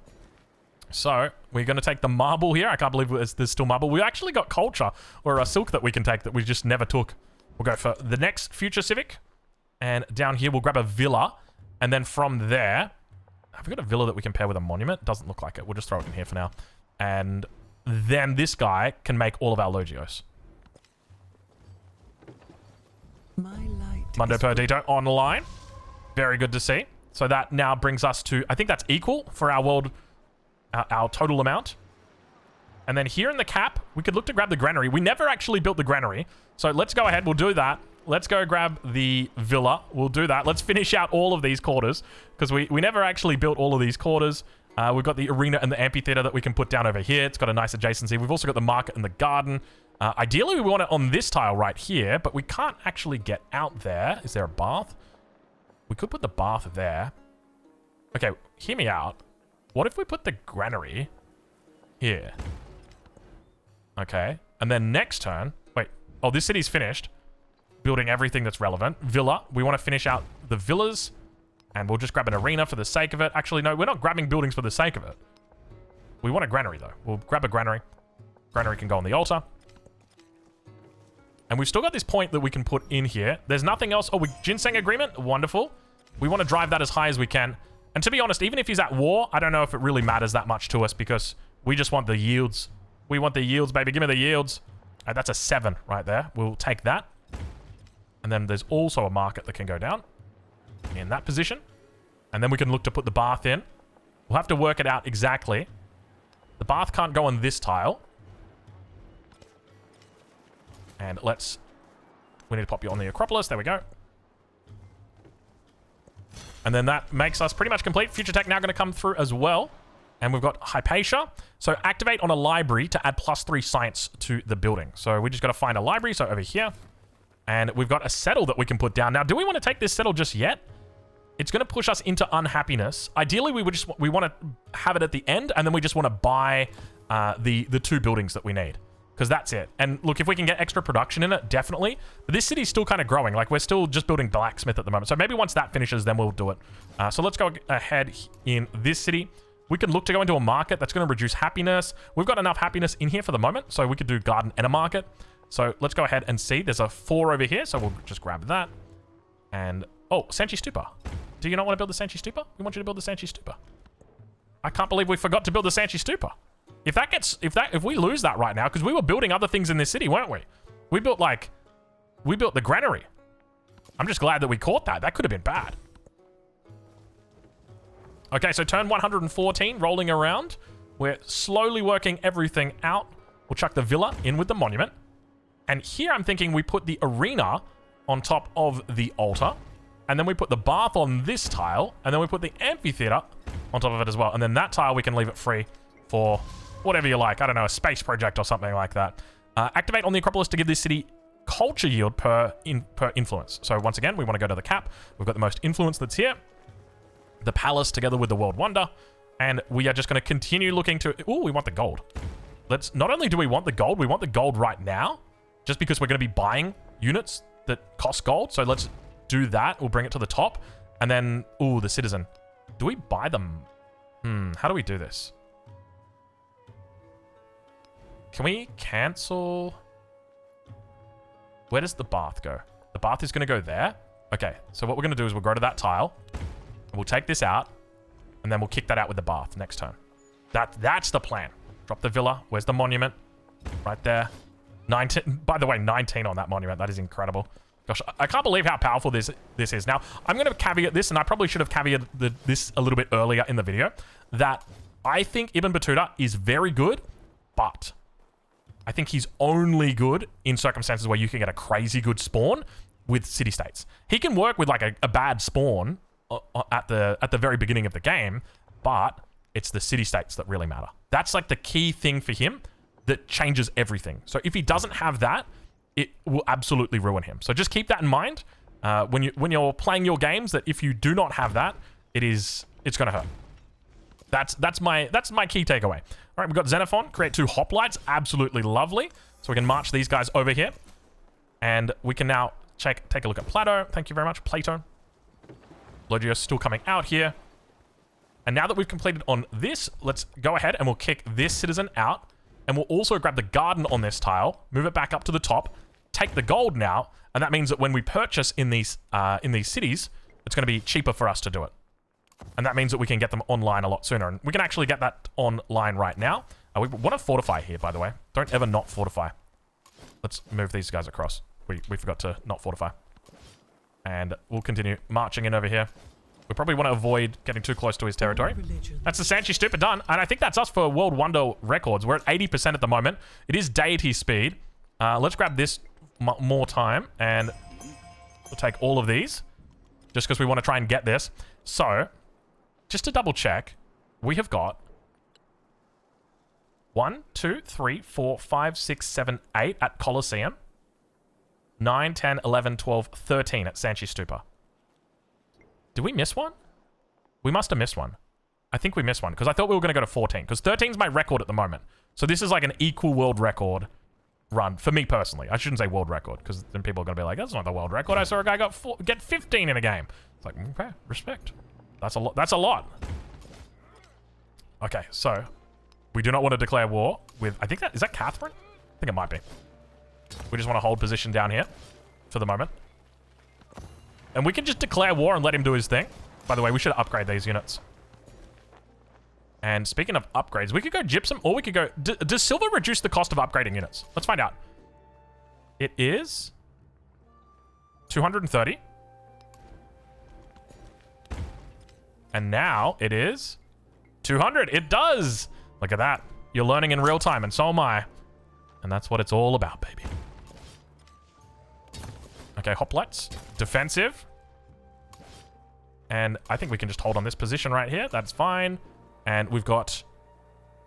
So we're going to take the marble here. I can't believe there's still marble. We actually got culture or a silk that we can take that we just never took. We'll go for the next Future Civic. And down here, we'll grab a villa. And then from there... Have we got a villa that we can pair with a monument? Doesn't look like it. We'll just throw it in here for now. And then this guy can make all of our Logios. Mundo Perdito online. Very good to see. So that now brings us to... I think that's equal for our world... our total amount. And then here in the cap, we could look to grab the granary. We never actually built the granary. So let's go ahead. We'll do that. Let's go grab the villa. We'll do that. Let's finish out all of these quarters because we never actually built all of these quarters. We've got the arena and the amphitheater that we can put down over here. It's got a nice adjacency. We've also got the market and the garden. Ideally, we want it on this tile right here, but we can't actually get out there. Is there a bath? We could put the bath there. Okay, hear me out. What if we put the granary here? Okay, and then next turn... Wait, oh, this city's finished. Building everything that's relevant. Villa. We want to finish out the villas. And we'll just grab an arena for the sake of it. Actually, no, we're not grabbing buildings for the sake of it. We want a granary, though. We'll grab a granary. Granary can go on the altar. And we've still got this point that we can put in here. There's nothing else. Oh, ginseng agreement. Wonderful. We want to drive that as high as we can. And to be honest, even if he's at war, I don't know if it really matters that much to us because we just want the yields. We want the yields, baby. Give me the yields. That's a 7 right there. We'll take that. And then there's also a market that can go down in that position. And then we can look to put the bath in. We'll have to work it out exactly. The bath can't go on this tile. And we need to pop you on the Acropolis. There we go. And then that makes us pretty much complete. Future Tech now going to come through as well. And we've got Hypatia. So activate on a library to add +3 science to the building. So we just got to find a library. So over here. And we've got a settle that we can put down. Now, do we want to take this settle just yet? It's going to push us into unhappiness. Ideally, we want to have it at the end. And then we just want to buy the 2 buildings that we need. Because that's it. And look, if we can get extra production in it, definitely. But this city's still kind of growing. Like, we're still just building blacksmith at the moment. So maybe once that finishes, then we'll do it. So let's go ahead in this city. We can look to go into a market that's going to reduce happiness. We've got enough happiness in here for the moment. So we could do garden and a market. So let's go ahead and see. There's a 4 over here. So we'll just grab that. And, oh, Sanchi Stupa. Do you not want to build the Sanchi Stupa? We want you to build the Sanchi Stupa. I can't believe we forgot to build the Sanchi Stupa. If we lose that right now, because we were building other things in this city, weren't we? We built the granary. I'm just glad that we caught that. That could have been bad. Okay, so turn 114, rolling around. We're slowly working everything out. We'll chuck the villa in with the monument. And here I'm thinking we put the arena on top of the altar. And then we put the bath on this tile. And then we put the amphitheater on top of it as well. And then that tile, we can leave it free for whatever you like. I don't know, a space project or something like that. Activate on the Acropolis to give this city culture yield per influence. So once again, we want to go to the cap. We've got the most influence that's here. The palace together with the world wonder. And we are just going to continue looking to... Oh, we want the gold. Not only do we want the gold, we want the gold right now. Just because we're going to be buying units that cost gold. So let's do that. We'll bring it to the top. And then... Ooh, the citizen. Do we buy them? How do we do this? Can we cancel... Where does the bath go? The bath is going to go there. Okay, so what we're going to do is we'll go to that tile. And we'll take this out. And then we'll kick that out with the bath next turn. That's the plan. Drop the villa. Where's the monument? Right there. 19. By the way, 19 on that monument. That is incredible. Gosh, I can't believe how powerful this is. Now, I'm going to caveat this, and I probably should have caveated this a little bit earlier in the video, that I think Ibn Battuta is very good, but I think he's only good in circumstances where you can get a crazy good spawn with city-states. He can work with like a bad spawn at the very beginning of the game, but it's the city-states that really matter. That's like the key thing for him that changes everything. So if he doesn't have that, it will absolutely ruin him. So just keep that in mind when you're playing your games, that if you do not have that, it's going to hurt. That's my key takeaway. All right, we've got Xenophon, create 2 hoplites. Absolutely lovely. So we can march these guys over here. And we can now take a look at Plato. Thank you very much, Plato. Logios still coming out here. And now that we've completed on this, let's go ahead and we'll kick this citizen out. And we'll also grab the garden on this tile, move it back up to the top, take the gold now, and that means that when we purchase in these cities, it's going to be cheaper for us to do it. And that means that we can get them online a lot sooner. And we can actually get that online right now. We want to fortify here, by the way. Don't ever not fortify. Let's move these guys across. We forgot to not fortify. And we'll continue marching in over here. We probably want to avoid getting too close to his territory. That's the Sanchi Stupa done. And I think that's us for World Wonder records. We're at 80% at the moment. It is deity speed. Let's grab this more time. And we'll take all of these. Just because we want to try and get this. So, just to double check, we have got 1, 2, 3, 4, 5, 6, 7, 8 at Colosseum. 9, 10, 11, 12, 13 at Sanchi Stupa. Did we miss one? We must have missed one. I think we missed one, because I thought we were going to go to 14, because 13 is my record at the moment. So this is like an equal world record run, for me personally. I shouldn't say world record, because then people are going to be like, that's not the world record. I saw a guy get 15 in a game. It's like, okay, respect. That's a lot. That's a lot. Okay, so we do not want to declare war with, I think is that Catherine? I think it might be. We just want to hold position down here for the moment. And we can just declare war and let him do his thing. By the way, we should upgrade these units. And speaking of upgrades, we could go gypsum or we could go... Does silver reduce the cost of upgrading units? Let's find out. It is 230. And now it is 200. It does. Look at that. You're learning in real time, and so am I. And that's what it's all about, baby. Okay, hoplites. Defensive. And I think we can just hold on this position right here. That's fine. And we've got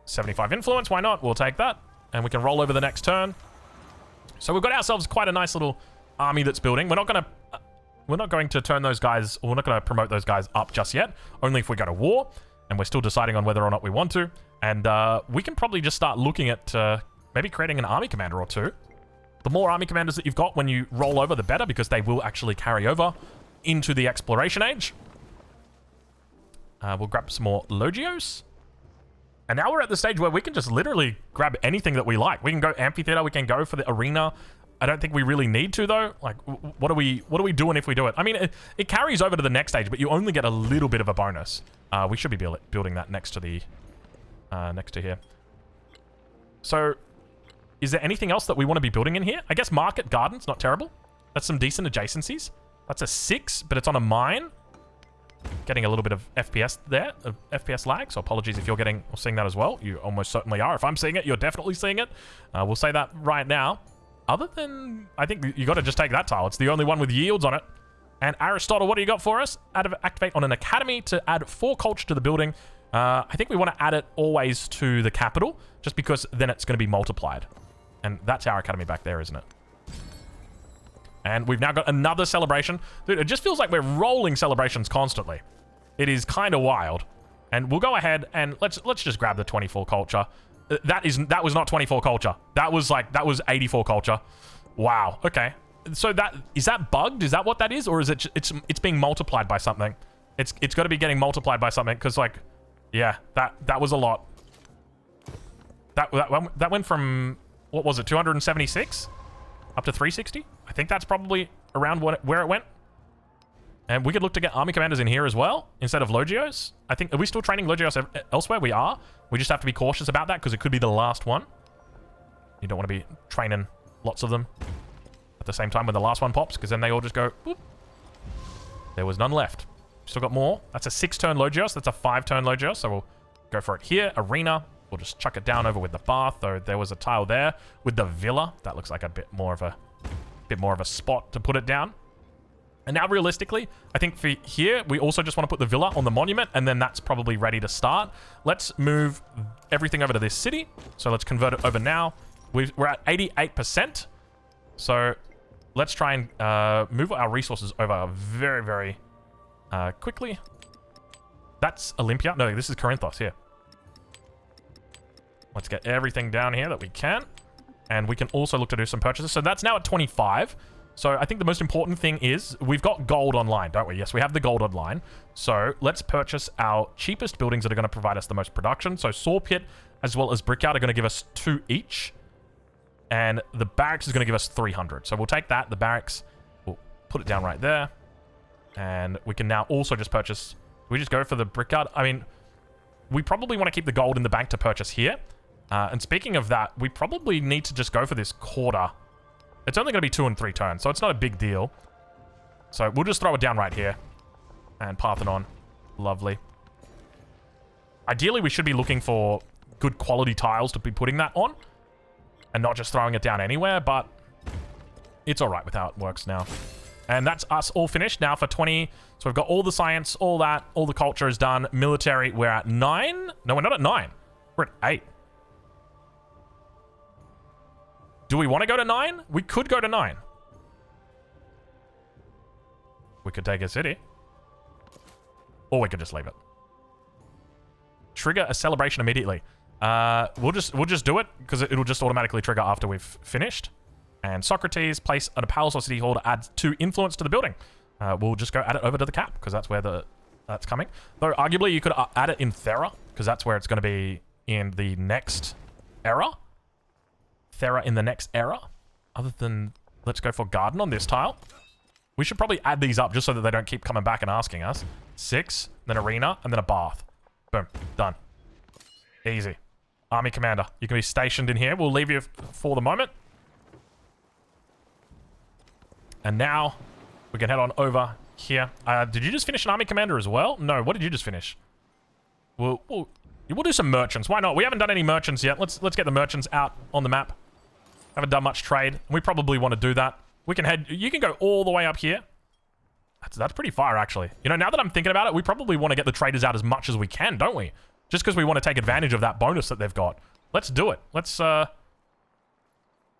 75 influence. Why not? We'll take that. And we can roll over the next turn. So we've got ourselves quite a nice little army that's building. We're not going to turn those guys, or we're not going to promote those guys up just yet. Only if we go to war. And we're still deciding on whether or not we want to. And we can probably just start looking at maybe creating an army commander or two. The more army commanders that you've got when you roll over, the better, because they will actually carry over into the exploration age. We'll grab some more Logios. And now we're at the stage where we can just literally grab anything that we like. We can go amphitheater, we can go for the arena. I don't think we really need to, though. Like, what are we doing if we do it? I mean, it carries over to the next stage, but you only get a little bit of a bonus. We should be building that next to the next to here. So, is there anything else that we want to be building in here? I guess Market Garden's not terrible. That's some decent adjacencies. That's a 6, but it's on a mine. Getting a little bit of FPS there, FPS lag, so apologies if you're getting or seeing that as well. You almost certainly are. If I'm seeing it, you're definitely seeing it. We'll say that right now. Other than, I think you got to just take that tile. It's the only one with yields on it. And Aristotle, what do you got for us? Activate on an academy to add 4 culture to the building. I think we want to add it always to the capital, just because then it's going to be multiplied. And that's our academy back there, isn't it? And we've now got another celebration. Dude, it just feels like we're rolling celebrations constantly. It is kind of wild. And we'll go ahead and let's just grab the 24 culture. That was not 24 culture. That was 84 culture. Wow. Okay. So is that bugged? Is that what that is, or is it's being multiplied by something? It's got to be getting multiplied by something, because like, yeah, that was a lot. That went from, what was it, 276 up to 360? I think that's probably around where it went. And we could look to get army commanders in here as well, instead of Logios. I think, are we still training Logios elsewhere? We are. We just have to be cautious about that, because it could be the last one. You don't want to be training lots of them at the same time when the last one pops, because then they all just go, boop. There was none left. Still got more. That's a 6-turn Logios. That's a 5-turn Logios, so we'll go for it here. Arena. We'll just chuck it down over with the bath, though there was a tile there with the villa. That looks like a bit more of a spot to put it down. And now, realistically, I think for here, we also just want to put the villa on the monument, and then that's probably ready to start. Let's move everything over to this city. So let's convert it over now. We're at 88%. So let's try and move our resources over very, very quickly. That's Olympia. No, this is Corinthos here. Let's get everything down here that we can. And we can also look to do some purchases. So that's now at 25. So I think the most important thing is we've got gold online, don't we? Yes, we have the gold online. So let's purchase our cheapest buildings that are going to provide us the most production. So Saw Pit as well as Brickyard are going to give us 2 each. And the barracks is going to give us 300. So we'll take that. The barracks, we'll put it down right there. And we can now also just purchase... We just go for the Brickyard. I mean, we probably want to keep the gold in the bank to purchase here. And speaking of that, we probably need to just go for this quarter. It's only going to be 2 and 3 turns, so it's not a big deal. So we'll just throw it down right here. And Parthenon. Lovely. Ideally, we should be looking for good quality tiles to be putting that on. And not just throwing it down anywhere, but it's alright with how it works now. And that's us all finished now for 20. So we've got all the science, all that, all the culture is done. Military, we're at 9. No, we're not at 9. We're at 8. Do we want to go to 9? We could go to 9. We could take a city. Or we could just leave it. Trigger a celebration immediately. We'll just do it, because it'll just automatically trigger after we've finished. And Socrates, place at a palace or city hall to add 2 influence to the building. We'll just go add it over to the cap, because that's where that's coming. Though, arguably, you could add it in Thera, because that's where it's going to be in the next era. Thera in the next era. Other than, let's go for garden on this tile. We should probably add these up just so that they don't keep coming back and asking us. 6, then arena, and then a bath. Boom. Done. Easy. Army commander, you can be stationed in here. We'll leave you for the moment. And now we can head on over here. Did you just finish an army commander as well? No, what did you just finish? We'll do some merchants. Why not? We haven't done any merchants yet. Let's get the merchants out on the map. Haven't done much trade. We probably want to do that. We can head... You can go all the way up here. That's pretty far, actually. You know, now that I'm thinking about it, we probably want to get the traders out as much as we can, don't we? Just because we want to take advantage of that bonus that they've got. Let's do it. Let's,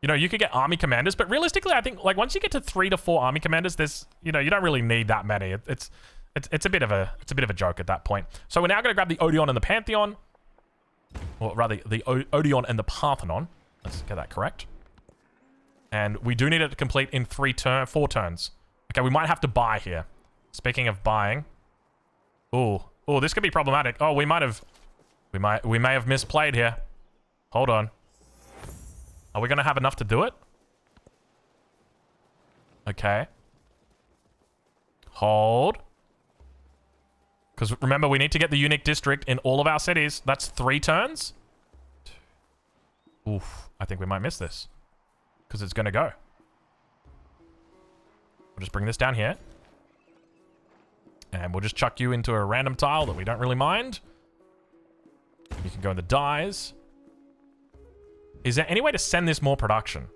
You know, you could get army commanders, but realistically, I think, like, once you get to 3 to 4 army commanders, there's... You know, you don't really need that many. It's a bit of a joke at that point. So we're now going to grab the Odeon and the Pantheon. Or rather, the Odeon and the Parthenon. Let's get that correct. And we do need it to complete in 4 turns. Okay, we might have to buy here. Speaking of buying. Oh, this could be problematic. Oh, we may have misplayed here. Hold on. Are we going to have enough to do it? Okay. Hold. Because remember, we need to get the unique district in all of our cities. That's 3 turns. Oof, I think we might miss this. Because it's going to go. We'll just bring this down here. And we'll just chuck you into a random tile that we don't really mind. You can go in the dies. Is there any way to send this more production?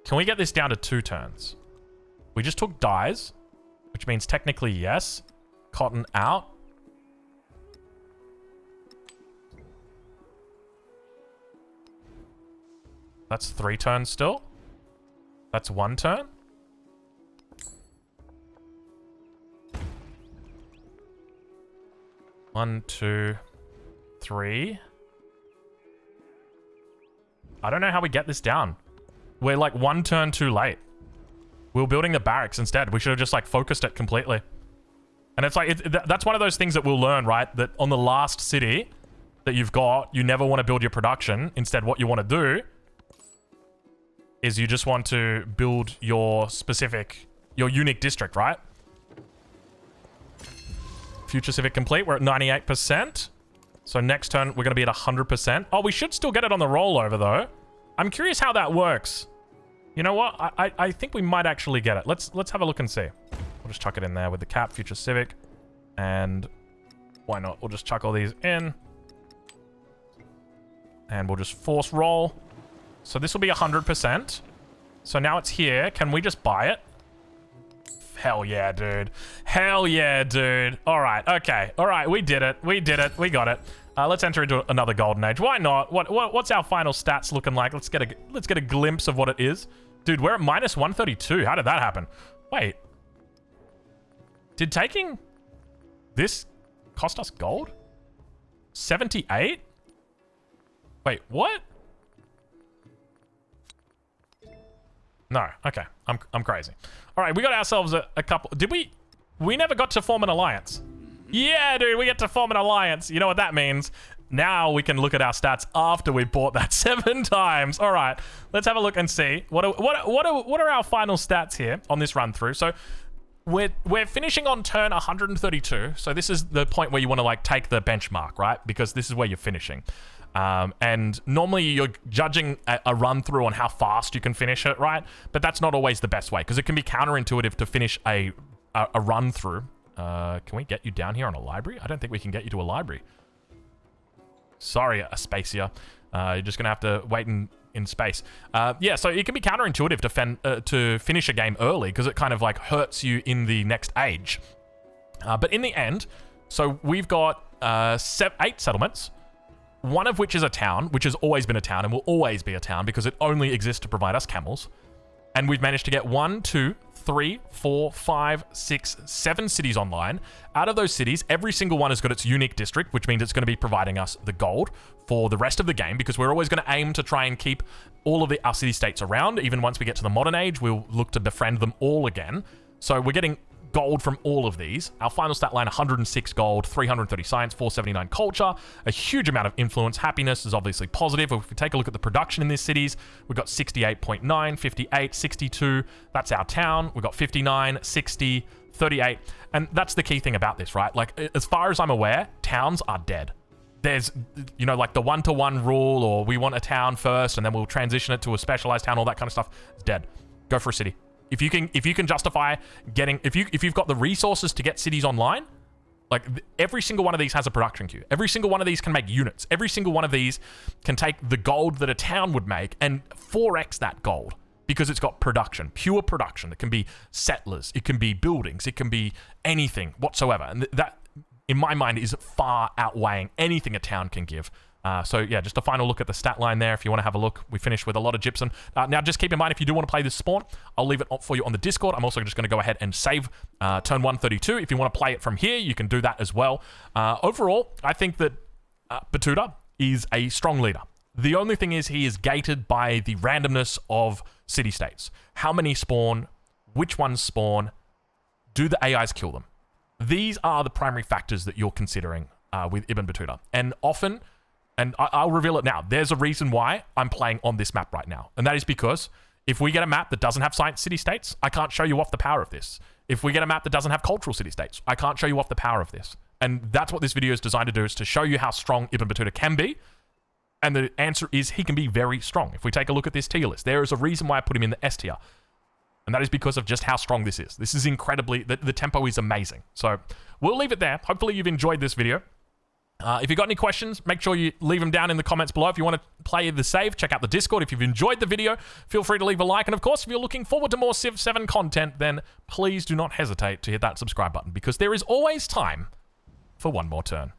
Can we get this down to 2 turns? We just took dies, which means technically yes. Cotton out. That's 3 turns still. That's 1 turn. One, 2, 3. I don't know how we get this down. We're like 1 turn too late. We were building the barracks instead. We should have just like focused it completely. And it's like, that's one of those things that we'll learn, right? That on the last city that you've got, you never want to build your production. Instead, what you want to do is you just want to build your unique district, right? Future Civic complete. We're at 98%. So next turn, we're going to be at 100%. Oh, we should still get it on the rollover, though. I'm curious how that works. You know what? I think we might actually get it. Let's have a look and see. We'll just chuck it in there with the cap, Future Civic. And why not? We'll just chuck all these in. And we'll just force roll. So this will be 100%. So now it's here. Can we just buy it? Hell yeah, dude. Hell yeah, dude. All right. Okay. All right. We did it. We did it. We got it. Let's enter into another golden age. Why not? What's our final stats looking like? Let's get a glimpse of what it is. Dude, we're at minus 132. How did that happen? Wait. Did taking this cost us gold? 78? Wait, what? No. Okay. I'm crazy. All right, we got ourselves a couple. Did we? We never got to form an alliance. Yeah, dude, we get to form an alliance. You know what that means? Now we can look at our stats after we bought that 7 times. All right, let's have a look and see. What are our final stats here on this run through? So we're finishing on turn 132. So this is the point where you want to like take the benchmark, right? Because this is where you're finishing. And normally you're judging a run through on how fast you can finish it, right? But that's not always the best way because it can be counterintuitive to finish a run through. Can we get you down here on a library? I don't think we can get you to a library. Sorry, Aspacia. You're just going to have to wait in space. Yeah, so it can be counterintuitive to finish a game early because it kind of like hurts you in the next age. But in the end, so we've got 8 settlements, one of which is a town, which has always been a town and will always be a town because it only exists to provide us camels. And we've managed to get 1, 2, 3, 4, 5, 6, 7 cities online. Out of those cities, every single one has got its unique district, which means it's going to be providing us the gold for the rest of the game because we're always going to aim to try and keep all of our city-states around. Even once we get to the modern age, we'll look to befriend them all again. So we're getting gold from all of these. Our final stat line, 106 gold, 330 science, 479 culture, a huge amount of influence. Happiness is obviously positive. If we take a look at the production in these cities, we've got 68.9, 58, 62. That's our town. We've got 59, 60, 38. And that's the key thing about this, right? Like, as far as I'm aware, towns are dead. There's, you know, like the 1-to-1 rule, or we want a town first and then we'll transition it to a specialized town, all that kind of stuff. It's dead. Go for a city. If you can justify getting, if you've got the resources to get cities online, like every single one of these has a production queue. Every single one of these can make units. Every single one of these can take the gold that a town would make and 4x that gold because it's got production, pure production. It can be settlers, it can be buildings, it can be anything whatsoever. And that, in my mind, is far outweighing anything a town can give. So yeah, just a final look at the stat line there if you want to have a look. We finished with a lot of gypsum. Now just keep in mind, if you do want to play this spawn, I'll leave it for you on the Discord. I'm also just going to go ahead and save turn 132. If you want to play it from here, you can do that as well. Overall, I think that Battuta is a strong leader. The only thing is he is gated by the randomness of city-states. How many spawn? Which ones spawn? Do the AIs kill them? These are the primary factors that you're considering with Ibn Battuta. And often... And I'll reveal it now. There's a reason why I'm playing on this map right now. And that is because if we get a map that doesn't have science city-states, I can't show you off the power of this. If we get a map that doesn't have cultural city-states, I can't show you off the power of this. And that's what this video is designed to do, is to show you how strong Ibn Battuta can be. And the answer is he can be very strong. If we take a look at this tier list, there is a reason why I put him in the S tier. And that is because of just how strong this is. This is incredibly... The tempo is amazing. So we'll leave it there. Hopefully you've enjoyed this video. If you've got any questions, make sure you leave them down in the comments below. If you want to play the save, check out the Discord. If you've enjoyed the video, feel free to leave a like. And of course, if you're looking forward to more Civ 7 content, then please do not hesitate to hit that subscribe button because there is always time for one more turn.